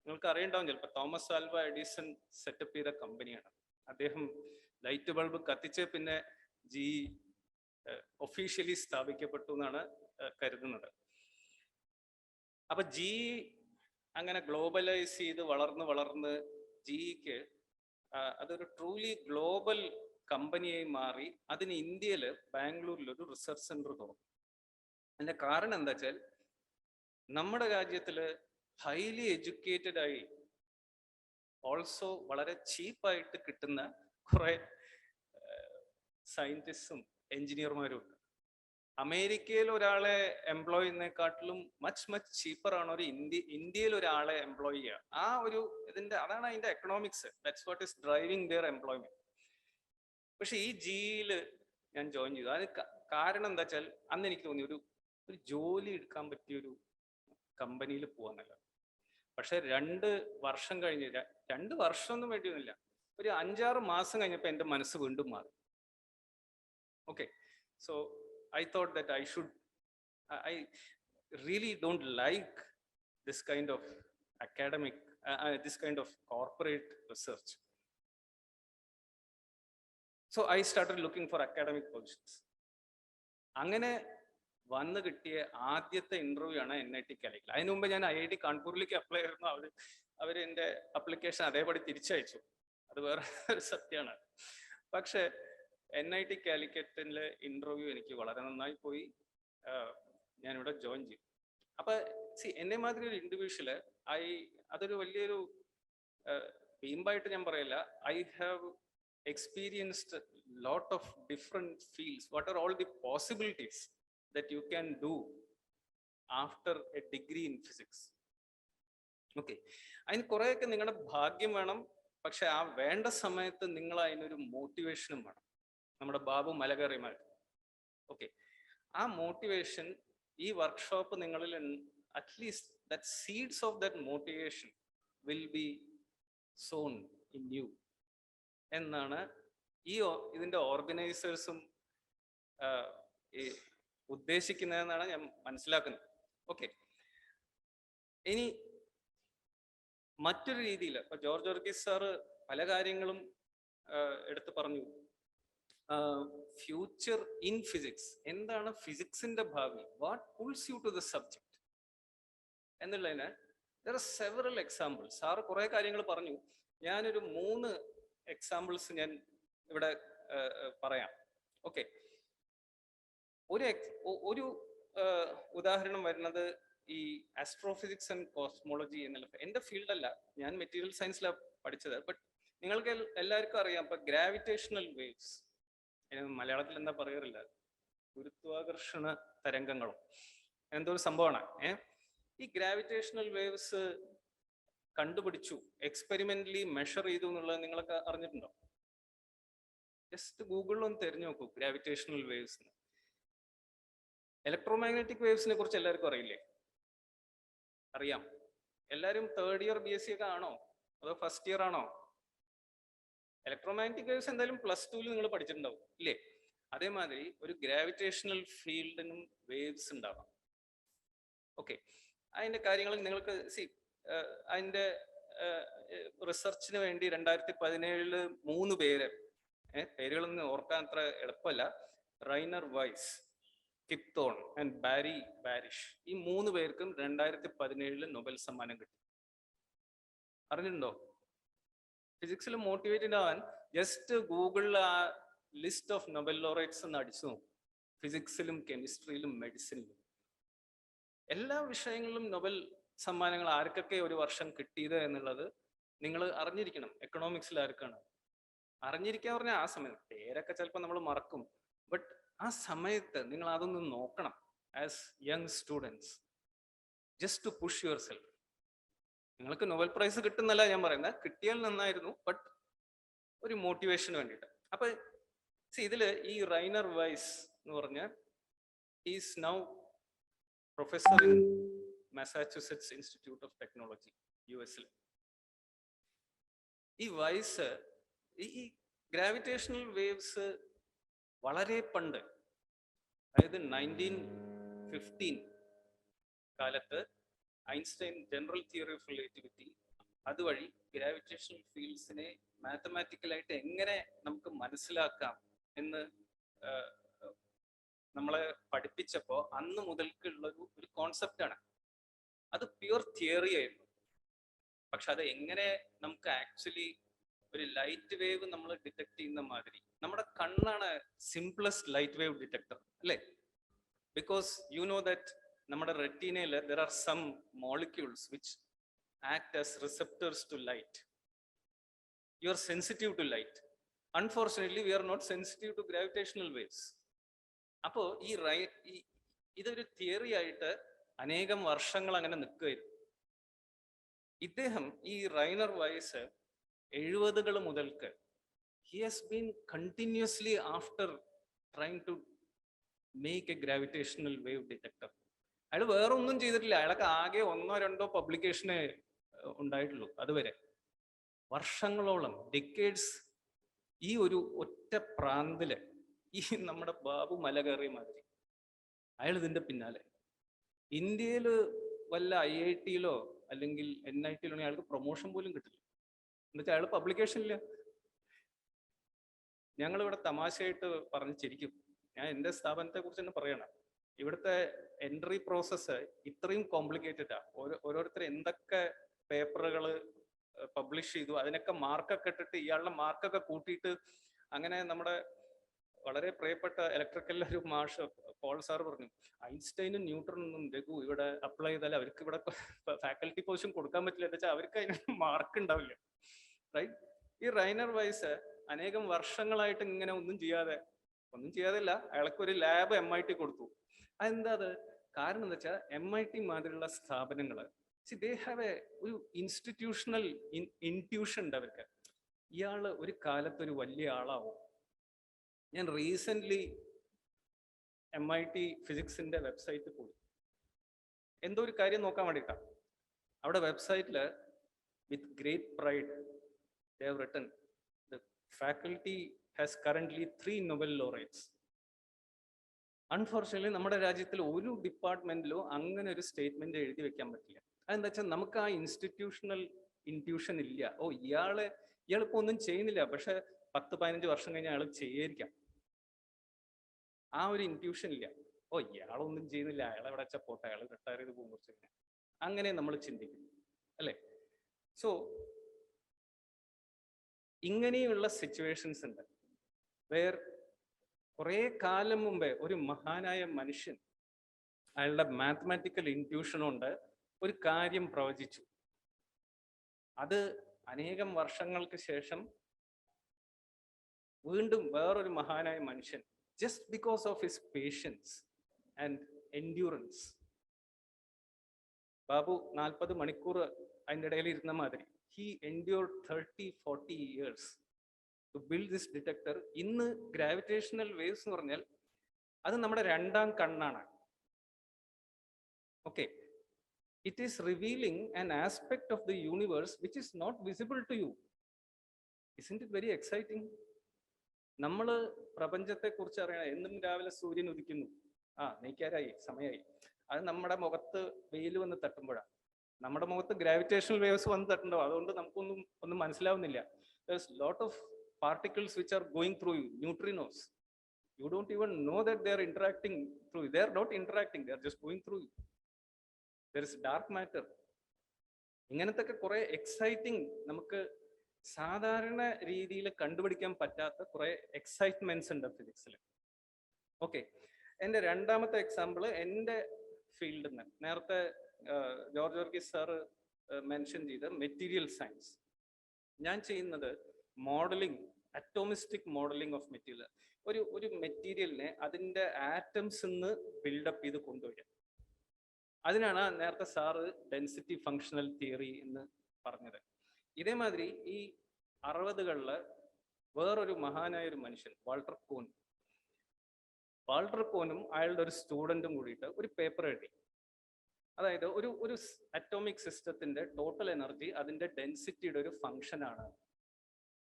നിങ്ങൾക്ക് അറിയണ്ടാവും ചിലപ്പോൾ, തോമസ് ആൽവ എഡിസൺ സെറ്റപ്പ് ചെയ്ത കമ്പനിയാണ്. അദ്ദേഹം ലൈറ്റ് ബൾബ് കത്തിച്ച് പിന്നെ GE ഒഫീഷ്യലി സ്ഥാപിക്കപ്പെട്ടു എന്നാണ് കരുതുന്നത്. അപ്പൊ GE അങ്ങനെ ഗ്ലോബലൈസ് ചെയ്ത് വളർന്ന് GEക്ക് അതൊരു ട്രൂലി ഗ്ലോബൽ കമ്പനിയായി മാറി. അതിന് ഇന്ത്യയിൽ ബാംഗ്ലൂരിൽ ഒരു റിസർച്ച് സെന്റർ തുറന്നു. അതിന്റെ കാരണം എന്താ വെച്ചാൽ നമ്മുടെ രാജ്യത്തില് ഹൈലി എഡ്യൂക്കേറ്റഡ് ആയി ഓൾസോ വളരെ ചീപ്പായിട്ട് കിട്ടുന്ന കുറെ സയന്റിസ്റ്റും എഞ്ചിനീയർമാരും ഉണ്ട്. അമേരിക്കയിൽ ഒരാളെ എംപ്ലോയ് ചെയ്യുന്നതിനെക്കാട്ടിലും മച്ച് ചീപ്പറാണ് ഒരു ഇന്ത്യയിൽ ഒരാളെ എംപ്ലോയ് ചെയ്യുക. ആ ഒരു അതാണ് അതിന്റെ economics. That's what is driving their employment. പക്ഷെ ഈ ജിയിൽ ഞാൻ ജോയിൻ ചെയ്തു. അത് കാരണം എന്താ വെച്ചാൽ അന്ന് എനിക്ക് തോന്നി ഒരു ജോലി എടുക്കാൻ പറ്റിയ ഒരു കമ്പനിയിൽ പോവാന്നല്ല. പക്ഷെ 2 വർഷം കഴിഞ്ഞ് 2 വർഷമൊന്നും വേണ്ടിയൊന്നുമില്ല, ഒരു 5-6 മാസം കഴിഞ്ഞപ്പോൾ എൻ്റെ മനസ്സ് വീണ്ടും മാറി. Okay, so I thought that I really don't like this kind of academic, this kind of corporate research. So I started looking for academic positions. അങ്ങനെ വന്ന് കിട്ടിയ ആദ്യത്തെ ഇന്റർവ്യൂ ആണ് NIT കാലിക്കറ്റ്. അതിനു മുമ്പ് ഞാൻ IIT കാൺപൂരിലേക്ക് അപ്ലൈ ചെയ്തിരുന്നു. അവർ എൻ്റെ അപ്ലിക്കേഷൻ അതേപടി തിരിച്ചയച്ചു. അത് വേറെ ഒരു സത്യമാണ്. പക്ഷെ NIT കാലിക്കറ്റിലെ ഇന്റർവ്യൂ എനിക്ക് വളരെ നന്നായി പോയി. ഞാനിവിടെ ജോയിൻ ചെയ്തു. അപ്പൊ എന്നെ മാതിരി ഒരു ഇൻഡിവിജ്വല് അതൊരു വലിയൊരു ബീംബായിട്ട് ഞാൻ പറയില്ല. I have experienced lot of different fields. What are all the possibilities that you can do after A degree in physics. Okay, അതിന് കുറെയൊക്കെ നിങ്ങളുടെ ഭാഗ്യം വേണം. പക്ഷെ ആ വേണ്ട സമയത്ത് നിങ്ങൾ അതിനൊരു മോട്ടിവേഷനും വേണം. നമ്മുടെ ബാബു മലകറിമാർ. ഓക്കെ, ആ മോട്ടിവേഷൻ ഈ വർക്ക്ഷോപ്പ് നിങ്ങളിൽ at least that seeds of that motivation will be sown in you എന്നാണ് ഇതിന്റെ ഓർഗനൈസേഴ്സും ഉദ്ദേശിക്കുന്നതെന്നാണ് ഞാൻ മനസ്സിലാക്കുന്നത്. ഓക്കെ, ഇനി മറ്റൊരു രീതിയിൽ ഇപ്പൊ ജോർജ് വർഗീസ് സാറ് പല കാര്യങ്ങളും എടുത്തു പറഞ്ഞു. ഫ്യൂച്ചർ ഇൻ ഫിസിക്സ്, എന്താണ് ഫിസിക്സിന്റെ ഭാവി, what pulls you to the subject എന്നുള്ളതിന് there are several examples. Sir കുറെ കാര്യങ്ങൾ പറഞ്ഞു. ഞാനൊരു 3 എക്സാമ്പിൾസ് ഞാൻ ഇവിടെ പറയാം. ഓക്കെ, ഒരു ഉദാഹരണം വരുന്നത് ഈ ആസ്ട്രോഫിസിക്സ് ആൻഡ് കോസ്മോളജി എന്നുള്ള എൻ്റെ ഫീൽഡല്ല, ഞാൻ മെറ്റീരിയൽ സയൻസിലാണ് പഠിച്ചത്. ബട്ട് നിങ്ങൾക്ക് എല്ലാവർക്കും അറിയാം, ഇപ്പൊ ഗ്രാവിറ്റേഷണൽ വേവ്സ്, മലയാളത്തിൽ എന്താ പറയാറില്ല, ഗുരുത്വാകർഷണ തരംഗങ്ങളും എന്തോ ഒരു സംഭവമാണ്. ഈ ഗ്രാവിറ്റേഷണൽ വേവ്സ് കണ്ടുപിടിച്ചു, എക്സ്പെരിമെന്റലി മെഷർ ചെയ്തു എന്നുള്ളത് നിങ്ങളൊക്കെ അറിഞ്ഞിട്ടുണ്ടോ? ജസ്റ്റ് ഗൂഗിളിൽ ഒന്ന് തിരഞ്ഞു നോക്കൂ ഗ്രാവിറ്റേഷണൽ വേവ്സ്. ഇലക്ട്രോമാഗ്നറ്റിക് വേവ്സിനെ കുറിച്ച് എല്ലാവർക്കും അറിയില്ലേ? അറിയാം. എല്ലാവരും 3rd ഇയർ BSc ഒക്കെ ആണോ അതോ ഫസ്റ്റ് ഇയർ ആണോ? ഇലക്ട്രോമാഗ്നറ്റിക് വേവ്സ് എന്തായാലും +2 നിങ്ങൾ പഠിച്ചിട്ടുണ്ടാവും ഇല്ലേ? അതേമാതിരി ഒരു ഗ്രാവിറ്റേഷണൽ ഫീൽഡിനും വേവ്സ് ഉണ്ടാവാം. ഓക്കെ, അതിന്റെ കാര്യങ്ങൾ നിങ്ങൾക്ക് അതിന്റെ റിസർച്ചിന് വേണ്ടി 2017 3 പേര്, പേരുകളൊന്നും ഓർക്കാൻ അത്ര എളുപ്പമല്ല, റൈനർ വൈസ്, കിപ്തോൺ ആൻഡ് ബാരി ബാരിഷ്, ഈ 3 പേർക്കും 2017 നൊബേൽ സമ്മാനം കിട്ടി. അറിഞ്ഞിട്ടുണ്ടോ? ഫിസിക്സിൽ മോട്ടിവേറ്റഡ് ആവാൻ ജസ്റ്റ് ഗൂഗിളിൽ ആ ലിസ്റ്റ് ഓഫ് നൊബേൽ ലോറേറ്റ്സ് എന്ന് അടിച്ചു നോക്കും. ഫിസിക്സിലും കെമിസ്ട്രിയിലും മെഡിസിനിലും എല്ലാ വിഷയങ്ങളിലും നൊബേൽ സമ്മാനങ്ങൾ ആർക്കൊക്കെ ഒരു വർഷം കിട്ടിയത് എന്നുള്ളത് നിങ്ങൾ അറിഞ്ഞിരിക്കണം. എക്കണോമിക്സിൽ ആർക്കാണ് അറിഞ്ഞിരിക്കാൻ പറഞ്ഞാൽ ആ സമയത്ത് പേരൊക്കെ ചിലപ്പോൾ നമ്മൾ മറക്കും. ബട്ട് ആ സമയത്ത് നിങ്ങൾ അതൊന്ന് നോക്കണം as young students, just to push yourself. നിങ്ങൾക്ക് നൊബേൽ പ്രൈസ് കിട്ടുന്നല്ല ഞാൻ പറയുന്നത്, കിട്ടിയാൽ നന്നായിരുന്നു, ബട്ട് ഒരു മോട്ടിവേഷന് വേണ്ടിയിട്ട്. അപ്പൊ ഇതില് ഈ റൈനർ വൈസ് എന്ന് പറഞ്ഞ is now professor in Massachusetts Institute of Technology US. ഈ വൈസ് ഈ ഗ്രാവിറ്റേഷണൽ വേവ്സ് വളരെ പണ്ട്, അതായത് 1915 കാലത്ത് Einstein general theory of relativity അതുവഴി ഗ്രാവിറ്റേഷണൽ ഫീൽഡ്സിനെ മാത്തമാറ്റിക്കലായിട്ട് എങ്ങനെ നമുക്ക് മനസ്സിലാക്കാം എന്ന് നമ്മളെ പഠിപ്പിച്ചപ്പോൾ അന്ന് മുതൽക്കുള്ള ഒരു കോൺസെപ്റ്റാണ്. അത് പ്യുവർ തിയറി ആയിരുന്നു. പക്ഷെ അത് എങ്ങനെ നമുക്ക് ആക്ച്വലി ഒരു ലൈറ്റ് വേവ് നമ്മൾ ഡിറ്റക്ട് ചെയ്യുന്ന മാതിരി, നമ്മുടെ കണ്ണാണ് സിംപ്ലസ്റ്റ് ലൈറ്റ് വേവ് ഡിറ്റക്ടർ അല്ലേ? ബിക്കോസ് യു നോ ദാറ്റ് നമ്മുടെ റെറ്റീനയിൽ there are some molecules which act as receptors to light. You are sensitive to light. Unfortunately, we are not sensitive to gravitational waves. അപ്പോൾ ഇതൊരു theory ആയിട്ട് അനേകം വർഷങ്ങൾ അങ്ങനെ നിൽക്കുകയായിരുന്നു. ഇദ്ദേഹം ഈ റൈനർ വൈസ് 70-കൾ മുതൽക്ക് he has been continuously after trying to make a gravitational wave detector. അയാൾ വേറെ ഒന്നും ചെയ്തിട്ടില്ല. അയാൾക്ക് ആകെ 1-2 പബ്ലിക്കേഷനെ ഉണ്ടായിട്ടുള്ളൂ. അതുവരെ വർഷങ്ങളോളം, ഡിക്കേഡ്സ് ഈ ഒരു ഒറ്റ പ്രാന്തില് ഈ നമ്മുടെ ബാബു മല കയറിയ മാതിരി അയാൾ ഇതിന്റെ പിന്നാലെ. ഇന്ത്യയിൽ വല്ല IIT-യിലോ അല്ലെങ്കിൽ NIT-യിലോ അയാൾക്ക് പ്രൊമോഷൻ പോലും കിട്ടില്ല. എന്നുവെച്ചാൽ അയാൾ പബ്ലിക്കേഷൻ ഇല്ല. ഞങ്ങളിവിടെ തമാശയായിട്ട് പറഞ്ഞ് ചിരിക്കും. ഞാൻ എൻ്റെ സ്ഥാപനത്തെ കുറിച്ച് തന്നെ പറയണം. ഇവിടുത്തെ എൻട്രി പ്രോസസ്സ് ഇത്രയും കോംപ്ലിക്കേറ്റഡാ. ഓരോരുത്തർ എന്തൊക്കെ പേപ്പറുകൾ പബ്ലിഷ് ചെയ്തു അതിനൊക്കെ മാർക്കൊക്കെ ഇട്ടിട്ട് ഇയാളുടെ മാർക്കൊക്കെ കൂട്ടിയിട്ട് അങ്ങനെ നമ്മുടെ വളരെ പ്രിയപ്പെട്ട ഇലക്ട്രിക്കലിലെ ഒരു മാഷ് പോൾ സാർ പറഞ്ഞു, ഐൻസ്റ്റൈനും ന്യൂട്ടണൊന്നും രഘു ഇവിടെ അപ്ലൈ ചെയ്താൽ അവർക്ക് ഇവിടെ ഫാക്കൽറ്റി പൊസിഷൻ കൊടുക്കാൻ പറ്റില്ല. എന്താ വെച്ചാൽ അവർക്ക് അതിന് മാർക്ക് ഉണ്ടാവില്ല. റൈറ്റ്? ഈ റൈനർ വൈസ് അനേകം വർഷങ്ങളായിട്ട് ഇങ്ങനെ ഒന്നും ചെയ്യാതില്ല. അയാൾക്ക് ഒരു ലാബ് MIT കൊടുത്തു. അതെന്താ അത്? കാരണം എന്താ വെച്ചാൽ MIT മാതിരിയുള്ള സ്ഥാപനങ്ങൾ ദേ ഹാവ് ഒരു ഇൻസ്റ്റിറ്റ്യൂഷണൽ ഇൻട്യൂഷൻ ഉണ്ട് അവർക്ക്. ഇയാള് ഒരു കാലത്ത് ഒരു വലിയ ആളാവും. ഞാൻ റീസെന്റ് MIT ഫിസിക്സിന്റെ വെബ്സൈറ്റിൽ പോയി എന്തോ ഒരു കാര്യം നോക്കാൻ വേണ്ടിയിട്ടാണ്. അവിടെ വെബ്സൈറ്റില് with great pride they have written the faculty has currently 3 Nobel laureates. Unfortunately നമ്മുടെ രാജ്യത്തിൽ ഒരു ഡിപ്പാർട്ട്മെന്റിലോ അങ്ങനെ ഒരു സ്റ്റേറ്റ്മെന്റ് എഴുതി വെക്കാൻ പറ്റില്ല. അതെന്താ വെച്ചാൽ നമുക്ക് ആ ഇൻസ്റ്റിറ്റ്യൂഷണൽ ഇൻട്യൂഷൻ ഇല്ല. ഇയാളിപ്പോ ഒന്നും ചെയ്യുന്നില്ല, പക്ഷെ 10-15 വർഷം കഴിഞ്ഞാൽ അയാൾ ചെയ്യായിരിക്കാം. ആ ഒരു ഇൻട്യൂഷൻ ഇല്ല. ഇയാളൊന്നും ചെയ്യുന്നില്ല, അയാളെ എവിടെ വെച്ചാൽ പോട്ടെ, അയാൾ റിട്ടയർ ചെയ്ത് പോകും കുറച്ച് കഴിഞ്ഞാൽ. അങ്ങനെ നമ്മൾ ചിന്തിക്കും അല്ലേ? സോ ഇങ്ങനെയുള്ള സിറ്റുവേഷൻസ് ഉണ്ട് വേർ കുറെ കാലം മുമ്പേ ഒരു മഹാനായ മനുഷ്യൻ അയാളുടെ മാത്തമാറ്റിക്കൽ ഇൻട്യൂഷൻ കൊണ്ട് ഒരു കാര്യം പ്രവചിച്ചു. അത് അനേകം വർഷങ്ങൾക്ക് ശേഷം വീണ്ടും വേറൊരു മഹാനായ മനുഷ്യൻ, just because of his patience and endurance, Babu 40 മണിക്കൂർ അതിൻ്റെ ഇടയിൽ ഇരുന്ന മാതിരി, he endured 30-40 years to build this detector. ഇന്ന് ഗ്രാവിറ്റേഷണൽ വേവ്സ് എന്ന് പറഞ്ഞാൽ അത് നമ്മുടെ രണ്ടാം കണ്ണാണ്. Okay, it is revealing an aspect of the universe which is not visible to you. Isn't it very exciting? നമ്മൾ പ്രപഞ്ചത്തെ കുറിച്ച് അറിയണം. എന്നും രാവിലെ സൂര്യൻ ഉദിക്കുന്നു, നീക്കാരായി, സമയമായി. അത് നമ്മുടെ മുഖത്ത് വെയിൽ വന്ന് തട്ടുമ്പോഴാണ്. നമ്മുടെ മുഖത്ത് ഗ്രാവിറ്റേഷണൽ വേവ്സ് വന്ന് തട്ടുന്നുണ്ടോ? അതുകൊണ്ട് നമുക്കൊന്നും മനസ്സിലാവുന്നില്ല. There's lot of particles which are going through you, neutrinos. You don't even know that they are interacting through you. They are not interacting, they are just going through you. There is dark matter. ഇങ്ങനത്തെ കുറെ exciting, നമുക്ക് സാധാരണ രീതിയിൽ കണ്ടുപിടിക്കാൻ പറ്റാത്ത കുറെ എക്സൈറ്റ്മെന്റ്സ് ഉണ്ട് ഫിസിക്സിൽ. Okay, എൻ്റെ രണ്ടാമത്തെ എക്സാമ്പിൾ എൻ്റെ ഫീൽഡിൽ നിന്ന്. നേരത്തെ ജോർജ് വർഗീസ് സാറ് മെൻഷൻ ചെയ്ത മെറ്റീരിയൽ സയൻസ്. ഞാൻ ചെയ്യുന്നത് മോഡലിംഗ്, അറ്റോമിസ്റ്റിക് മോഡലിംഗ് ഓഫ് മെറ്റീരിയൽ. ഒരു മെറ്റീരിയലിനെ അതിൻ്റെ ആറ്റംസ് നിന്ന് ബിൽഡപ്പ് ചെയ്ത് കൊണ്ടുവരിക. അതിനാണ് നേരത്തെ സാറ് ഡെൻസിറ്റി ഫങ്ഷണൽ തിയറി എന്ന് പറഞ്ഞത്. ഇതേമാതിരി ഈ 60കളിൽ വേറൊരു മഹാനായ ഒരു മനുഷ്യൻ വാൾട്ടർ കോനും അയാളുടെ ഒരു സ്റ്റുഡൻറ്റും കൂടിയിട്ട് ഒരു പേപ്പർ എഴുതി. അതായത് ഒരു അറ്റോമിക് സിസ്റ്റത്തിന്റെ ടോട്ടൽ എനർജി അതിന്റെ ഡെൻസിറ്റിയുടെ ഒരു ഫംഗ്ഷൻ ആണ്.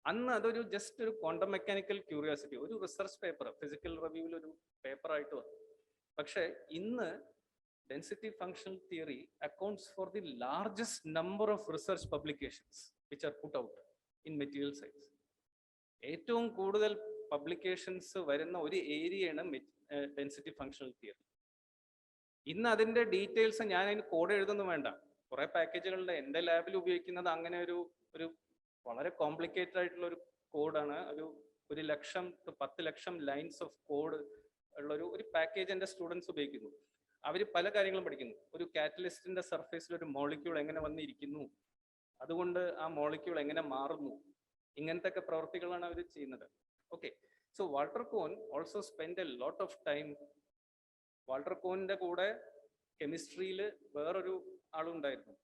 അന്ന് അതൊരു ജസ്റ്റ് ഒരു ക്വാണ്ടം മെക്കാനിക്കൽ ക്യൂരിയോസിറ്റി, ഒരു റിസർച്ച് പേപ്പർ, ഫിസിക്കൽ റിവ്യൂവിൽ ഒരു പേപ്പർ ആയിട്ട് വന്നു. പക്ഷെ ഇന്ന് density functional theory accounts for the largest number of research publications which are put out in material science. ഏറ്റവും കൂടുതൽ പബ്ലിക്കേഷൻസ് വരുന്ന ഒരു ഏരിയയാണ് ഡെൻസിറ്റി ഫങ്ഷണൽ തിയറി. ഇന്ന് അതിന്റെ ഡീറ്റെയിൽസ് ഞാൻ അതിന് കോഡ് എഴുതൊന്നും വേണ്ട. കുറെ പാക്കേജുകളുടെ എൻ്റെ ലാബിൽ ഉപയോഗിക്കുന്നത് അങ്ങനെ ഒരു വളരെ കോംപ്ലിക്കേറ്റഡ് ആയിട്ടുള്ള ഒരു കോഡാണ്. 1 ലക്ഷം to 10 lakh lines of code ഉള്ള ഒരു പാക്കേജ് എൻ്റെ സ്റ്റുഡൻസ് ഉപയോഗിക്കുന്നു. അവർ പല കാര്യങ്ങളും പഠിക്കുന്നു. ഒരു കാറ്റലിസ്റ്റിന്റെ സർഫേസിൽ ഒരു മോളിക്യൂൾ എങ്ങനെ വന്നിരിക്കുന്നു, അതുകൊണ്ട് ആ മോളിക്യൂൾ എങ്ങനെ മാറുന്നു, ഇങ്ങനത്തെ പ്രവർത്തികളാണ് അവർ ചെയ്യുന്നത്. Okay, so Walter Kohn also spend a lot of time. Walter കോനിന്റെ കൂടെ കെമിസ്ട്രിയിൽ വേറൊരു ആളുണ്ടായിരുന്നു.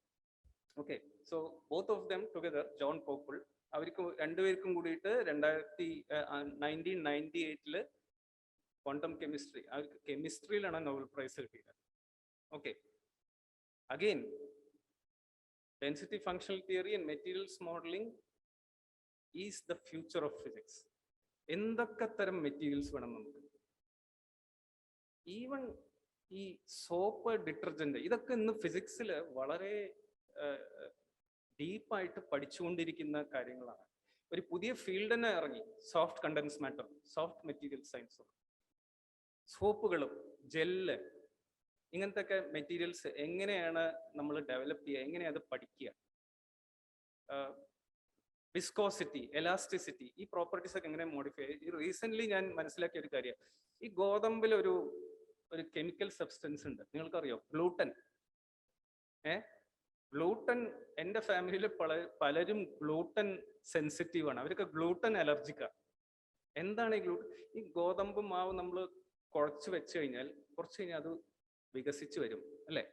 Okay, so both of them together, John Pople, അവർക്ക് രണ്ടുപേർക്കും കൂടിയിട്ട് 1998 ക്വാണ്ടം കെമിസ്ട്രി, അവർക്ക് കെമിസ്ട്രിയിലാണ് നോബൽ പ്രൈസ് കിട്ടിയത്. Okay, again density functional theory and materials modelling is the future of physics. എന്തൊക്കെ തരം മെറ്റീരിയൽസ് വേണം നമുക്ക്, ഈവൻ ഈ സോപ്പ്, ഡിറ്റർജന്റ്, ഇതൊക്കെ ഇന്ന് ഫിസിക്സിൽ വളരെ ഡീപ്പായിട്ട് പഠിച്ചുകൊണ്ടിരിക്കുന്ന കാര്യങ്ങളാണ്. ഒരു പുതിയ ഫീൽഡ് തന്നെ ഇറങ്ങി, soft condensed matter, soft material science. സോപ്പുകളും ജെല്ല്, ഇങ്ങനത്തെ ഒക്കെ മെറ്റീരിയൽസ് എങ്ങനെയാണ് നമ്മൾ ഡെവലപ്പ് ചെയ്യുക, എങ്ങനെയാണ് അത് പഠിക്കുക, വിസ്കോസിറ്റി, എലാസ്റ്റിസിറ്റി, ഈ പ്രോപ്പർട്ടീസ് ഒക്കെ എങ്ങനെ മോഡിഫൈ. ഈ റീസെന്റ് ഞാൻ മനസ്സിലാക്കിയ ഒരു കാര്യം, ഈ ഗോതമ്പിൽ ഒരു കെമിക്കൽ സബ്സ്റ്റൻസ് ഉണ്ട്, നിങ്ങൾക്കറിയോ? ഗ്ലൂട്ടൻ. ഗ്ലൂട്ടൻ, എൻ്റെ ഫാമിലിയിൽ പലരും ഗ്ലൂട്ടൻ സെൻസിറ്റീവ് ആണ്, അവർക്ക് ഗ്ലൂട്ടൻ അലർജിക്കാണ്. എന്താണ് ഈ ഗ്ലൂട്ടൻ? ഈ ഗോതമ്പ് മാവ് നമ്മൾ കുഴച്ച് വെച്ച് കഴിഞ്ഞാൽ കുറച്ച് കഴിഞ്ഞാൽ അത് വികസിച്ച് വരും, അല്ലേ?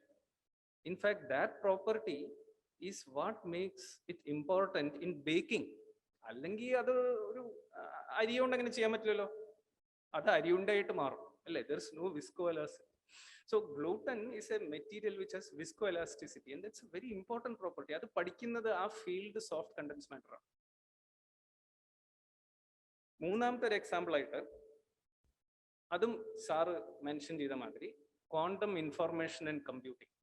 In fact that property is what makes it important in baking. അല്ലെങ്കിൽ അത് ഒരു അരി കൊണ്ട് അങ്ങനെ ചെയ്യാൻ പറ്റില്ലല്ലോ, അത് അരിയുണ്ടായിട്ട് മാറും, അല്ലേ? There is no viscoelasticity. So gluten is a material which has viscoelasticity, and that's a very important property. അത് പഠിക്കുന്നത് ആ ഫീൽഡ് സോഫ്റ്റ് കണ്ടൻസ് മാറ്റർ ആണ്. മൂന്നാമത്തെ ഒരു എക്സാമ്പിൾ ആയിട്ട്, അതും സാറ് മെൻഷൻ ചെയ്ത മാതിരി, ക്വാണ്ടം ഇൻഫർമേഷൻ ആൻഡ് കമ്പ്യൂട്ടിംഗ്.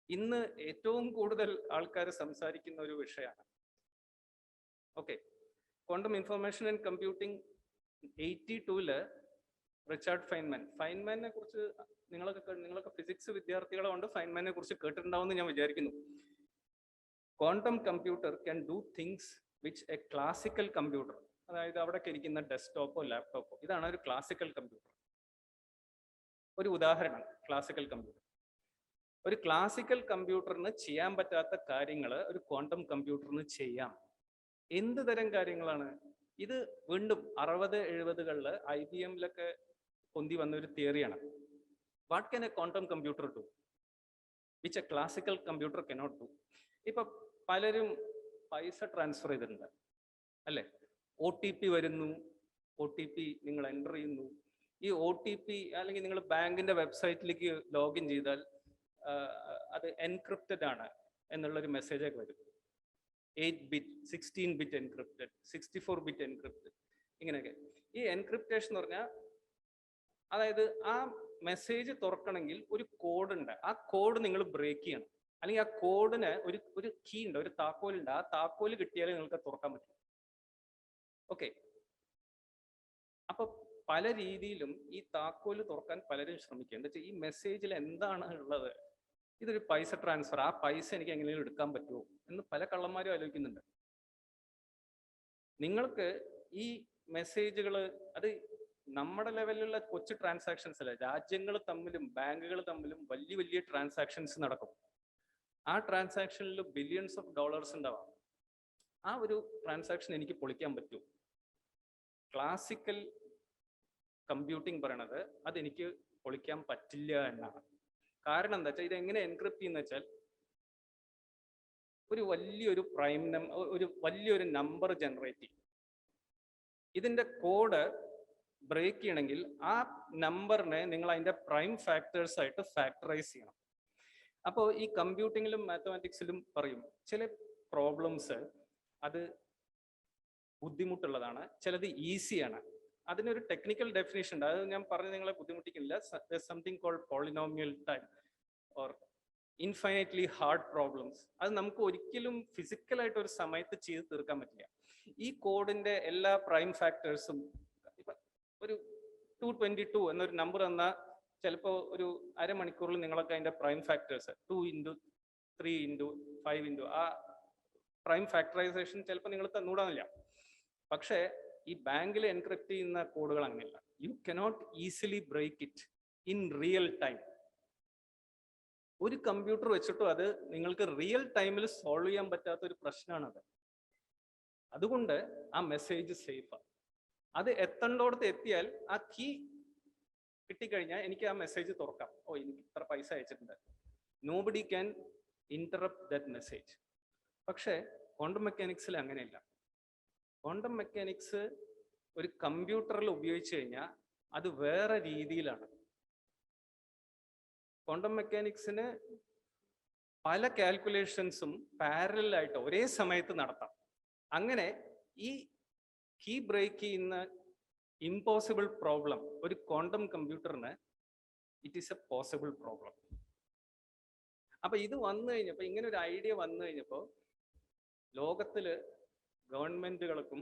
ഇന്ന് ഏറ്റവും കൂടുതൽ ആൾക്കാർ സംസാരിക്കുന്ന ഒരു വിഷയമാണ്. Okay, quantum information and computing 82-ല് റിച്ചാർഡ് ഫൈൻമാനെ കുറിച്ച് നിങ്ങളൊക്കെ ഫിസിക്സ് വിദ്യാർത്ഥികളെ ഫൈൻമാനെ കുറിച്ച് കേട്ടിട്ടുണ്ടാവുമെന്ന് ഞാൻ വിചാരിക്കുന്നു. Quantum computer can do things which a classical computer, അതായത് അവിടെ ഇരിക്കുന്ന ഡെസ്ക്ടോപ്പോ ലാപ്ടോപ്പോ, ഇതാണ് ഒരു ക്ലാസിക്കൽ കമ്പ്യൂട്ടർ. ഒരു ഉദാഹരണം, ക്ലാസിക്കൽ കമ്പ്യൂട്ടർ. ഒരു ക്ലാസിക്കൽ കമ്പ്യൂട്ടറിന് ചെയ്യാൻ പറ്റാത്ത കാര്യങ്ങൾ ഒരു ക്വാണ്ടം കമ്പ്യൂട്ടറിന് ചെയ്യാം. എന്ത് തരം കാര്യങ്ങളാണ് ഇത്? വീണ്ടും 60-70കളിൽ IBM-ലൊക്കെ പൊന്തി വന്ന ഒരു തിയറിയാണ്. What can a quantum computer do which a classical computer cannot do? ഇപ്പൊ പലരും പൈസ ട്രാൻസ്ഫർ ചെയ്തിട്ടുണ്ട്, അല്ലേ? OTP വരുന്നു, OTP നിങ്ങൾ എൻ്റർ ചെയ്യുന്നു. ഈ OTP അല്ലെങ്കിൽ നിങ്ങൾ ബാങ്കിന്റെ വെബ്സൈറ്റിലേക്ക് ലോഗിൻ ചെയ്താൽ അത് എൻക്രിപ്റ്റഡ് ആണ് എന്നുള്ളൊരു മെസ്സേജൊക്കെ വരും. 8-bit, 16-bit encrypted, 64-bit encrypted, ഇങ്ങനെയൊക്കെ. ഈ എൻക്രിപ്റ്റേഷൻ എന്ന് പറഞ്ഞാൽ, അതായത് ആ മെസ്സേജ് തുറക്കണമെങ്കിൽ ഒരു കോഡ് ഉണ്ട്, ആ കോഡ് നിങ്ങൾ ബ്രേക്ക് ചെയ്യണം. അല്ലെങ്കിൽ ആ കോഡിന് ഒരു കീ ഉണ്ട്, ഒരു താക്കോലുണ്ട്, ആ താക്കോല് കിട്ടിയാലേ നിങ്ങൾക്ക് തുറക്കാൻ പറ്റും. ഓക്കെ, അപ്പൊ പല രീതിയിലും ഈ താക്കോല് തുറക്കാൻ പലരും ശ്രമിക്കുക. എന്താ വെച്ചാൽ ഈ മെസ്സേജിൽ എന്താണ് ഉള്ളത്? ഇതൊരു പൈസ ട്രാൻസ്ഫർ, ആ പൈസ എനിക്ക് എങ്ങനെയും എടുക്കാൻ പറ്റുമോ എന്ന് പല കള്ളന്മാരും ആലോചിക്കുന്നുണ്ട്. നിങ്ങൾക്ക് ഈ മെസ്സേജുകൾ, അത് നമ്മുടെ ലെവലിലുള്ള കൊച്ചു ട്രാൻസാക്ഷൻസ് അല്ല, രാജ്യങ്ങൾ തമ്മിലും ബാങ്കുകൾ തമ്മിലും വലിയ വലിയ ട്രാൻസാക്ഷൻസ് നടക്കും. ആ ട്രാൻസാക്ഷനിൽ ബില്യൺസ് ഓഫ് ഡോളേഴ്സ് ഉണ്ടാവാം. ആ ഒരു ട്രാൻസാക്ഷൻ എനിക്ക് പൊളിക്കാൻ പറ്റും. ക്ലാസിക്കൽ കമ്പ്യൂട്ടിംഗ് പറയണത് അതെനിക്ക് പൊളിക്കാൻ പറ്റില്ല എന്നാണ്. കാരണം എന്താ വെച്ചാൽ ഇതെങ്ങനെ എൻക്രിപ്റ്റ് ചെയ്യുന്ന വെച്ചാൽ, ഒരു വലിയൊരു നമ്പർ ജനറേറ്റ് ചെയ്യും. ഇതിന്റെ കോഡ് ബ്രേക്ക് ചെയ്യണമെങ്കിൽ ആ നമ്പറിനെ നിങ്ങൾ അതിന്റെ പ്രൈം ഫാക്ടേഴ്സ് ആയിട്ട് ഫാക്ടറൈസ് ചെയ്യണം. അപ്പോൾ ഈ കമ്പ്യൂട്ടിങ്ങിലും മാത്തമാറ്റിക്സിലും പറയും, ചില പ്രോബ്ലംസ് അത് ബുദ്ധിമുട്ടുള്ളതാണ്, ചിലത് ഈസിയാണ്. അതിനൊരു ടെക്നിക്കൽ ഡെഫിനേഷൻ ഉണ്ട്, അത് ഞാൻ പറഞ്ഞ് നിങ്ങളെ ബുദ്ധിമുട്ടിക്കില്ല. Something called polynomial time or infinitely hard problems. അത് നമുക്ക് ഒരിക്കലും ഫിസിക്കലായിട്ട് ഒരു സമയത്ത് ചെയ്ത് തീർക്കാൻ പറ്റില്ല. ഈ കോഡിന്റെ എല്ലാ പ്രൈം ഫാക്ടേഴ്സും, ഇപ്പൊ ഒരു 222 എന്നൊരു നമ്പർ തന്നാൽ ചിലപ്പോൾ ഒരു അരമണിക്കൂറിൽ നിങ്ങളൊക്കെ അതിന്റെ പ്രൈം ഫാക്ടേഴ്സ് 2 × 3 × 5 × ആ പ്രൈം ഫാക്ടറൈസേഷൻ ചിലപ്പോൾ നിങ്ങൾ തന്നൂടാന്നില്ല. പക്ഷേ ഈ ബാങ്കിൽ എൻക്രിപ്റ്റ് ചെയ്യുന്ന കോഡുകൾ അങ്ങനെയല്ല. You cannot easily break it in real time. ഒരു കമ്പ്യൂട്ടർ വെച്ചിട്ടും അത് നിങ്ങൾക്ക് റിയൽ ടൈമിൽ സോൾവ് ചെയ്യാൻ പറ്റാത്ത ഒരു പ്രശ്നമാണത്. അതുകൊണ്ട് ആ മെസ്സേജ് സേഫാണ്. അത് എത്തേണ്ടോടത്ത് എത്തിയാൽ ആ കീ കിട്ടിക്കഴിഞ്ഞാൽ എനിക്ക് ആ മെസ്സേജ് തുറക്കാം. ഓ, എനിക്ക് ഇത്ര പൈസ അയച്ചിട്ടുണ്ട്. Nobody can interrupt that message. പക്ഷേ ക്വാണ്ടം മെക്കാനിക്സിൽ അങ്ങനെയല്ല. ക്വാണ്ടം മെക്കാനിക്സ് ഒരു കമ്പ്യൂട്ടറിൽ ഉപയോഗിച്ച് കഴിഞ്ഞാൽ അത് വേറെ രീതിയിലാണ്. ക്വാണ്ടം മെക്കാനിക്സിന് പല കാൽക്കുലേഷൻസും പാരലായിട്ട് ഒരേ സമയത്ത് നടത്താം. അങ്ങനെ ഈ കീ ബ്രേക്ക് ചെയ്യുന്ന ഇമ്പോസിബിൾ പ്രോബ്ലം ഒരു ക്വാണ്ടം കമ്പ്യൂട്ടറിന് it is a possible problem. അപ്പൊ ഇത് വന്നു കഴിഞ്ഞപ്പോൾ, ഇങ്ങനെ ഒരു ഐഡിയ വന്നു കഴിഞ്ഞപ്പോൾ ലോകത്തില് ഗവൺമെന്റുകൾക്കും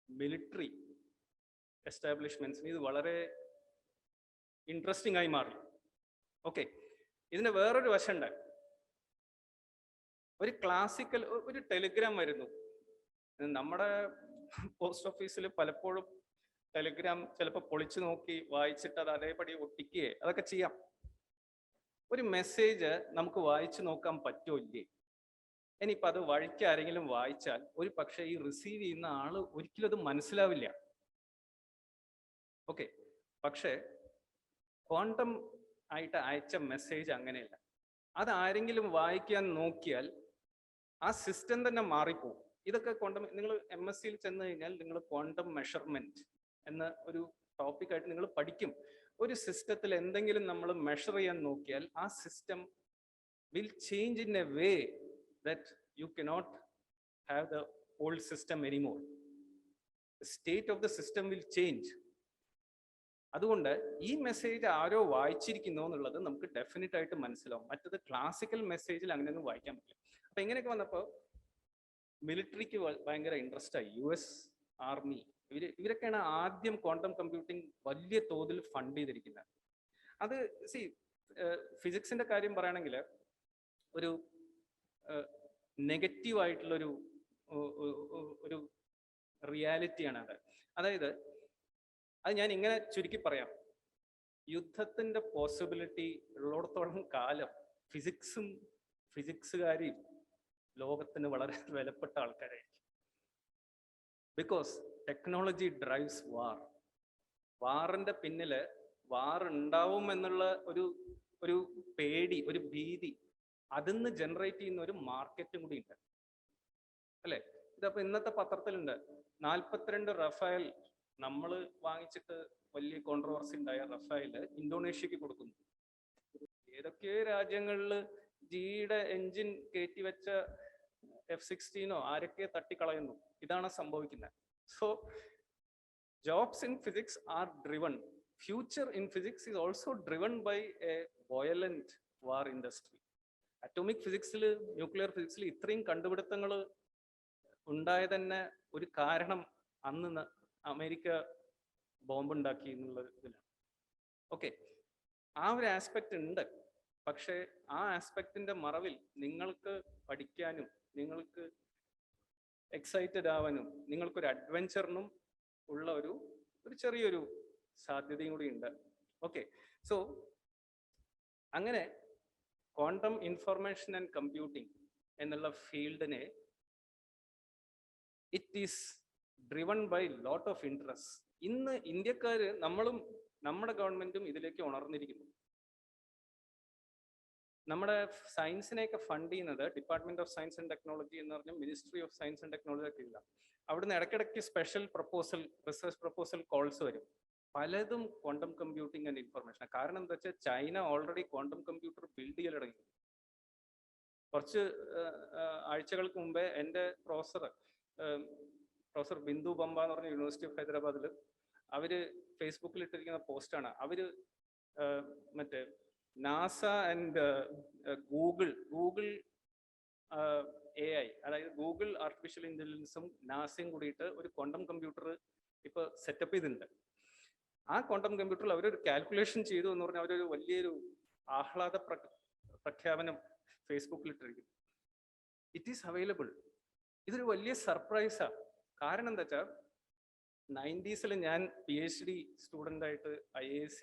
മിലിറ്ററി എസ്റ്റാബ്ലിഷ്മെന്റ്സിന് ഇത് വളരെ ഇൻട്രസ്റ്റിംഗ് ആയി മാറി. ഓക്കെ, ഇതിന് വേറൊരു വശമുണ്ട്. ഒരു ക്ലാസിക്കൽ ഒരു ടെലിഗ്രാം വരുന്നു. നമ്മുടെ പോസ്റ്റ് ഓഫീസിൽ പലപ്പോഴും ടെലിഗ്രാം ചിലപ്പോൾ പൊളിച്ചു നോക്കി വായിച്ചിട്ട് അത് അതേപടി ഒട്ടിക്കുകയെ അതൊക്കെ ചെയ്യാം. ഒരു മെസ്സേജ് നമുക്ക് വായിച്ചു നോക്കാൻ പറ്റുമോ ഇല്ലേ? ഇനിയിപ്പോൾ അത് വഴിക്ക് ആരെങ്കിലും വായിച്ചാൽ ഒരു പക്ഷേ ഈ റിസീവ് ചെയ്യുന്ന ആള് ഒരിക്കലും അത് മനസ്സിലാവില്ല. ഓക്കെ, പക്ഷേ ക്വാണ്ടം ആയിട്ട് അയച്ച മെസ്സേജ് അങ്ങനെയല്ല. അത് ആരെങ്കിലും വായിക്കാൻ നോക്കിയാൽ ആ സിസ്റ്റം തന്നെ മാറിപ്പോകും. ഇതൊക്കെ ക്വാണ്ടം, നിങ്ങൾ MSc ചെന്ന് കഴിഞ്ഞാൽ നിങ്ങൾ ക്വാണ്ടം മെഷർമെന്റ് എന്ന ഒരു ടോപ്പിക്കായിട്ട് നിങ്ങൾ പഠിക്കും. ഒരു സിസ്റ്റത്തിൽ എന്തെങ്കിലും നമ്മൾ മെഷർ ചെയ്യാൻ നോക്കിയാൽ ആ system will change in a way that you cannot have the old system anymore. The state of the system will change. അതുകൊണ്ട് ഈ മെസ്സേജ് ആരോ വായിച്ചിരിക്കുന്നു എന്നുള്ളത് നമുക്ക് ഡെഫിനറ്റ് ആയിട്ട് മനസ്സിലാവും. മറ്റത് ക്ലാസിക്കൽ മെസ്സേജിൽ അങ്ങനെയൊന്നും വായിക്കാൻ പറ്റില്ല. അപ്പൊ ഇങ്ങനെയൊക്കെ വന്നപ്പോൾ മിലിറ്ററിക്ക് ഭയങ്കര ഇൻട്രസ്റ്റ് ആയി. US ആർമി ഇവരൊക്കെയാണ് ആദ്യം ക്വാണ്ടം കമ്പ്യൂട്ടിംഗ് വലിയ തോതിൽ ഫണ്ട് ചെയ്തിരിക്കുന്നത്. അത് ഫിസിക്സിന്റെ കാര്യം പറയുകയാണെങ്കിൽ ഒരു നെഗറ്റീവ് ആയിട്ടുള്ളൊരു ഒരു റിയാലിറ്റിയാണ് അത്. അതായത് അത് ഞാൻ ഇങ്ങനെ ചുരുക്കി പറയാം. യുദ്ധത്തിന്റെ പോസിബിലിറ്റി ഉള്ളിടത്തോളം കാലം ഫിസിക്സുകാരെയും ലോകത്തിന് വളരെ വിലപ്പെട്ട ആൾക്കാരായിരിക്കും. ബിക്കോസ് ടെക്നോളജി ഡ്രൈവ്സ് വാർ. വാറിന്റെ പിന്നില് വാർ ഉണ്ടാവും എന്നുള്ള ഒരു പേടി, ഒരു ഭീതി, അതിന്ന് ജനറേറ്റ് ചെയ്യുന്ന ഒരു മാർക്കറ്റും കൂടി ഉണ്ട് അല്ലെ? ഇതപ്പോ ഇന്നത്തെ പത്രത്തിലുണ്ട് 42 റഫാൽ നമ്മൾ വാങ്ങിച്ചിട്ട് വലിയ കോൺട്രവേഴ്സി ഉണ്ടായ റഫാൽ ഇന്തോനേഷ്യക്ക് കൊടുക്കുന്നു. ഏതൊക്കെ രാജ്യങ്ങളിൽ ജിയുടെ എൻജിൻ കയറ്റി വെച്ച F-16 ആരൊക്കെ തട്ടിക്കളയുന്നു. ഇതാണ് സംഭവിക്കുന്നത്. So jobs in physics are driven. Future in physics is also driven by a violent war industry. Atomic ഫിസിക്സിൽ, ന്യൂക്ലിയർ ഫിസിക്സിൽ ഇത്രയും കണ്ടുപിടുത്തങ്ങൾ ഉണ്ടായത് തന്നെ ഒരു കാരണം അന്ന് അമേരിക്ക ബോംബുണ്ടാക്കി എന്നുള്ള ഇതിലാണ്. ഓക്കെ, ആ ഒരു ആസ്പെക്റ്റ് ഉണ്ട്. പക്ഷേ ആ ആസ്പെക്റ്റിന്റെ മറവിൽ നിങ്ങൾക്ക് പഠിക്കാനും നിങ്ങൾക്ക് എക്സൈറ്റഡ് ആവാനും നിങ്ങൾക്കൊരു അഡ്വെഞ്ചറിനും ഉള്ള ഒരു ചെറിയൊരു സാധ്യതയും കൂടി ഉണ്ട്. ഓക്കെ, സോ അങ്ങനെ ക്വാണ്ടം ഇൻഫർമേഷൻ ആൻഡ് കമ്പ്യൂട്ടിംഗ് എന്നുള്ള ഫീൽഡിനെ it is driven by lot of interest. ഇന്ന് ഇന്ത്യക്കാര്, നമ്മളും നമ്മുടെ ഗവൺമെന്റും ഇതിലേക്ക് ഉണർന്നിരിക്കുന്നു. നമ്മുടെ സയൻസിനെയൊക്കെ ഫണ്ട് ചെയ്യുന്നത് department of science and technology എന്ന് പറഞ്ഞ ministry of science and technology ഒക്കെ ഇല്ല. അവിടുന്ന് ഇടയ്ക്കിടയ്ക്ക് special proposal, research proposal calls വരും. പലതും ക്വാണ്ടം കമ്പ്യൂട്ടിംഗ് ആൻഡ് ഇൻഫർമേഷൻ. കാരണം എന്താ വെച്ചാൽ China already quantum computer build ചെയ്യാൻ തുടങ്ങി. കുറച്ച് ആഴ്ചകൾക്ക് മുമ്പേ എൻ്റെ പ്രൊഫസർ ബിന്ദു ബംബ എന്ന് പറഞ്ഞ യൂണിവേഴ്സിറ്റി ഓഫ് ഹൈദരാബാദിൽ അവര് ഫേസ്ബുക്കിൽ ഇട്ടിരിക്കുന്ന പോസ്റ്റാണ്. അവര് മറ്റേ നാസ ആൻഡ് ഗൂഗിൾ AI, അതായത് ഗൂഗിൾ ആർട്ടിഫിഷ്യൽ ഇന്റലിജൻസും നാസയും കൂടിയിട്ട് ഒരു ക്വാണ്ടം കമ്പ്യൂട്ടർ ഇപ്പൊ സെറ്റപ്പ് ചെയ്തിട്ടുണ്ട്. ആ ക്വാണ്ടം കമ്പ്യൂട്ടറിൽ അവരൊരു കാൽക്കുലേഷൻ ചെയ്തു എന്ന് പറഞ്ഞാൽ അവരൊരു വലിയൊരു ആഹ്ലാദ പ്രഖ്യാപനം ഫേസ്ബുക്കിൽ ഇട്ടിരിക്കുന്നു. It is available. ഇതൊരു വലിയ സർപ്രൈസാണ്. കാരണം എന്താ വെച്ചാൽ 90s ഞാൻ PhD സ്റ്റുഡൻ്റ് ആയിട്ട് IISc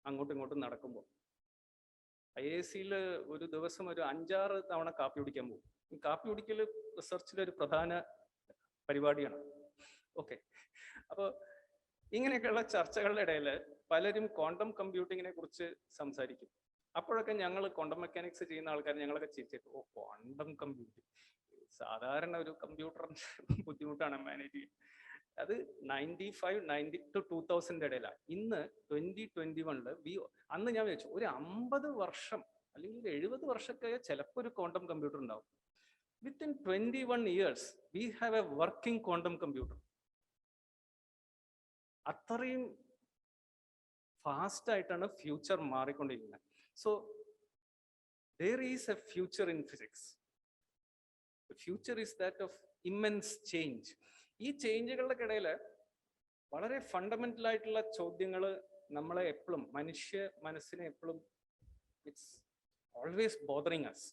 അങ്ങോട്ടും ഇങ്ങോട്ടും നടക്കുമ്പോൾ IISc ഒരു ദിവസം ഒരു 5-6 തവണ കാപ്പി കുടിക്കാൻ പോകും. ഈ കാപ്പി കുടിക്കൽ റിസർച്ചിലെ ഒരു പ്രധാന പരിപാടിയാണ്. ഓക്കെ, അപ്പോൾ ഇങ്ങനെയൊക്കെയുള്ള ചർച്ചകളുടെ ഇടയിൽ പലരും ക്വാണ്ടം കമ്പ്യൂട്ടിങ്ങിനെ കുറിച്ച് സംസാരിക്കും. അപ്പോഴൊക്കെ ഞങ്ങൾ ക്വാണ്ടം മെക്കാനിക്സ് ചെയ്യുന്ന ആൾക്കാർ ഞങ്ങളൊക്കെ ചിരിച്ചിട്ട്, ഓ ക്വാണ്ടം കമ്പ്യൂട്ടിങ്, സാധാരണ ഒരു കമ്പ്യൂട്ടർ ബുദ്ധിമുട്ടാണ് മാനേജ് ചെയ്യുന്നത്. അത് 95 to 2000 ഇടയിലാണ്. ഇന്ന് 2021 അന്ന് ഞാൻ വിചാരിച്ചു ഒരു 50 വർഷം അല്ലെങ്കിൽ 70 വർഷമൊക്കെ ചിലപ്പോൾ ഒരു ക്വാണ്ടം കമ്പ്യൂട്ടർ ഉണ്ടാവും. Within 21 years we have a working quantum computer. അത്രയും ഫാസ്റ്റ് ആയിട്ടാണ് ഫ്യൂച്ചർ മാറിക്കൊണ്ടിരിക്കുന്നത്. So there is a future in physics. The future is that of immense change. ഈ ചേഞ്ചുകളുടെ ഇടയിൽ വളരെ ഫണ്ടമെന്റൽ ആയിട്ടുള്ള ചോദ്യങ്ങൾ നമ്മളെ എപ്പോഴും, മനുഷ്യ മനസ്സിനെ എപ്പോഴും, ഇറ്റ്സ് ഓൾവേസ് ബോദറിങ് അസ്.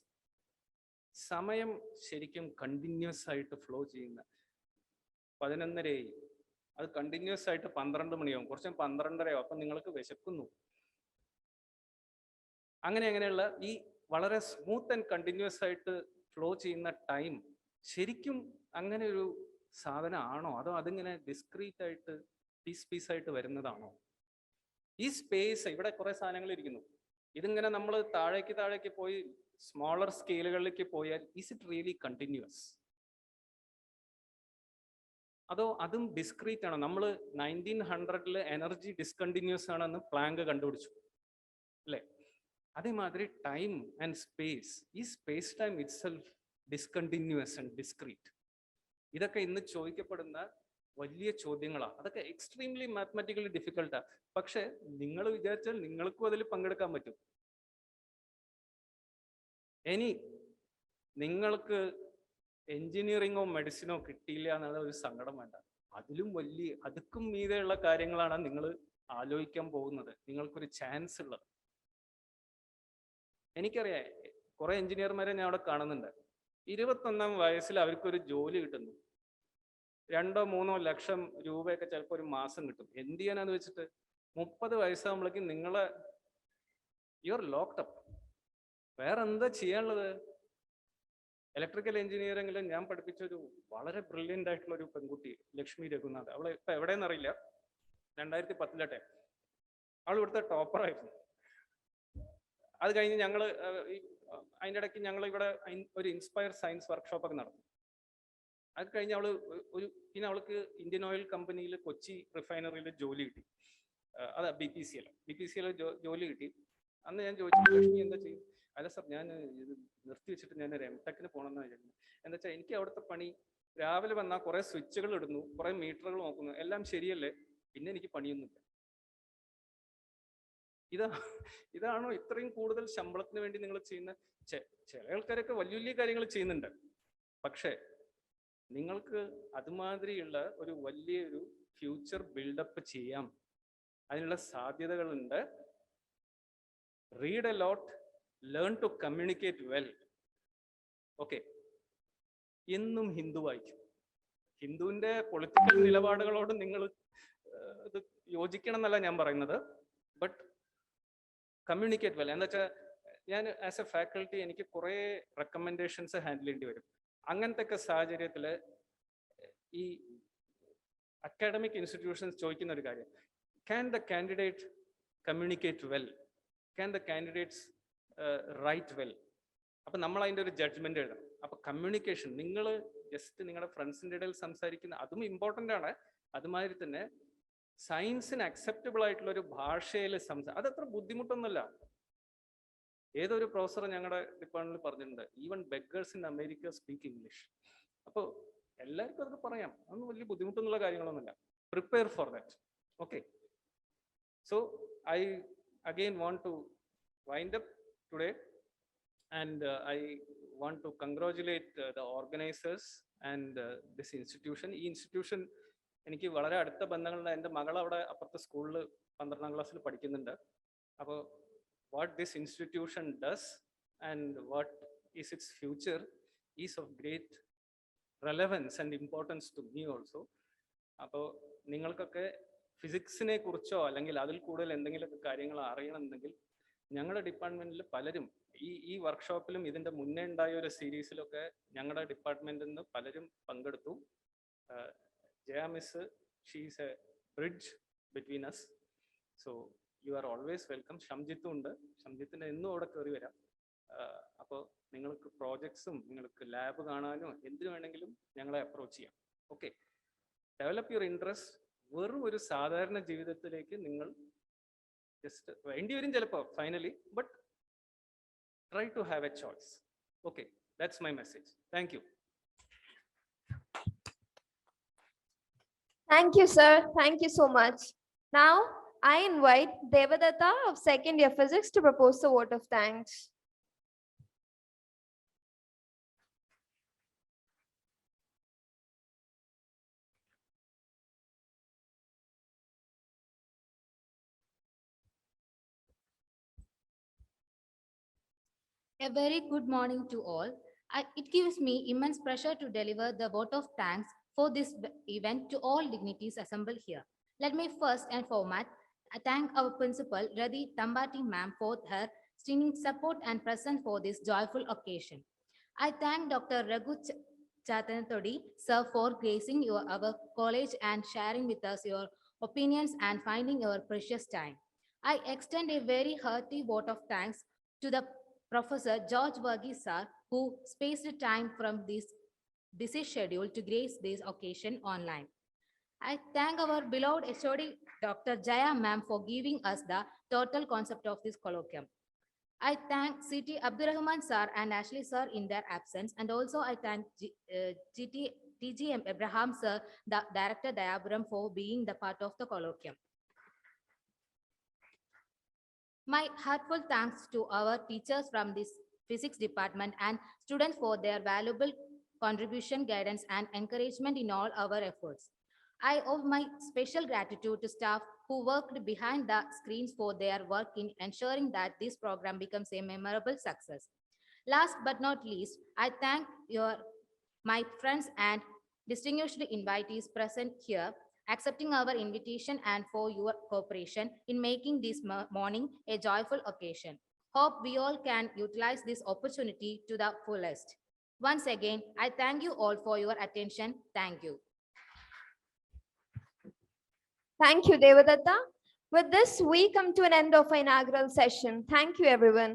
സമയം ശരിക്കും കണ്ടിന്യൂസ് ആയിട്ട് ഫ്ലോ ചെയ്യുന്ന 11:30, അത് കണ്ടിന്യൂസ് ആയിട്ട് 12 മണിയാവും, കുറച്ചും 12:30 അപ്പം നിങ്ങൾക്ക് വിശക്കുന്നു. അങ്ങനെയുള്ള ഈ വളരെ സ്മൂത്ത് ആൻഡ് കണ്ടിന്യൂസ് ആയിട്ട് ഫ്ലോ ചെയ്യുന്ന ടൈം ശരിക്കും അങ്ങനെ ഒരു സാധനം ആണോ, അതോ അതിങ്ങനെ ഡിസ്ക്രീറ്റ് ആയിട്ട് പീസായിട്ട് വരുന്നതാണോ? ഈ സ്പേസ്, ഇവിടെ കുറെ സാധനങ്ങൾ ഇരിക്കുന്നു, ഇതിങ്ങനെ നമ്മൾ താഴേക്ക് പോയി സ്മോളർ സ്കെയിലുകളിലേക്ക് പോയാൽ ഈസ് ഇറ്റ് റിയലി കണ്ടിന്യൂസ്, അതോ അതും ഡിസ്ക്രീറ്റ് ആണോ? നമ്മൾ 1900 എനർജി ഡിസ്കണ്ടിന്യൂസ് ആണെന്ന് പ്ലാങ്ക് കണ്ടുപിടിച്ചു അല്ലേ? അതേമാതിരി ടൈം ആൻഡ് സ്പേസ്, ഈ space time it self discontinuous and discrete. ഇതൊക്കെ ഇന്ന് ചോദിക്കപ്പെടുന്ന വലിയ ചോദ്യങ്ങളാണ്. അതൊക്കെ എക്സ്ട്രീംലി മാത്തമാറ്റിക്കലി ഡിഫിക്കൽട്ടാണ്. പക്ഷെ നിങ്ങൾ വിചാരിച്ചാൽ നിങ്ങൾക്കും അതിൽ പങ്കെടുക്കാൻ പറ്റും. ഇനി നിങ്ങൾക്ക് എഞ്ചിനീയറിങ്ങോ മെഡിസിനോ കിട്ടിയില്ല എന്നുള്ള ഒരു സങ്കടം വേണ്ട. അതുക്കും മീതെയുള്ള കാര്യങ്ങളാണ് നിങ്ങൾ ആലോചിക്കാൻ പോകുന്നത്, നിങ്ങൾക്കൊരു ചാൻസ് ഉള്ളത്. എനിക്കറിയാം കുറെ എഞ്ചിനീയർമാരെ ഞാൻ അവിടെ കാണുന്നുണ്ട്. 21ാം വയസ്സിൽ അവർക്കൊരു ജോലി കിട്ടുന്നു, 2-3 ലക്ഷം രൂപയൊക്കെ ചിലപ്പോൾ ഒരു മാസം കിട്ടും. എന്ത് ചെയ്യാനാന്ന് വെച്ചിട്ട് 30 വയസ്സാകുമ്പോഴേക്കും യു ആർ ലോക്ക്ഡ് അപ്പ്. വേറെ എന്താ ചെയ്യാനുള്ളത്? ഇലക്ട്രിക്കൽ എഞ്ചിനീയറിംഗിൽ ഞാൻ പഠിപ്പിച്ച ഒരു വളരെ ബ്രില്യൻ്റ് ആയിട്ടുള്ള ഒരു പെൺകുട്ടി, ലക്ഷ്മി രഘുനാഥ്, അവളെ ഇപ്പൊ എവിടെയെന്ന് അറിയില്ല, 2010 അവൾ ഇവിടുത്തെ ടോപ്പറായിരുന്നു. അത് കഴിഞ്ഞ് അതിൻ്റെ ഇടയ്ക്ക് ഞങ്ങൾ ഇവിടെ ഒരു ഇൻസ്പയർ സയൻസ് വർക്ക്ഷോപ്പ് ഒക്കെ നടത്തി. അത് കഴിഞ്ഞ് പിന്നെ അവൾക്ക് ഇന്ത്യൻ ഓയിൽ കമ്പനിയിൽ കൊച്ചി റിഫൈനറിയിൽ ജോലി കിട്ടി. അതാ BPCL ജോലി കിട്ടി. അന്ന് ഞാൻ ചോദിച്ചു, ലക്ഷ്മി എന്താ ചെയ്യും? അല്ല സർ, ഞാൻ ഇത് നിർത്തി വെച്ചിട്ട് ഞാൻ ഒരു MTechന് പോകണമെന്നാണ് വിചാരിക്കുന്നത്. എന്താ വെച്ചാൽ എനിക്ക് അവിടുത്തെ പണി, രാവിലെ വന്നാൽ കുറെ സ്വിച്ചുകൾ ഇടുന്നു, കുറെ മീറ്ററുകൾ നോക്കുന്നു, എല്ലാം ശരിയല്ലേ, പിന്നെ എനിക്ക് പണിയൊന്നുമില്ല. ഇതാണോ ഇത്രയും കൂടുതൽ ശമ്പളത്തിന് വേണ്ടി നിങ്ങൾ ചെയ്യുന്ന? ചില ആൾക്കാരൊക്കെ വലിയ വലിയ കാര്യങ്ങൾ ചെയ്യുന്നുണ്ട്. പക്ഷേ നിങ്ങൾക്ക് അതുമാതിരിയുള്ള ഒരു വലിയൊരു ഫ്യൂച്ചർ ബിൽഡപ്പ് ചെയ്യാം, അതിനുള്ള സാധ്യതകളുണ്ട്. Read a lot, learn to communicate well. Okay, എന്നും ഹിന്ദു വായിക്കും. ഹിന്ദുവിന്റെ പൊളിറ്റിക്കൽ നിലപാടുകളോട് നിങ്ങൾ ഇത് യോജിക്കണം എന്നല്ല ഞാൻ പറയുന്നത്, ബട്ട് കമ്മ്യൂണിക്കേറ്റ് വെൽ. എന്താ വെച്ചാൽ ഞാൻ ആസ് എ ഫാക്കൽറ്റി എനിക്ക് കുറേ റെക്കമെൻഡേഷൻസ് ഹാൻഡിൽ ചെയ്യേണ്ടി വരും. അങ്ങനത്തെ ഒക്കെ സാഹചര്യത്തിൽ ഈ അക്കാഡമിക് ഇൻസ്റ്റിറ്റ്യൂഷൻസ് ചോദിക്കുന്ന ഒരു കാര്യം, can the candidate communicate well, can the candidates write well. അപ്പം നമ്മൾ അതിൻ്റെ ഒരു ജഡ്ജ്മെന്റ് എഴുതണം. അപ്പം കമ്മ്യൂണിക്കേഷൻ, നിങ്ങൾ ജസ്റ്റ് നിങ്ങളുടെ ഫ്രണ്ട്സിൻ്റെ ഇടയിൽ സംസാരിക്കുന്ന അതും ഇമ്പോർട്ടൻ്റ് ആണ്. അതുമാതിരി തന്നെ സയൻസിന് അക്സെപ്റ്റബിൾ ആയിട്ടുള്ള ഒരു ഭാഷയിൽ അതത്ര ബുദ്ധിമുട്ടൊന്നുമല്ല. ഏതൊരു പ്രൊഫസർ ഞങ്ങളുടെ ഡിപ്പാർട്ട്മെന്റിൽ പറഞ്ഞിട്ടുണ്ട്, even beggars in America speak English. അപ്പോൾ എല്ലാവർക്കും അതൊക്കെ പറയാം, അതൊന്നും വലിയ ബുദ്ധിമുട്ടൊന്നുള്ള കാര്യങ്ങളൊന്നുമില്ല. Prepare for that. Okay, so I again want to wind up today and I want to congratulate the organisers and this institution. ഈ ഇൻസ്റ്റിറ്റ്യൂഷൻ എനിക്ക് വളരെ അടുത്ത ബന്ധങ്ങളുണ്ട്. എൻ്റെ മകൾ അവിടെ അപ്പുറത്തെ സ്കൂളിൽ 12ാം ക്ലാസ്സിൽ പഠിക്കുന്നുണ്ട്. അപ്പോൾ what this institution does and what is its future is of great relevance and importance to me also. അപ്പോൾ നിങ്ങൾക്കൊക്കെ ഫിസിക്സിനെ കുറിച്ചോ അല്ലെങ്കിൽ അതിൽ കൂടുതൽ എന്തെങ്കിലുമൊക്കെ കാര്യങ്ങൾ അറിയണമെന്നുണ്ടെങ്കിൽ ഞങ്ങളുടെ ഡിപ്പാർട്ട്മെന്റിൽ പലരും ഈ വർക്ക്ഷോപ്പിലും ഇതിൻ്റെ മുന്നേ ഉണ്ടായ ഒരു സീരീസിലൊക്കെ ഞങ്ങളുടെ ഡിപ്പാർട്ട്മെന്റിൽ നിന്ന് പലരും പങ്കെടുത്തു. Jaya Miss, she is a bridge between us. So you are always welcome. Shamjittu ഉണ്ട്. ഷംജിത്തിന് എന്നും അവിടെ കയറി വരാം. അപ്പോൾ നിങ്ങൾക്ക് പ്രോജക്ട്സും നിങ്ങൾക്ക് ലാബ് കാണാനോ എന്തിനു വേണമെങ്കിലും ഞങ്ങളെ അപ്രോച്ച് ചെയ്യാം. Okay, develop your interest. വെറും ഒരു സാധാരണ ജീവിതത്തിലേക്ക് നിങ്ങൾ ജസ്റ്റ് വേണ്ടി വരും ചിലപ്പോൾ finally, but try to have a choice. Okay, that's my message. Thank you. Thank you, sir. Thank you so much. Now, I invite Devadatta of second year physics to propose the vote of thanks. A very good morning to all. It gives me immense pleasure to deliver the vote of thanks for this event to all dignities assembled here. Let me first and foremost thank our principal, Radhi Tambati ma'am, for her stinging support and presence for this joyful occasion. I thank Dr. Raghu Chatanatodi, sir, for gracing our college and sharing with us your opinions and finding your precious time. I extend a very hearty vote of thanks to the Professor George Varghese sir, who spaced time from this busy schedule to grace this occasion online. I thank our beloved HOD Dr. Jaya ma'am for giving us the total concept of this colloquium. I thank CT Abdurrahman sir and Ashley sir in their absence, and also I thank TGM Abraham sir, the Director Diagram, for being the part of the colloquium. My heartfelt thanks to our teachers from this physics department and students for their valuable contribution, guidance, and encouragement in all our efforts. I owe my special gratitude to staff who worked behind the screens for their work in ensuring that this program becomes a memorable success. Last but not least, I thank my friends and distinguished invitees present here, accepting our invitation and for your cooperation in making this morning a joyful occasion. Hope we all can utilize this opportunity to the fullest. Once again, I thank you all for your attention. Thank you. Thank you, Devadatta. With this, we come to an end of our inaugural session. Thank you, everyone.